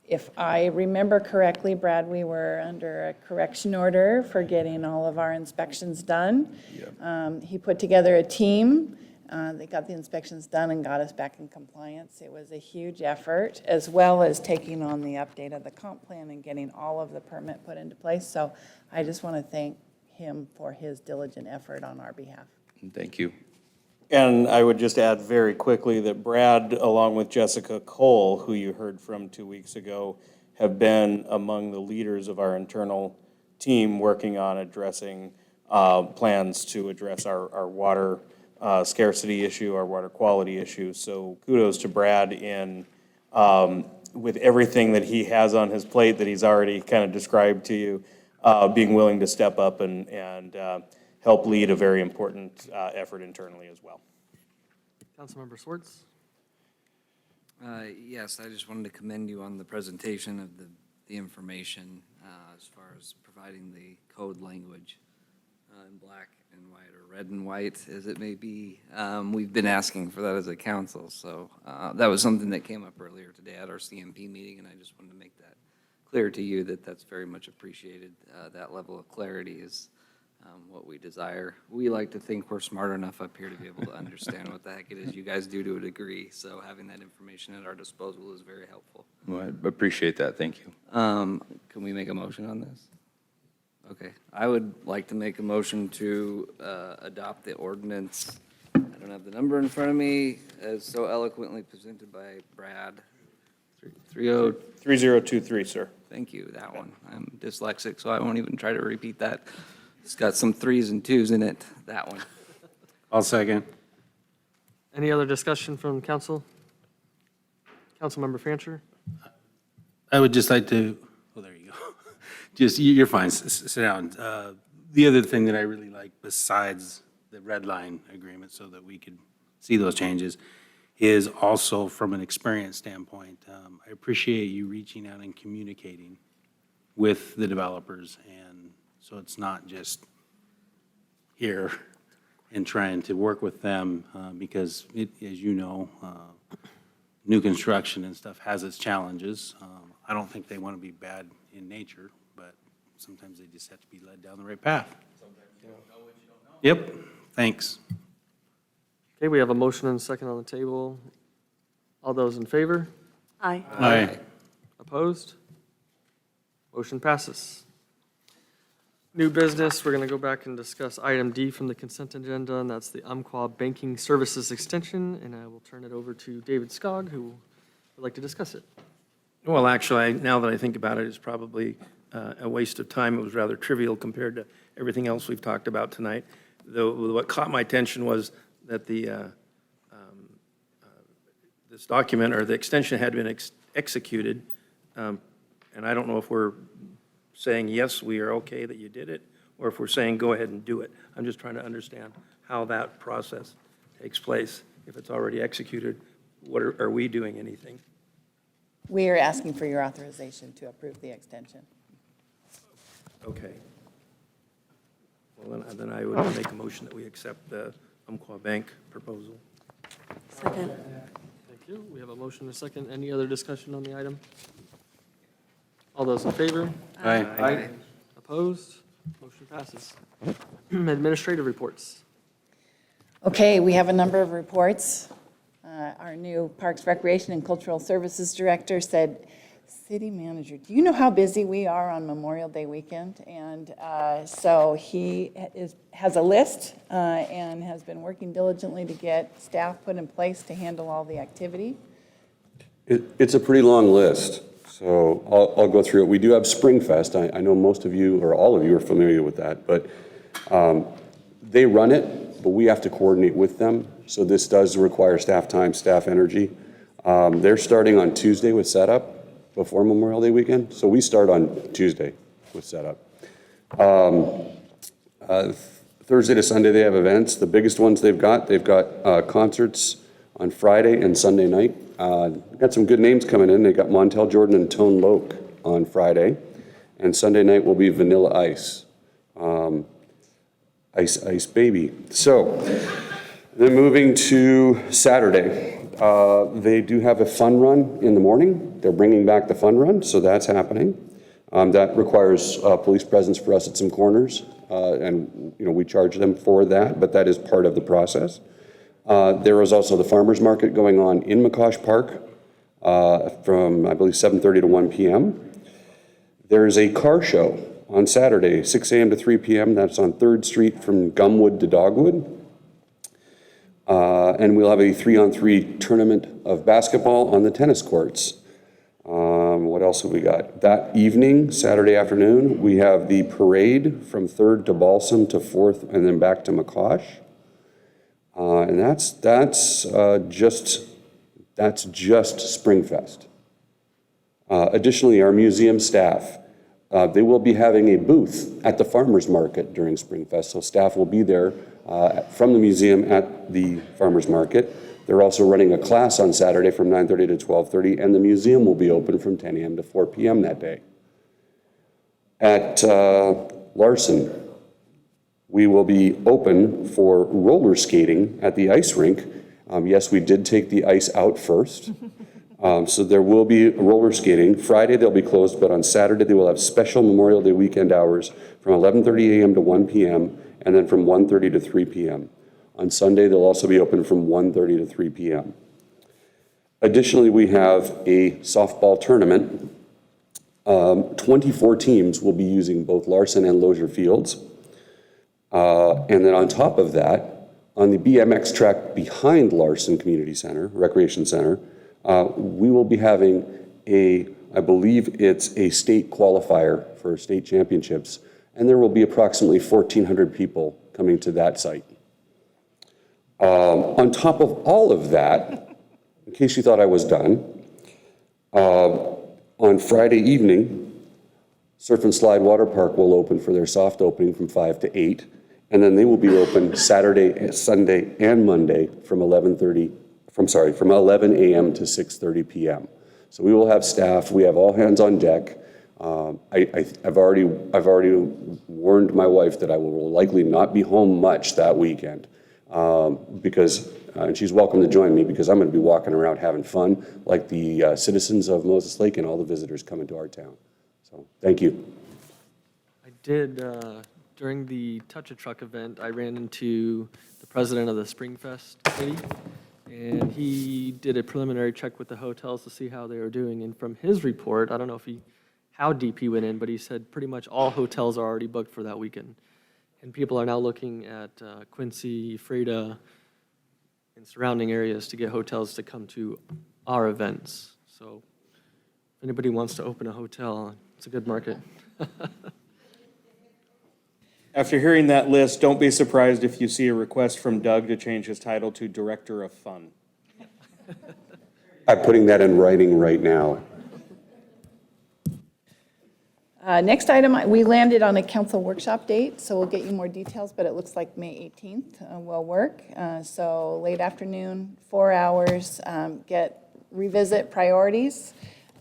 if I remember correctly, Brad, we were under a correction order for getting all of our inspections done. He put together a team. They got the inspections done and got us back in compliance. It was a huge effort, as well as taking on the update of the comp plan and getting all of the permit put into place. So I just want to thank him for his diligent effort on our behalf. Thank you. And I would just add very quickly that Brad, along with Jessica Cole, who you heard from 2 weeks ago, have been among the leaders of our internal team working on addressing plans to address our water scarcity issue, our water quality issue. So kudos to Brad in with everything that he has on his plate that he's already kind of described to you, being willing to step up and help lead a very important effort internally as well. Councilmember Swartz? Yes, I just wanted to commend you on the presentation of the information as far as providing the code language in black and white, or red and white, as it may be. We've been asking for that as a council, so that was something that came up earlier today at our CMP meeting, and I just wanted to make that clear to you that that's very much appreciated. That level of clarity is what we desire. We like to think we're smart enough up here to be able to understand what the heck it is you guys do to a degree, so having that information at our disposal is very helpful. Well, I appreciate that, thank you. Can we make a motion on this? Okay, I would like to make a motion to adopt the ordinance. I don't have the number in front of me, as so eloquently presented by Brad. 3023, sir. Thank you, that one. I'm dyslexic, so I won't even try to repeat that. It's got some 3s and 2s in it, that one. I'll second. Any other discussion from council? Councilmember Fancher? I would just like to, oh, there you go. Just, you're fine, sit down. The other thing that I really like, besides the red line agreement, so that we could see those changes, is also from an experience standpoint. I appreciate you reaching out and communicating with the developers, and so it's not just here and trying to work with them, because it, as you know, new construction and stuff has its challenges. I don't think they want to be bad in nature, but sometimes they just have to be led down the right path. Sometimes you don't know what you don't know. Yep, thanks. Okay, we have a motion and a second on the table. All those in favor? Aye. Aye. Opposed? Motion passes. New business, we're going to go back and discuss item D from the consent agenda, and that's the Umpqua Banking Services Extension, and I will turn it over to David Skog, who would like to discuss it. Well, actually, now that I think about it, it's probably a waste of time. It was rather trivial compared to everything else we've talked about tonight. Though what caught my attention was that this document, or the extension, had been executed, and I don't know if we're saying, yes, we are okay that you did it, or if we're saying, go ahead and do it. I'm just trying to understand how that process takes place. If it's already executed, are we doing anything? We are asking for your authorization to approve the extension. Okay. Well, then I would make a motion that we accept the Umpqua Bank proposal. Second. Thank you. We have a motion and a second. Any other discussion on the item? All those in favor? Aye. Aye. Opposed? Motion passes. Administrative reports. Okay, we have a number of reports. Our new Parks, Recreation, and Cultural Services Director said, City Manager, do you know how busy we are on Memorial Day weekend? And so he has a list and has been working diligently to get staff put in place to handle all the activity. It's a pretty long list, so I'll go through it. We do have Springfest. I know most of you, or all of you, are familiar with that, but they run it, but we have to coordinate with them. So this does require staff time, staff energy. They're starting on Tuesday with setup before Memorial Day weekend. So we start on Tuesday with setup. Thursday to Sunday, they have events. The biggest ones they've got concerts on Friday and Sunday night. Got some good names coming in. They got Montel Jordan and Tone Loc on Friday. And Sunday night will be Vanilla Ice. Ice Baby. So then moving to Saturday. They do have a fun run in the morning. They're bringing back the fun run, so that's happening. That requires police presence for us at some corners, and we charge them for that, but that is part of the process. There is also the farmers market going on in McCosh Park from, I believe, 7:30 to 1 p.m. There is a car show on Saturday, 6 a.m. to 3 p.m. That's on 3rd Street from Gumwood to Dogwood. And we'll have a 3-on-3 tournament of basketball on the tennis courts. What else have we got? That evening, Saturday afternoon, we have the parade from 3rd to Balsam to 4th and then back to McCosh. And that's just That's just SpringFest. Additionally, our museum staff, they will be having a booth at the farmers market during SpringFest, so staff will be there from the museum at the farmers market. They're also running a class on Saturday from 9:30 to 12:30, and the museum will be open from 10 a.m. to 4 p.m. that day. At Larson, we will be open for roller skating at the ice rink. Yes, we did take the ice out first. So there will be roller skating. Friday, they'll be closed, but on Saturday, they will have special Memorial Day weekend hours from 11:30 a.m. to 1 p.m., and then from 1:30 to 3 p.m. On Sunday, they'll also be open from 1:30 to 3 p.m. Additionally, we have a softball tournament. 24 teams will be using both Larson and Lozier fields. And then on top of that, on the BMX track behind Larson Community Center, Recreation Center, we will be having I believe it's a state qualifier for state championships, and there will be approximately 1,400 people coming to that site. On top of all of that, in case you thought I was done, on Friday evening, Surf and Slide Water Park will open for their soft opening from 5 to 8, and then they will be open Saturday, Sunday, and Monday from 11 a.m. to 6:30 p.m. So we will have staff. We have all hands on deck. I've already warned my wife that I will likely not be home much that weekend because, and she's welcome to join me because I'm going to be walking around having fun like the citizens of Moses Lake and all the visitors coming to our town. So thank you. I did, during the Touch a Truck event, I ran into the president of the SpringFest committee, and he did a preliminary check with the hotels to see how they were doing. And from his report, I don't know how deep he went in, but he said pretty much all hotels are already booked for that weekend. And people are now looking at Quincy, Freda, and surrounding areas to get hotels to come to our events. So if anybody wants to open a hotel, it's a good market. After hearing that list, don't be surprised if you see a request from Doug to change his title to Director of Fun. I'm putting that in writing right now. Next item, we landed on a council workshop date, so we'll get you more details, but it looks like May 18th will work. So late afternoon, 4 hours, revisit priorities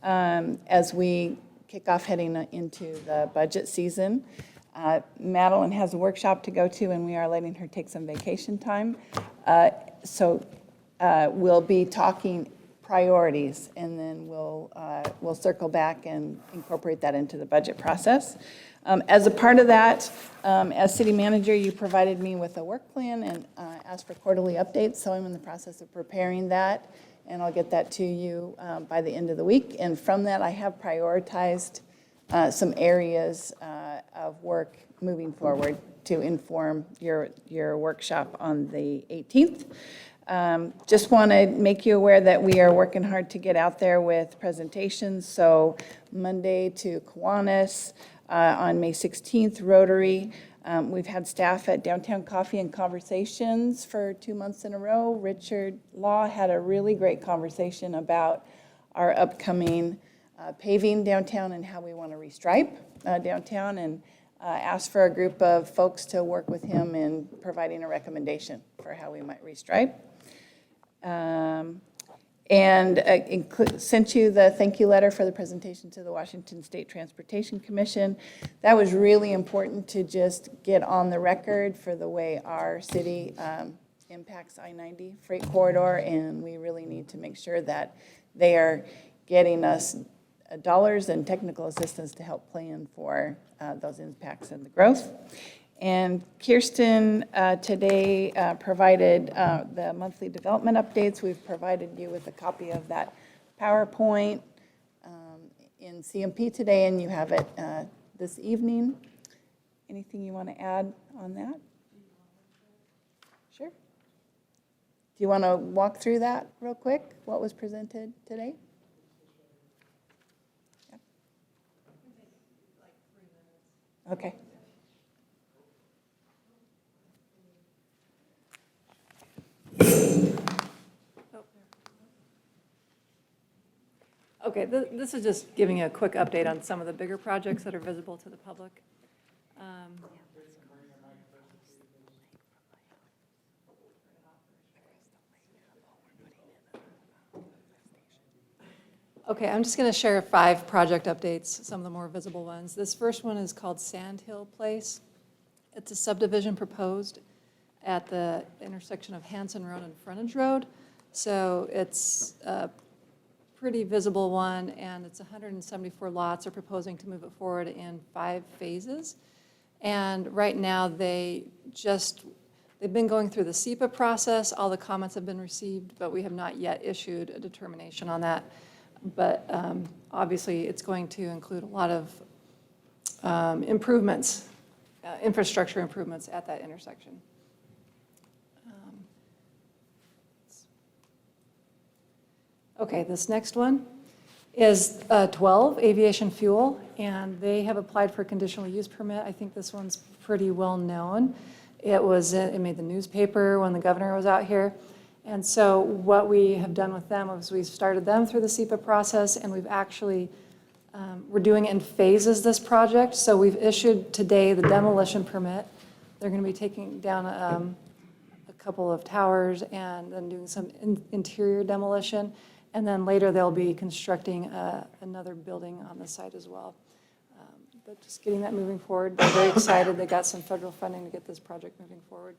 as we kick off heading into the budget season. Madeline has a workshop to go to, and we are letting her take some vacation time. So we'll be talking priorities, and then we'll circle back and incorporate that into the budget process. As a part of that, as city manager, you provided me with a work plan and asked for quarterly updates, so I'm in the process of preparing that, and I'll get that to you by the end of the week. And from that, I have prioritized some areas of work moving forward to inform your workshop on the 18th. Just want to make you aware that we are working hard to get out there with presentations. So Monday to Kiwanis, on May 16th, Rotary. We've had staff at Downtown Coffee and Conversations for 2 months in a row. Richard Law had a really great conversation about our upcoming paving downtown and how we want to restripe downtown, and asked for a group of folks to work with him in providing a recommendation for how we might restripe. Sent you the thank you letter for the presentation to the Washington State Transportation Commission. That was really important to just get on the record for the way our city impacts I-90 freight corridor, and we really need to make sure that they are getting us dollars and technical assistance to help plan for those impacts and the growth. And Kirsten today provided the monthly development updates. We've provided you with a copy of that PowerPoint in CMP today, and you have it this evening. Anything you want to add on that? Sure. Do you want to walk through that real quick, what was presented today? Okay. Okay, this is just giving you a quick update on some of the bigger projects that are visible to the public. Okay, I'm just going to share 5 project updates, some of the more visible ones. This first one is called Sand Hill Place. It's a subdivision proposed at the intersection of Hanson Road and Frontage Road. So it's a pretty visible one, and it's 174 lots. They're proposing to move it forward in 5 phases. And right now, they've been going through the SEPA process. All the comments have been received, but we have not yet issued a determination on that. But obviously, it's going to include a lot of improvements, infrastructure improvements at that intersection. Okay, this next one is 12, Aviation Fuel, and they have applied for a conditional use permit. I think this one's pretty well known. It made the newspaper when the governor was out here. And so what we have done with them is we've started them through the SEPA process, and we've actually, we're doing it in phases, this project. So we've issued today the demolition permit. They're going to be taking down a couple of towers and then doing some interior demolition. And then later they'll be constructing another building on the site as well. But just getting that moving forward. They're very excited. They got some federal funding to get this project moving forward.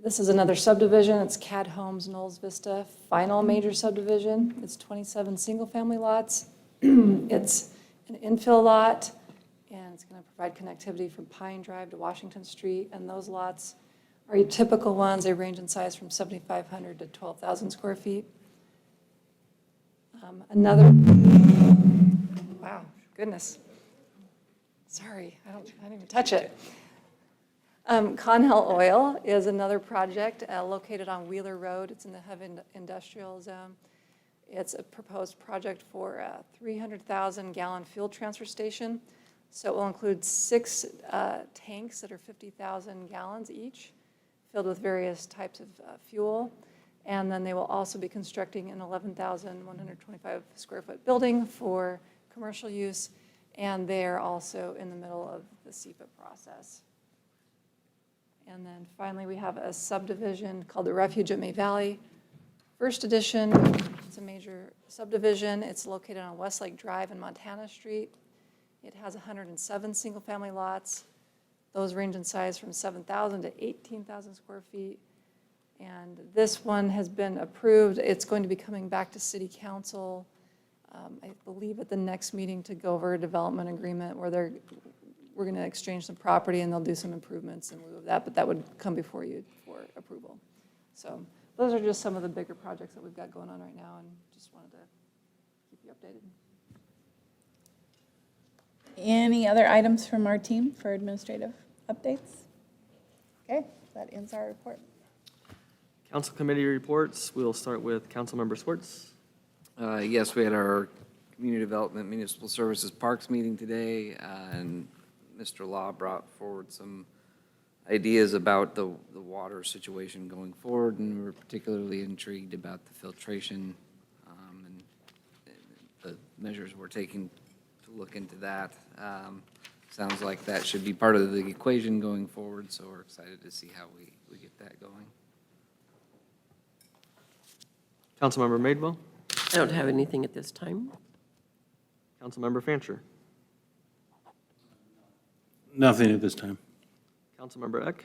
This is another subdivision. It's CAD Homes Knowles Vista, final major subdivision. It's 27 single-family lots. It's an infill lot, and it's going to provide connectivity from Pine Drive to Washington Street. And those lots are your typical ones. They range in size from 7,500 to 12,000 square feet. Wow, goodness. Sorry, I didn't even touch it. Conhell Oil is another project located on Wheeler Road. It's in the heavy industrial zone. It's a proposed project for a 300,000 gallon fuel transfer station. So it will include 6 tanks that are 50,000 gallons each, filled with various types of fuel. And then they will also be constructing an 11,125 square foot building for commercial use. And they're also in the middle of the SEPA process. And then finally, we have a subdivision called the Refuge at May Valley. First edition, it's a major subdivision. It's located on Westlake Drive and Montana Street. It has 107 single-family lots. Those range in size from 7,000 to 18,000 square feet. And this one has been approved. It's going to be coming back to City Council, I believe at the next meeting, to go over a development agreement where we're going to exchange some property and they'll do some improvements in lieu of that, but that would come before you for approval. So those are just some of the bigger projects that we've got going on right now, and just wanted to keep you updated. Any other items from our team for administrative updates? Okay, that ends our report. Council committee reports. We'll start with Councilmember Swartz. Yes, we had our Community Development Municipal Services Parks meeting today, and Mr. Law brought forward some ideas about the water situation going forward, and we were particularly intrigued about the filtration and the measures we're taking to look into that. Sounds like that should be part of the equation going forward, so we're excited to see how we get that going. Councilmember Madewell. I don't have anything at this time. Councilmember Fancher. Nothing at this time. Councilmember Eck.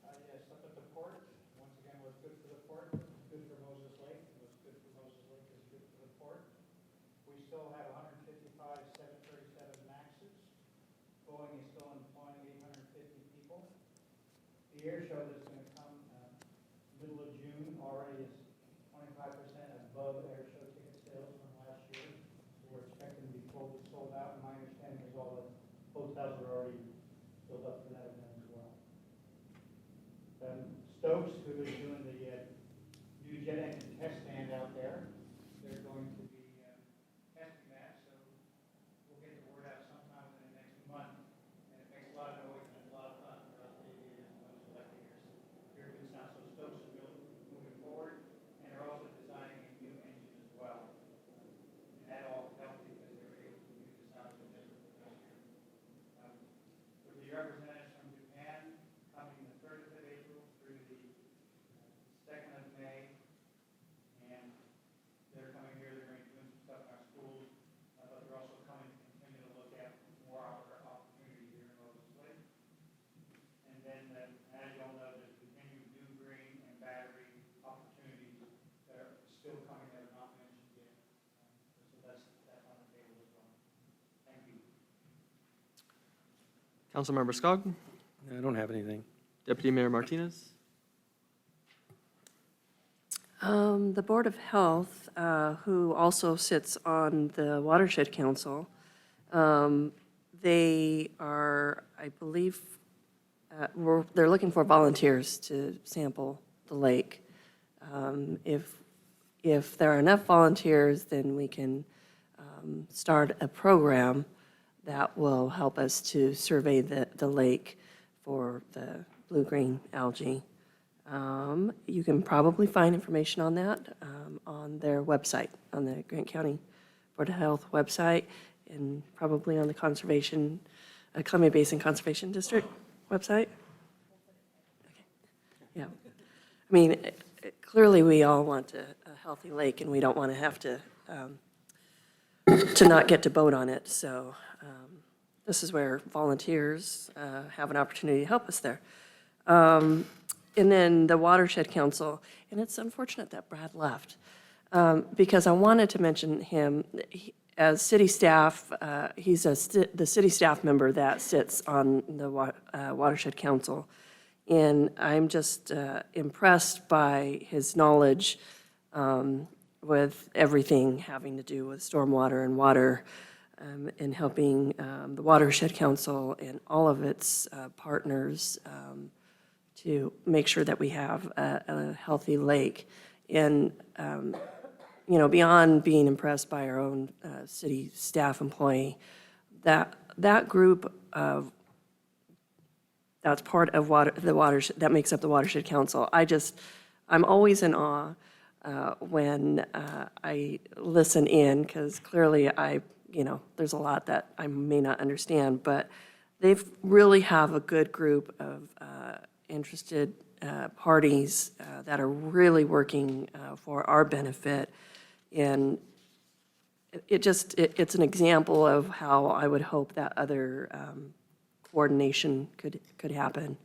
Yes, up at the port, once again, what's good for the port, good for Moses Lake, what's good for Moses Lake is good for the port. We still have 155 737 MAXs. Boeing is still employing 850 people. The air show that's going to come middle of June already is 25% above air show ticket sales from last year. So we're expecting to be fully sold out. My understanding is all the hotels are already filled up for that event as well. Stokes, who is doing the new jet engine test stand out there, they're going to be testing that, so we'll get the word out sometime in the next month. And it makes a lot of noise and a lot of fun for us aviators and those electric hear good sound. So Stokes is moving forward, and they're also designing a new engine as Councilmember Skog, I don't have anything. Deputy Mayor Martinez. The Board of Health, who also sits on the Watershed Council, they are, I believe, they're looking for volunteers to sample the lake. If there are enough volunteers, then we can start a program that will help us to survey the lake for the blue-green algae. You can probably find information on that on their website, on the Grant County Board of Health website, and probably on the Conservation, Columbia Basin Conservation District website. Okay. Yeah. I mean, clearly, we all want a healthy lake, and we don't want to have to not get to boat on it. So this is where volunteers have an opportunity to help us there. And then the Watershed Council, and it's unfortunate that Brad left, because I wanted to mention him. As city staff, he's the city staff member that sits on the Watershed Council. And I'm just impressed by his knowledge with everything having to do with stormwater and water, and helping the Watershed Council and all of its partners to make sure that we have a healthy lake. And, beyond being impressed by our own city staff employee, that group of that's part of the watershed, that makes up the Watershed Council. I'm always in awe when I listen in, because clearly there's a lot that I may not understand, but they really have a good group of interested parties that are really working for our benefit. And it's an example of how I would hope that other coordination could happen.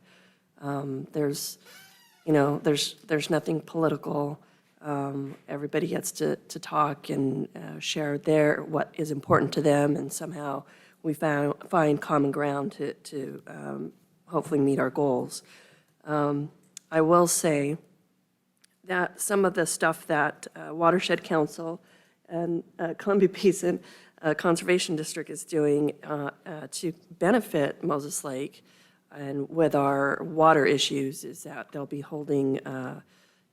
There's nothing political. Everybody gets to talk and share what is important to them, and somehow we find common ground to hopefully meet our goals. I will say that some of the stuff that Watershed Council and Columbia Basin Conservation District is doing to benefit Moses Lake and with our water issues is that they'll be holding,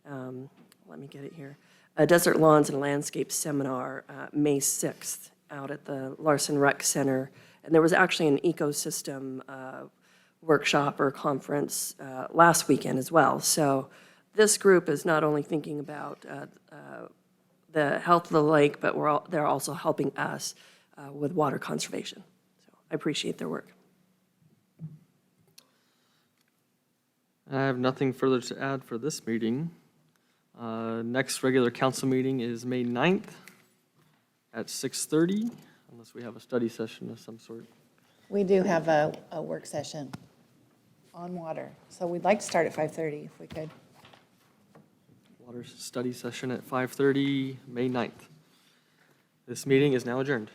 let me get it here, a Desert Lawns and Landscape Seminar May 6th out at the Larson Rec Center. And there was actually an ecosystem workshop or conference last weekend as well. So this group is not only thinking about the health of the lake, but they're also helping us with water conservation. So I appreciate their work. I have nothing further to add for this meeting. Next regular council meeting is May 9th at 6:30, unless we have a study session of some sort. We do have a work session on water, so we'd like to start at 5:30 if we could. Water study session at 5:30, May 9th. This meeting is now adjourned.